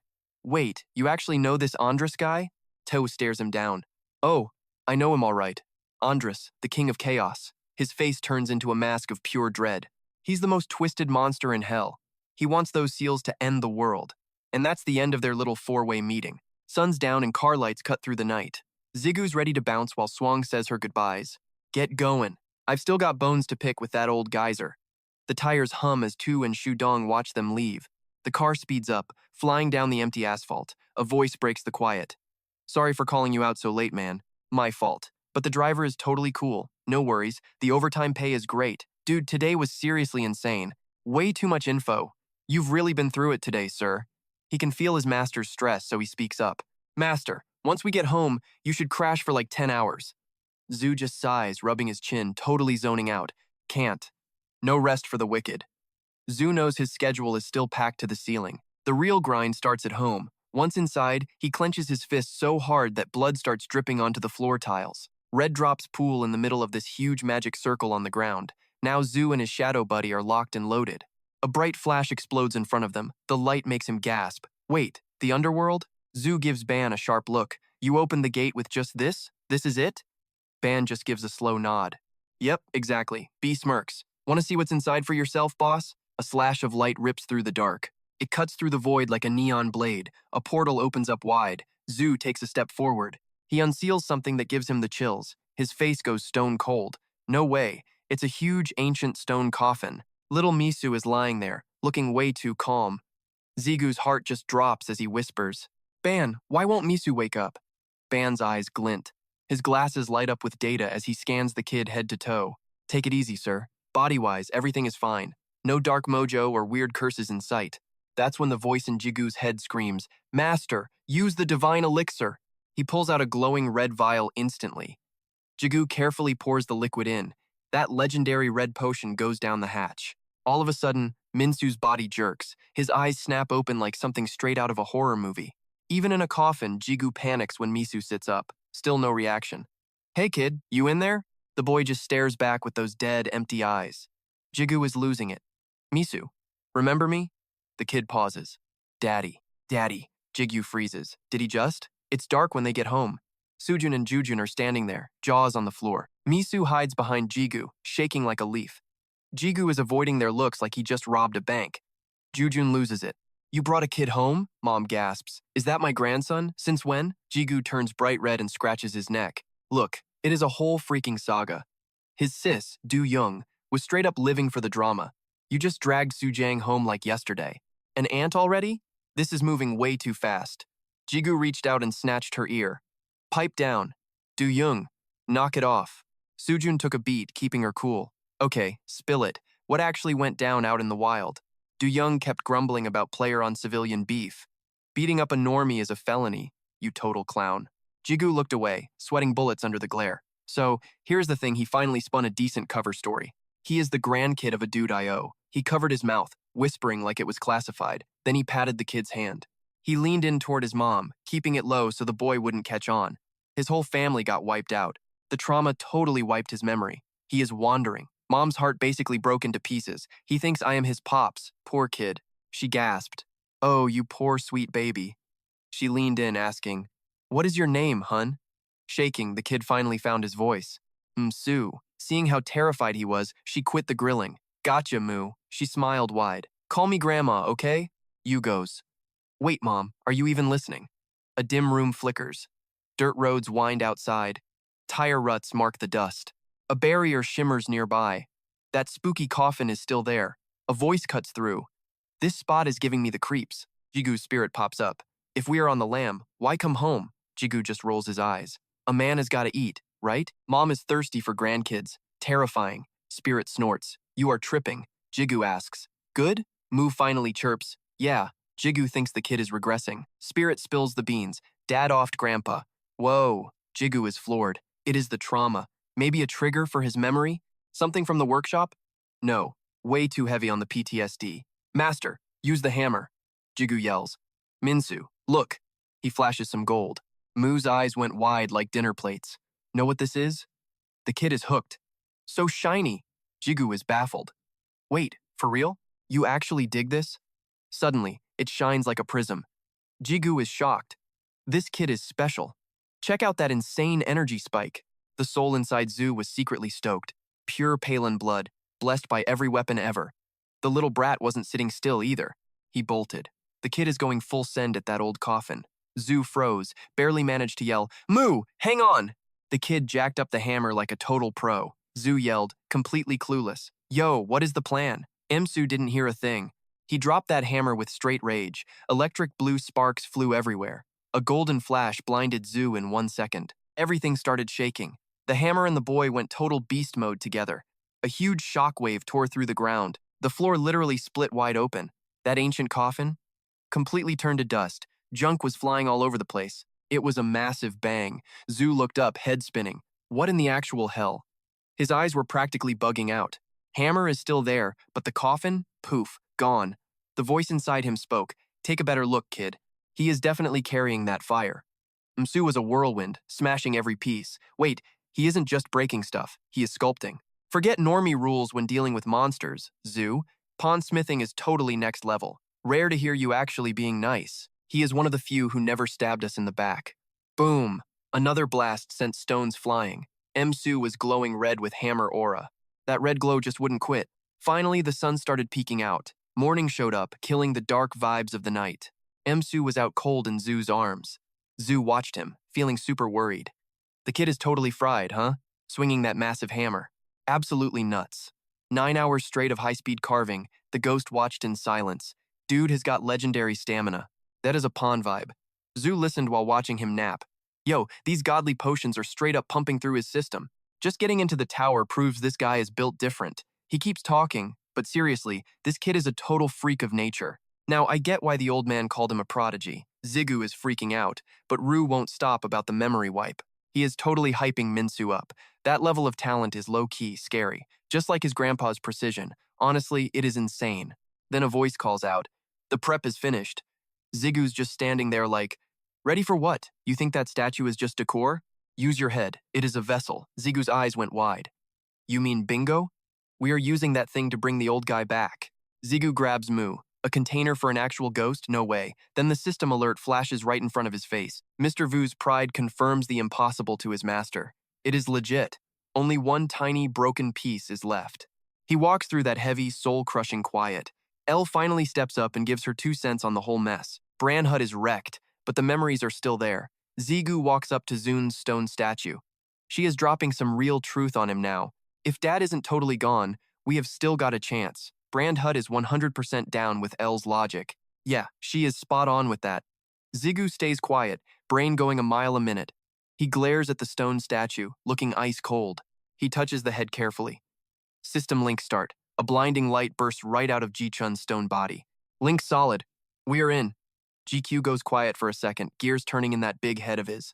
Wait, you actually know this Andres guy? Toe stares him down. Oh, I know him all right. Andres, the king of chaos. His face turns into a mask of pure dread. He's the most twisted monster in hell. He wants those seals to end the world. And that's the end of their little four-way meeting. Sun's down and car lights cut through the night. Zigu's ready to bounce while Swang says her goodbyes. Get going. I've still got bones to pick with that old geyser. The tires hum as Tu and Shudong watch them leave. The car speeds up, flying down the empty asphalt. A voice breaks the quiet. Sorry for calling you out so late, man. My fault. But the driver is totally cool. No worries. The overtime pay is great. Dude, today was seriously insane. Way too much info. You've really been through it today, sir. He can feel his master's stress, so he speaks up. Master, once we get home, you should crash for like 10 hours. Zhu just sighs, rubbing his chin, totally zoning out. Can't. No rest for the wicked. Zhu knows his schedule is still packed to the ceiling. The real grind starts at home. Once inside, he clenches his fist so hard that blood starts dripping onto the floor tiles. Red drops pool in the middle of this huge magic circle on the ground. Now Zhu and his shadow buddy are locked and loaded. A bright flash explodes in front of them. The light makes him gasp. Wait, the underworld? Zhu gives Ban a sharp look. You opened the gate with just this? This is it? Ban just gives a slow nod. Yep, exactly. B smirks. Want to see what's inside for yourself, boss? A slash of light rips through the dark. It cuts through the void like a neon blade. A portal opens up wide. Zhu takes a step forward. He unseals something that gives him the chills. His face goes stone cold. No way. It's a huge ancient stone coffin. Little Misu is lying there, looking way too calm. Zigu's heart just drops as he whispers, Ban, why won't Misu wake up? Ban's eyes glint. His glasses light up with data as he scans the kid head to toe. Take it easy, sir. Body-wise, everything is fine. No dark mojo or weird curses in sight. That's when the voice in Jigu's head screams, Master, use the divine elixir. He pulls out a glowing red vial instantly. Jigu carefully pours the liquid in. That legendary red potion goes down the hatch. All of a sudden, Minsu's body jerks. His eyes snap open like something straight out of a horror movie. Even in a coffin, Jigu panics when Misu sits up. Still no reaction. Hey kid, you in there? The boy just stares back with those dead, empty eyes. Jigu is losing it. Misu. Remember me? The kid pauses. Daddy. Daddy. Jigu freezes. Did he just? It's dark when they get home. Sujun and Jujun are standing there, jaws on the floor. Misu hides behind Jigu, shaking like a leaf. Jigu is avoiding their looks like he just robbed a bank. Jujun loses it. You brought a kid home? Mom gasps. Is that my grandson? Since when? Jigu turns bright red and scratches his neck. Look, it is a whole freaking saga. His sis, Du Young, was straight up living for the drama. You just dragged Sujang home like yesterday. An aunt already? This is moving way too fast. Jigu reached out and snatched her ear. Pipe down. Du Young, knock it off. Sujun took a beat, keeping her cool. Okay, spill it. What actually went down out in the wild? Du Young kept grumbling about player-on-civilian beef. Beating up a normie is a felony, you total clown. Jigu looked away, sweating bullets under the glare. So, here's the thing, he finally spun a decent cover story. He is the grandkid of a dude I owe. He covered his mouth, whispering like it was classified. Then he patted the kid's hand. He leaned in toward his mom, keeping it low so the boy wouldn't catch on. His whole family got wiped out. The trauma totally wiped his memory. He is wandering. Mom's heart basically broke into pieces. He thinks I am his pops. Poor kid. She gasped. Oh, you poor sweet baby. She leaned in, asking, What is your name, hun? Shaking, the kid finally found his voice. Sue. Seeing how terrified he was, she quit the grilling. Gotcha, Moo. She smiled wide. Call me Grandma, okay? You goes. Wait, Mom, are you even listening? A dim room flickers. Dirt roads wind outside. Tire ruts mark the dust. A barrier shimmers nearby. That spooky coffin is still there. A voice cuts through. This spot is giving me the creeps. Jigu's spirit pops up. If we are on the lam, why come home? Jigu just rolls his eyes. A man has got to eat, right? Mom is thirsty for grandkids. Terrifying. Spirit snorts. You are tripping. Jigu asks. Good? Moo finally chirps. Yeah. Jigu thinks the kid is regressing. Spirit spills the beans. Dad offed Grandpa. Whoa. Jigu is floored. It is the trauma. Maybe a trigger for his memory? Something from the workshop? No. Way too heavy on the PTSD. Master, use the hammer. Jigu yells. Minsu, look. He flashes some gold. Moo's eyes went wide like dinner plates. Know what this is? The kid is hooked. So shiny. Jigu is baffled. Wait, for real? You actually dig this? Suddenly, it shines like a prism. Jigu is shocked. This kid is special. Check out that insane energy spike. The soul inside Zhu was secretly stoked. Pure Palin blood, blessed by every weapon ever. The little brat wasn't sitting still either. He bolted. The kid is going full send at that old coffin. Zhu froze, barely managed to yell, Moo, hang on! The kid jacked up the hammer like a total pro. Zhu yelled, completely clueless. Yo, what is the plan? Emsu didn't hear a thing. He dropped that hammer with straight rage. Electric blue sparks flew everywhere. A golden flash blinded Zhu in 1 second. Everything started shaking. The hammer and the boy went total beast mode together. A huge shockwave tore through the ground. The floor literally split wide open. That ancient coffin? Completely turned to dust. Junk was flying all over the place. It was a massive bang. Zhu looked up, head spinning. What in the actual hell? His eyes were practically bugging out. Hammer is still there, but the coffin? Poof, gone. The voice inside him spoke. Take a better look, kid. He is definitely carrying that fire. Msu was a whirlwind, smashing every piece. Wait, he isn't just breaking stuff, he is sculpting. Forget normie rules when dealing with monsters, Zhu. Pawn smithing is totally next level. Rare to hear you actually being nice. He is one of the few who never stabbed us in the back. Boom! Another blast sent stones flying. Msu was glowing red with hammer aura. That red glow just wouldn't quit. Finally, the sun started peeking out. Morning showed up, killing the dark vibes of the night. Msu was out cold in Zhu's arms. Zhu watched him, feeling super worried. The kid is totally fried, huh? Swinging that massive hammer. Absolutely nuts. 9 hours straight of high-speed carving, the ghost watched in silence. Dude has got legendary stamina. That is a pawn vibe. Zhu listened while watching him nap. Yo, these godly potions are straight up pumping through his system. Just getting into the tower proves this guy is built different. He keeps talking, but seriously, this kid is a total freak of nature. Now, I get why the old man called him a prodigy. Jigu is freaking out, but Ru won't stop about the memory wipe. He is totally hyping Minsu up. That level of talent is low-key, scary, just like his grandpa's precision. Honestly, it is insane. Then a voice calls out, the prep is finished. Zigu's just standing there like, ready for what? You think that statue is just decor? Use your head. It is a vessel. Zigu's eyes went wide. You mean bingo? We are using that thing to bring the old guy back. Jigu grabs Mu. A container for an actual ghost? No way. Then the system alert flashes right in front of his face. Mr. Vu's pride confirms the impossible to his master. It is legit. Only one tiny, broken piece is left. He walks through that heavy, soul-crushing quiet. Elle finally steps up and gives her 2 cents on the whole mess. Bran Hut is wrecked, but the memories are still there. Jigu walks up to Zun's stone statue. She is dropping some real truth on him now. If Dad isn't totally gone, we have still got a chance. Brand Hut is 100% down with Elle's logic. Yeah, she is spot on with that. Jigu stays quiet, brain going a mile a minute. He glares at the stone statue, looking ice cold. He touches the head carefully. System link start. A blinding light bursts right out of Ji-chun's stone body. Link solid. We are in. GQ goes quiet for a second, gears turning in that big head of his.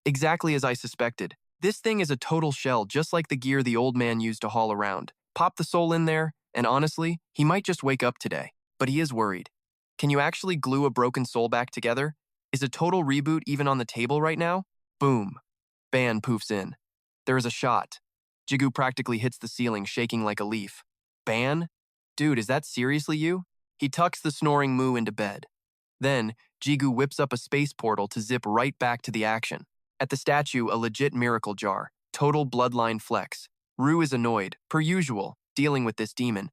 Exactly as I suspected. This thing is a total shell, just like the gear the old man used to haul around. Pop the soul in there, and honestly, he might just wake up today. But he is worried. Can you actually glue a broken soul back together? Is a total reboot even on the table right now? Boom. Ban poofs in. There is a shot. Jigu practically hits the ceiling, shaking like a leaf. Ban? Dude, is that seriously you? He tucks the snoring Mu into bed. Then, Jigu whips up a space portal to zip right back to the action. At the statue, a legit miracle jar. Total bloodline flex. Rue is annoyed, per usual, dealing with this demon.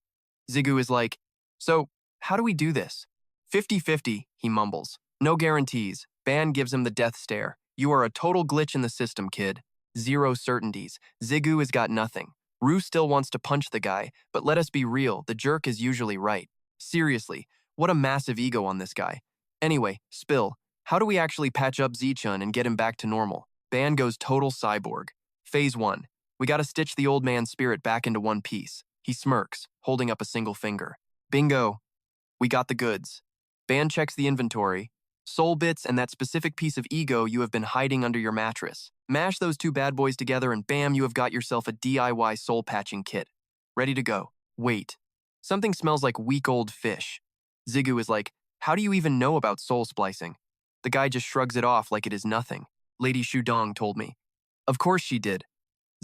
Jigu is like, so, how do we do this? 50-50, he mumbles. No guarantees. Ban gives him the death stare. You are a total glitch in the system, kid. Zero certainties. Jigu has got nothing. Rue still wants to punch the guy, but let us be real, the jerk is usually right. Seriously, what a massive ego on this guy. Anyway, Spill, how do we actually patch up Ji-chun and get him back to normal? Ban goes total cyborg. Phase 1. We gotta stitch the old man's spirit back into one piece. He smirks, holding up a single finger. Bingo. We got the goods. Ban checks the inventory. Soul bits and that specific piece of ego you have been hiding under your mattress. Mash those two bad boys together and bam, you have got yourself a DIY soul patching kit. Ready to go. Wait. Something smells like week old fish. Jigu is like, how do you even know about soul splicing? The guy just shrugs it off like it is nothing. Lady Shudong told me. Of course she did.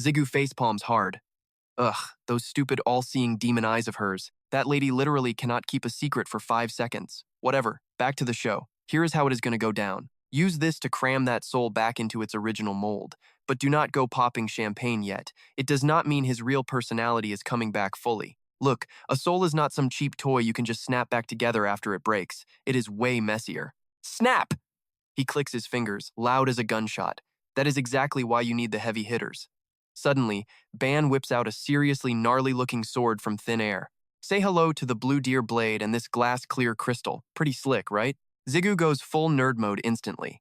Jigu facepalms hard. Ugh, those stupid all-seeing demon eyes of hers. That lady literally cannot keep a secret for 5 seconds. Whatever, back to the show. Here is how it is going to go down. Use this to cram that soul back into its original mold. But do not go popping champagne yet. It does not mean his real personality is coming back fully. Look, a soul is not some cheap toy you can just snap back together after it breaks. It is way messier. Snap! He clicks his fingers, loud as a gunshot. That is exactly why you need the heavy hitters. Suddenly, Ban whips out a seriously gnarly-looking sword from thin air. Say hello to the blue deer blade and this glass-clear crystal. Pretty slick, right? Jigu goes full nerd mode instantly.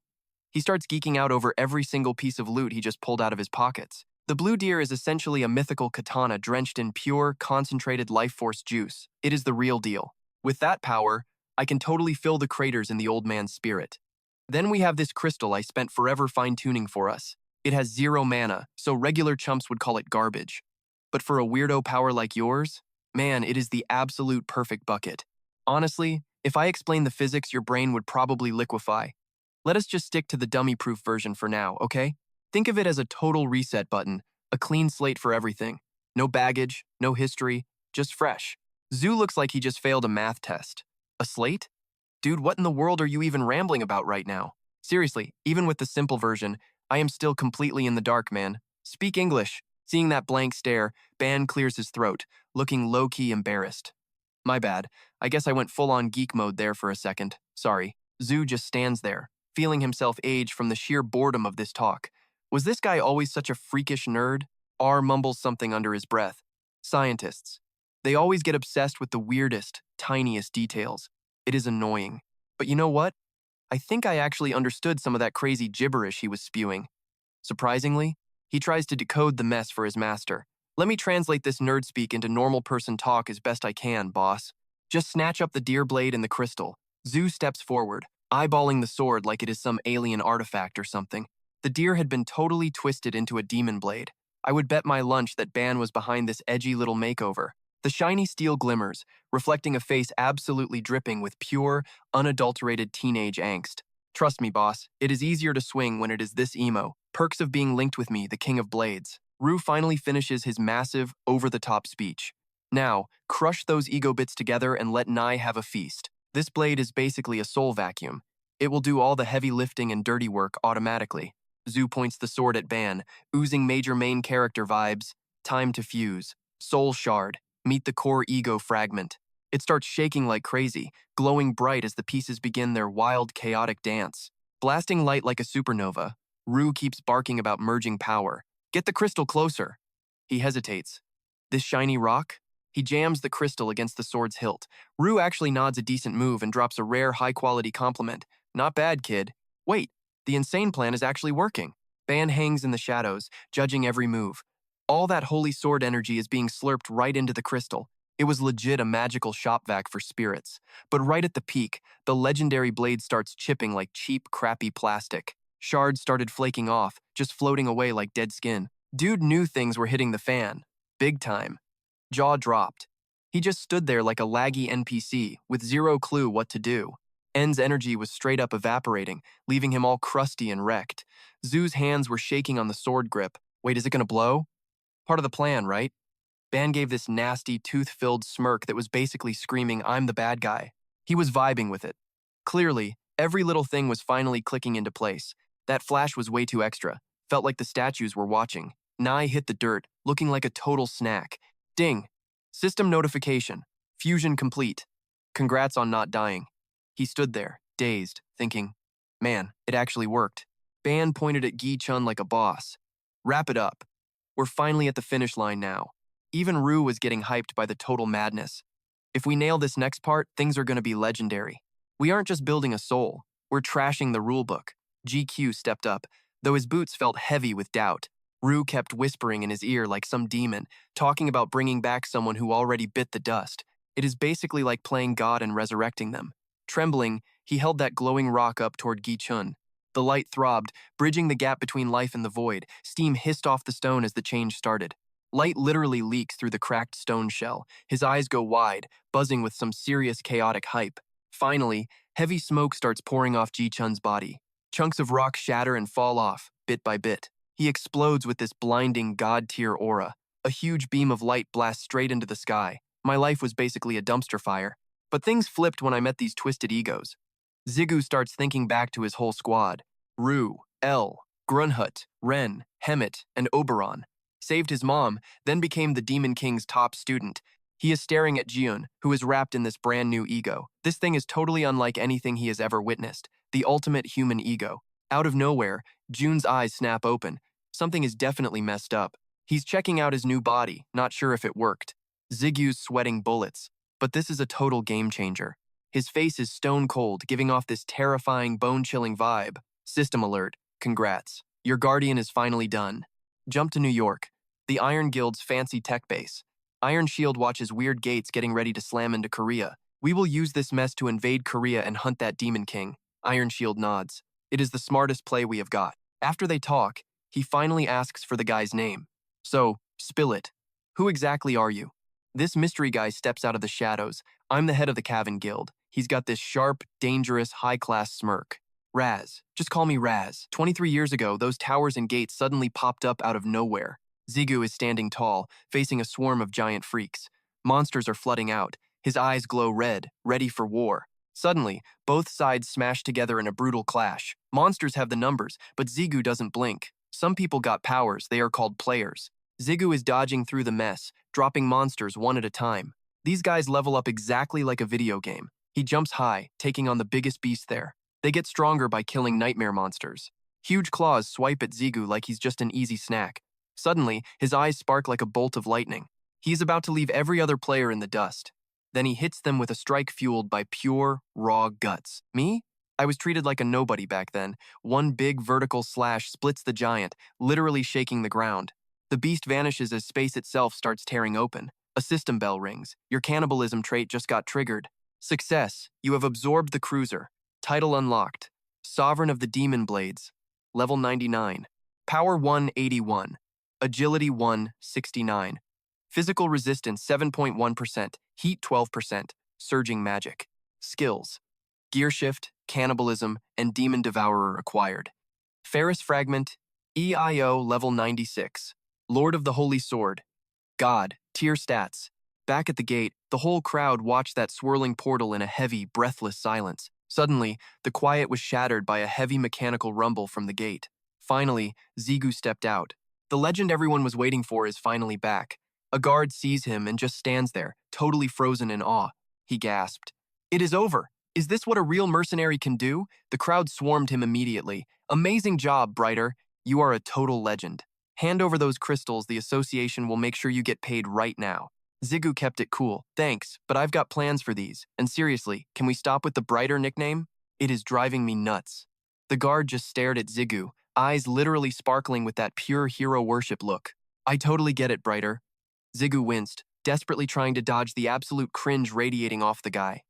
He starts geeking out over every single piece of loot he just pulled out of his pockets. The blue deer is essentially a mythical katana drenched in pure, concentrated life force juice. It is the real deal. With that power, I can totally fill the craters in the old man's spirit. Then we have this crystal I spent forever fine-tuning for us. It has 0 mana, so regular chumps would call it garbage. But for a weirdo power like yours, man, it is the absolute perfect bucket. Honestly, if I explained the physics, your brain would probably liquefy. Let us just stick to the dummy-proof version for now, okay? Think of it as a total reset button, a clean slate for everything. No baggage, no history, just fresh. Zoo looks like he just failed a math test. A slate? Dude, what in the world are you even rambling about right now? Seriously, even with the simple version, I am still completely in the dark, man. Speak English. Seeing that blank stare, Ban clears his throat, looking low-key embarrassed. My bad. I guess I went full-on geek mode there for a second. Sorry. Zoo just stands there, feeling himself age from the sheer boredom of this talk. Was this guy always such a freakish nerd? R mumbles something under his breath. Scientists. They always get obsessed with the weirdest, tiniest details. It is annoying. But you know what? I think I actually understood some of that crazy gibberish he was spewing. Surprisingly, he tries to decode the mess for his master. Let me translate this nerd speak into normal person talk as best I can, boss. Just snatch up the deer blade and the crystal. Zoo steps forward, eyeballing the sword like it is some alien artifact or something. The deer had been totally twisted into a demon blade. I would bet my lunch that Ban was behind this edgy little makeover. The shiny steel glimmers, reflecting a face absolutely dripping with pure, unadulterated teenage angst. Trust me, boss, it is easier to swing when it is this emo. Perks of being linked with me, the king of blades. Rue finally finishes his massive, over-the-top speech. Now, crush those ego bits together and let Nai have a feast. This blade is basically a soul vacuum. It will do all the heavy lifting and dirty work automatically. Zhu points the sword at Ban, oozing major main character vibes. Time to fuse. Soul shard. Meet the core ego fragment. It starts shaking like crazy, glowing bright as the pieces begin their wild, chaotic dance. Blasting light like a supernova, Rue keeps barking about merging power. Get the crystal closer. He hesitates. This shiny rock? He jams the crystal against the sword's hilt. Rue actually nods a decent move and drops a rare, high-quality compliment. Not bad, kid. Wait, the insane plan is actually working. Ban hangs in the shadows, judging every move. All that holy sword energy is being slurped right into the crystal. It was legit a magical shop vac for spirits. But right at the peak, the legendary blade starts chipping like cheap, crappy plastic. Shards started flaking off, just floating away like dead skin. Dude knew things were hitting the fan. Big time. Jaw dropped. He just stood there like a laggy NPC, with zero clue what to do. En's energy was straight up evaporating, leaving him all crusty and wrecked. Zhu's hands were shaking on the sword grip. Wait, is it gonna blow? Part of the plan, right? Ban gave this nasty, tooth-filled smirk that was basically screaming, I'm the bad guy. He was vibing with it. Clearly, every little thing was finally clicking into place. That flash was way too extra. Felt like the statues were watching. Nai hit the dirt, looking like a total snack. Ding. System notification. Fusion complete. Congrats on not dying. He stood there, dazed, thinking, man, it actually worked. Ban pointed at Gi-chun like a boss. Wrap it up. We're finally at the finish line now. Even Rue was getting hyped by the total madness. If we nail this next part, things are going to be legendary. We aren't just building a soul, we're trashing the rulebook. GQ stepped up, though his boots felt heavy with doubt. Rue kept whispering in his ear like some demon, talking about bringing back someone who already bit the dust. It is basically like playing God and resurrecting them. Trembling, he held that glowing rock up toward Gi-chun. The light throbbed, bridging the gap between life and the void. Steam hissed off the stone as the change started. Light literally leaks through the cracked stone shell. His eyes go wide, buzzing with some serious chaotic hype. Finally, heavy smoke starts pouring off Gi-chun's body. Chunks of rock shatter and fall off, bit by bit. He explodes with this blinding god-tier aura. A huge beam of light blasts straight into the sky. My life was basically a dumpster fire. But things flipped when I met these twisted egos. Jigu starts thinking back to his whole squad. Rue, L, Grunhut, Ren, Hemet, and Oberon. Saved his mom, then became the Demon King's top student. He is staring at Jiun, who is wrapped in this brand new ego. This thing is totally unlike anything he has ever witnessed. The ultimate human ego. Out of nowhere, Jun's eyes snap open. Something is definitely messed up. He's checking out his new body, not sure if it worked. Zigu's sweating bullets. But this is a total game changer. His face is stone cold, giving off this terrifying, bone-chilling vibe. System alert. Congrats. Your guardian is finally done. Jump to New York, the Iron Guild's fancy tech base. Iron Shield watches weird gates getting ready to slam into Korea. We will use this mess to invade Korea and hunt that Demon King. Iron Shield nods. It is the smartest play we have got. After they talk, he finally asks for the guy's name. So, spill it. Who exactly are you? This mystery guy steps out of the shadows. I'm the head of the Cavan Guild. He's got this sharp, dangerous, high-class smirk. Raz. Just call me Raz. 23 years ago, those towers and gates suddenly popped up out of nowhere. Jigu is standing tall, facing a swarm of giant freaks. Monsters are flooding out. His eyes glow red, ready for war. Suddenly, both sides smash together in a brutal clash. Monsters have the numbers, but Jigu doesn't blink. Some people got powers, they are called players. Jigu is dodging through the mess, dropping monsters one at a time. These guys level up exactly like a video game. He jumps high, taking on the biggest beast there. They get stronger by killing nightmare monsters. Huge claws swipe at Jigu like he's just an easy snack. Suddenly, his eyes spark like a bolt of lightning. He is about to leave every other player in the dust. Then he hits them with a strike fueled by pure, raw guts. Me? I was treated like a nobody back then. One big vertical slash splits the giant, literally shaking the ground. The beast vanishes as space itself starts tearing open. A system bell rings. Your cannibalism trait just got triggered. Success. You have absorbed the cruiser. Title unlocked. Sovereign of the Demon Blades. Level 99. Power 181. Agility 169. Physical resistance 7.1%. Heat 12%. Surging magic. Skills. Gear shift, cannibalism, and demon devourer acquired. Ferrous fragment. EIO level 96. Lord of the Holy Sword. God. Tier stats. Back at the gate, the whole crowd watched that swirling portal in a heavy, breathless silence. Suddenly, the quiet was shattered by a heavy mechanical rumble from the gate. Finally, Jigu stepped out. The legend everyone was waiting for is finally back. A guard sees him and just stands there, totally frozen in awe. He gasped. "It is over! Is this what a real mercenary can do?" The crowd swarmed him immediately. "Amazing job, Brighter. You are a total legend. Hand over those crystals, the association will make sure you get paid right now." Jigu kept it cool. "Thanks, but I've got plans for these. And seriously, can we stop with the Brighter nickname? It is driving me nuts." The guard just stared at Jigu, eyes literally sparkling with that pure hero worship look. "I totally get it, Brighter." Jigu winced, desperately trying to dodge the absolute cringe radiating off the guy.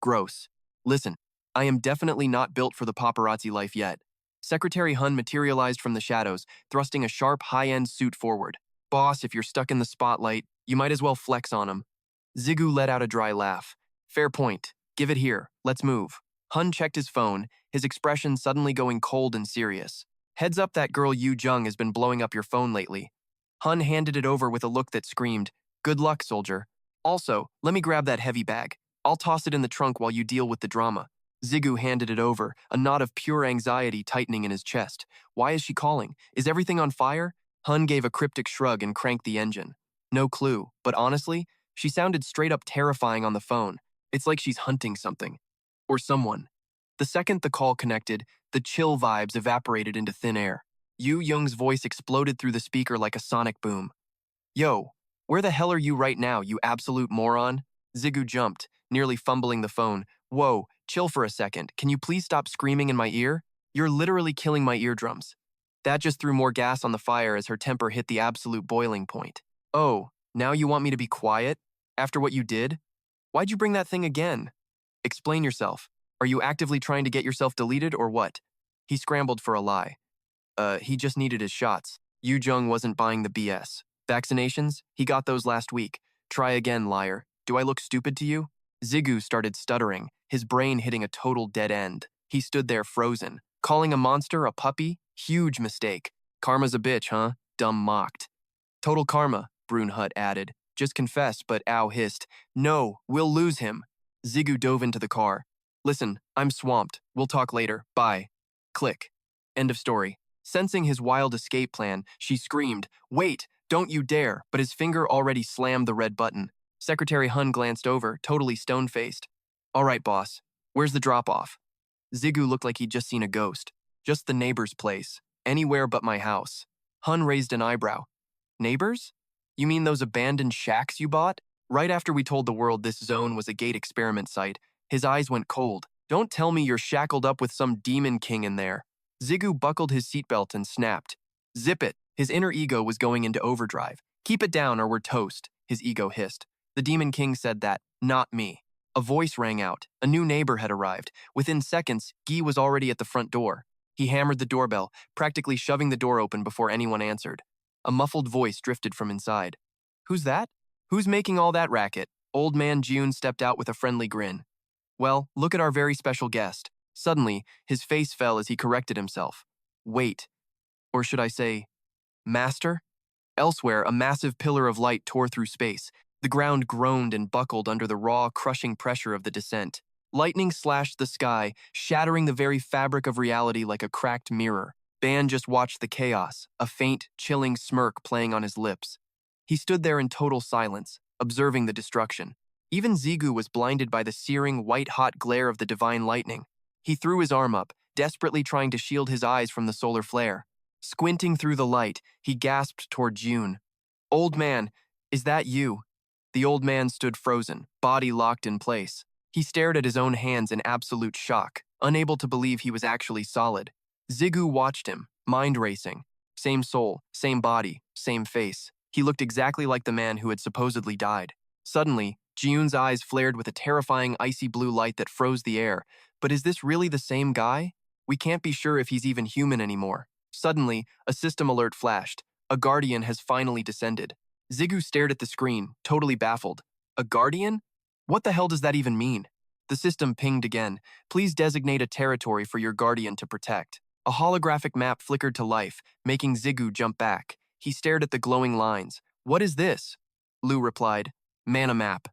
"Gross. Listen, I am definitely not built for the paparazzi life yet." Secretary Hun materialized from the shadows, thrusting a sharp, high-end suit forward. "Boss, if you're stuck in the spotlight, you might as well flex on him." Jigu let out a dry laugh. "Fair point. Give it here. Let's move." Hun checked his phone, his expression suddenly going cold and serious. "Heads up, that girl Yu Jung has been blowing up your phone lately." Hun handed it over with a look that screamed, "Good luck, soldier. Also, let me grab that heavy bag. I'll toss it in the trunk while you deal with the drama." Jigu handed it over, a knot of pure anxiety tightening in his chest. "Why is she calling? Is everything on fire?" Hun gave a cryptic shrug and cranked the engine. No clue, but honestly, she sounded straight up terrifying on the phone. It's like she's hunting something. Or someone. The second the call connected, the chill vibes evaporated into thin air. Yu Young's voice exploded through the speaker like a sonic boom. "Yo, where the hell are you right now, you absolute moron?" Jigu jumped, nearly fumbling the phone. "Whoa, chill for a second. Can you please stop screaming in my ear? You're literally killing my eardrums." That just threw more gas on the fire as her temper hit the absolute boiling point. "Oh, now you want me to be quiet? After what you did? Why'd you bring that thing again? Explain yourself. Are you actively trying to get yourself deleted or what?" He scrambled for a lie. He just needed his shots. Yu Jung wasn't buying the BS. "Vaccinations? He got those last week. Try again, liar. Do I look stupid to you?" Jigu started stuttering, his brain hitting a total dead end. He stood there frozen. Calling a monster a puppy? Huge mistake. "Karma's a bitch, huh?" Dumb mocked. "Total karma," Brunhut added. "Just confess," but Ao hissed. "No, we'll lose him." Jigu dove into the car. "Listen, I'm swamped. We'll talk later. Bye." Click. End of story. Sensing his wild escape plan, she screamed, "Wait, don't you dare," but his finger already slammed the red button. Secretary Hun glanced over, totally stone-faced. "All right, boss. Where's the drop-off?" Jigu looked like he'd just seen a ghost. "Just the neighbor's place. Anywhere but my house." Hun raised an eyebrow. "Neighbors? You mean those abandoned shacks you bought?" Right after we told the world this zone was a gate experiment site, his eyes went cold. "Don't tell me you're shackled up with some demon king in there." Jigu buckled his seatbelt and snapped. "Zip it." His inner ego was going into overdrive. "Keep it down or we're toast," his ego hissed. "The demon king said that, not me." A voice rang out. A new neighbor had arrived. Within seconds, Guy was already at the front door. He hammered the doorbell, practically shoving the door open before anyone answered. A muffled voice drifted from inside. "Who's that? Who's making all that racket?" Old man June stepped out with a friendly grin. "Well, look at our very special guest." Suddenly, his face fell as he corrected himself. "Wait. Or should I say, master?" Elsewhere, a massive pillar of light tore through space. The ground groaned and buckled under the raw, crushing pressure of the descent. Lightning slashed the sky, shattering the very fabric of reality like a cracked mirror. Ban just watched the chaos, a faint, chilling smirk playing on his lips. He stood there in total silence, observing the destruction. Even Jigu was blinded by the searing, white-hot glare of the divine lightning. He threw his arm up, desperately trying to shield his eyes from the solar flare. Squinting through the light, he gasped toward June. "Old man, is that you?" The old man stood frozen, body locked in place. He stared at his own hands in absolute shock, unable to believe he was actually solid. Jigu watched him, mind racing. Same soul, same body, same face. He looked exactly like the man who had supposedly died. Suddenly, Jiun's eyes flared with a terrifying icy blue light that froze the air. But is this really the same guy? We can't be sure if he's even human anymore. Suddenly, a system alert flashed. A guardian has finally descended. Jigu stared at the screen, totally baffled. A guardian? What the hell does that even mean? The system pinged again. "Please designate a territory for your guardian to protect." A holographic map flickered to life, making Jigu jump back. He stared at the glowing lines. "What is this?" Lu replied, Man a map.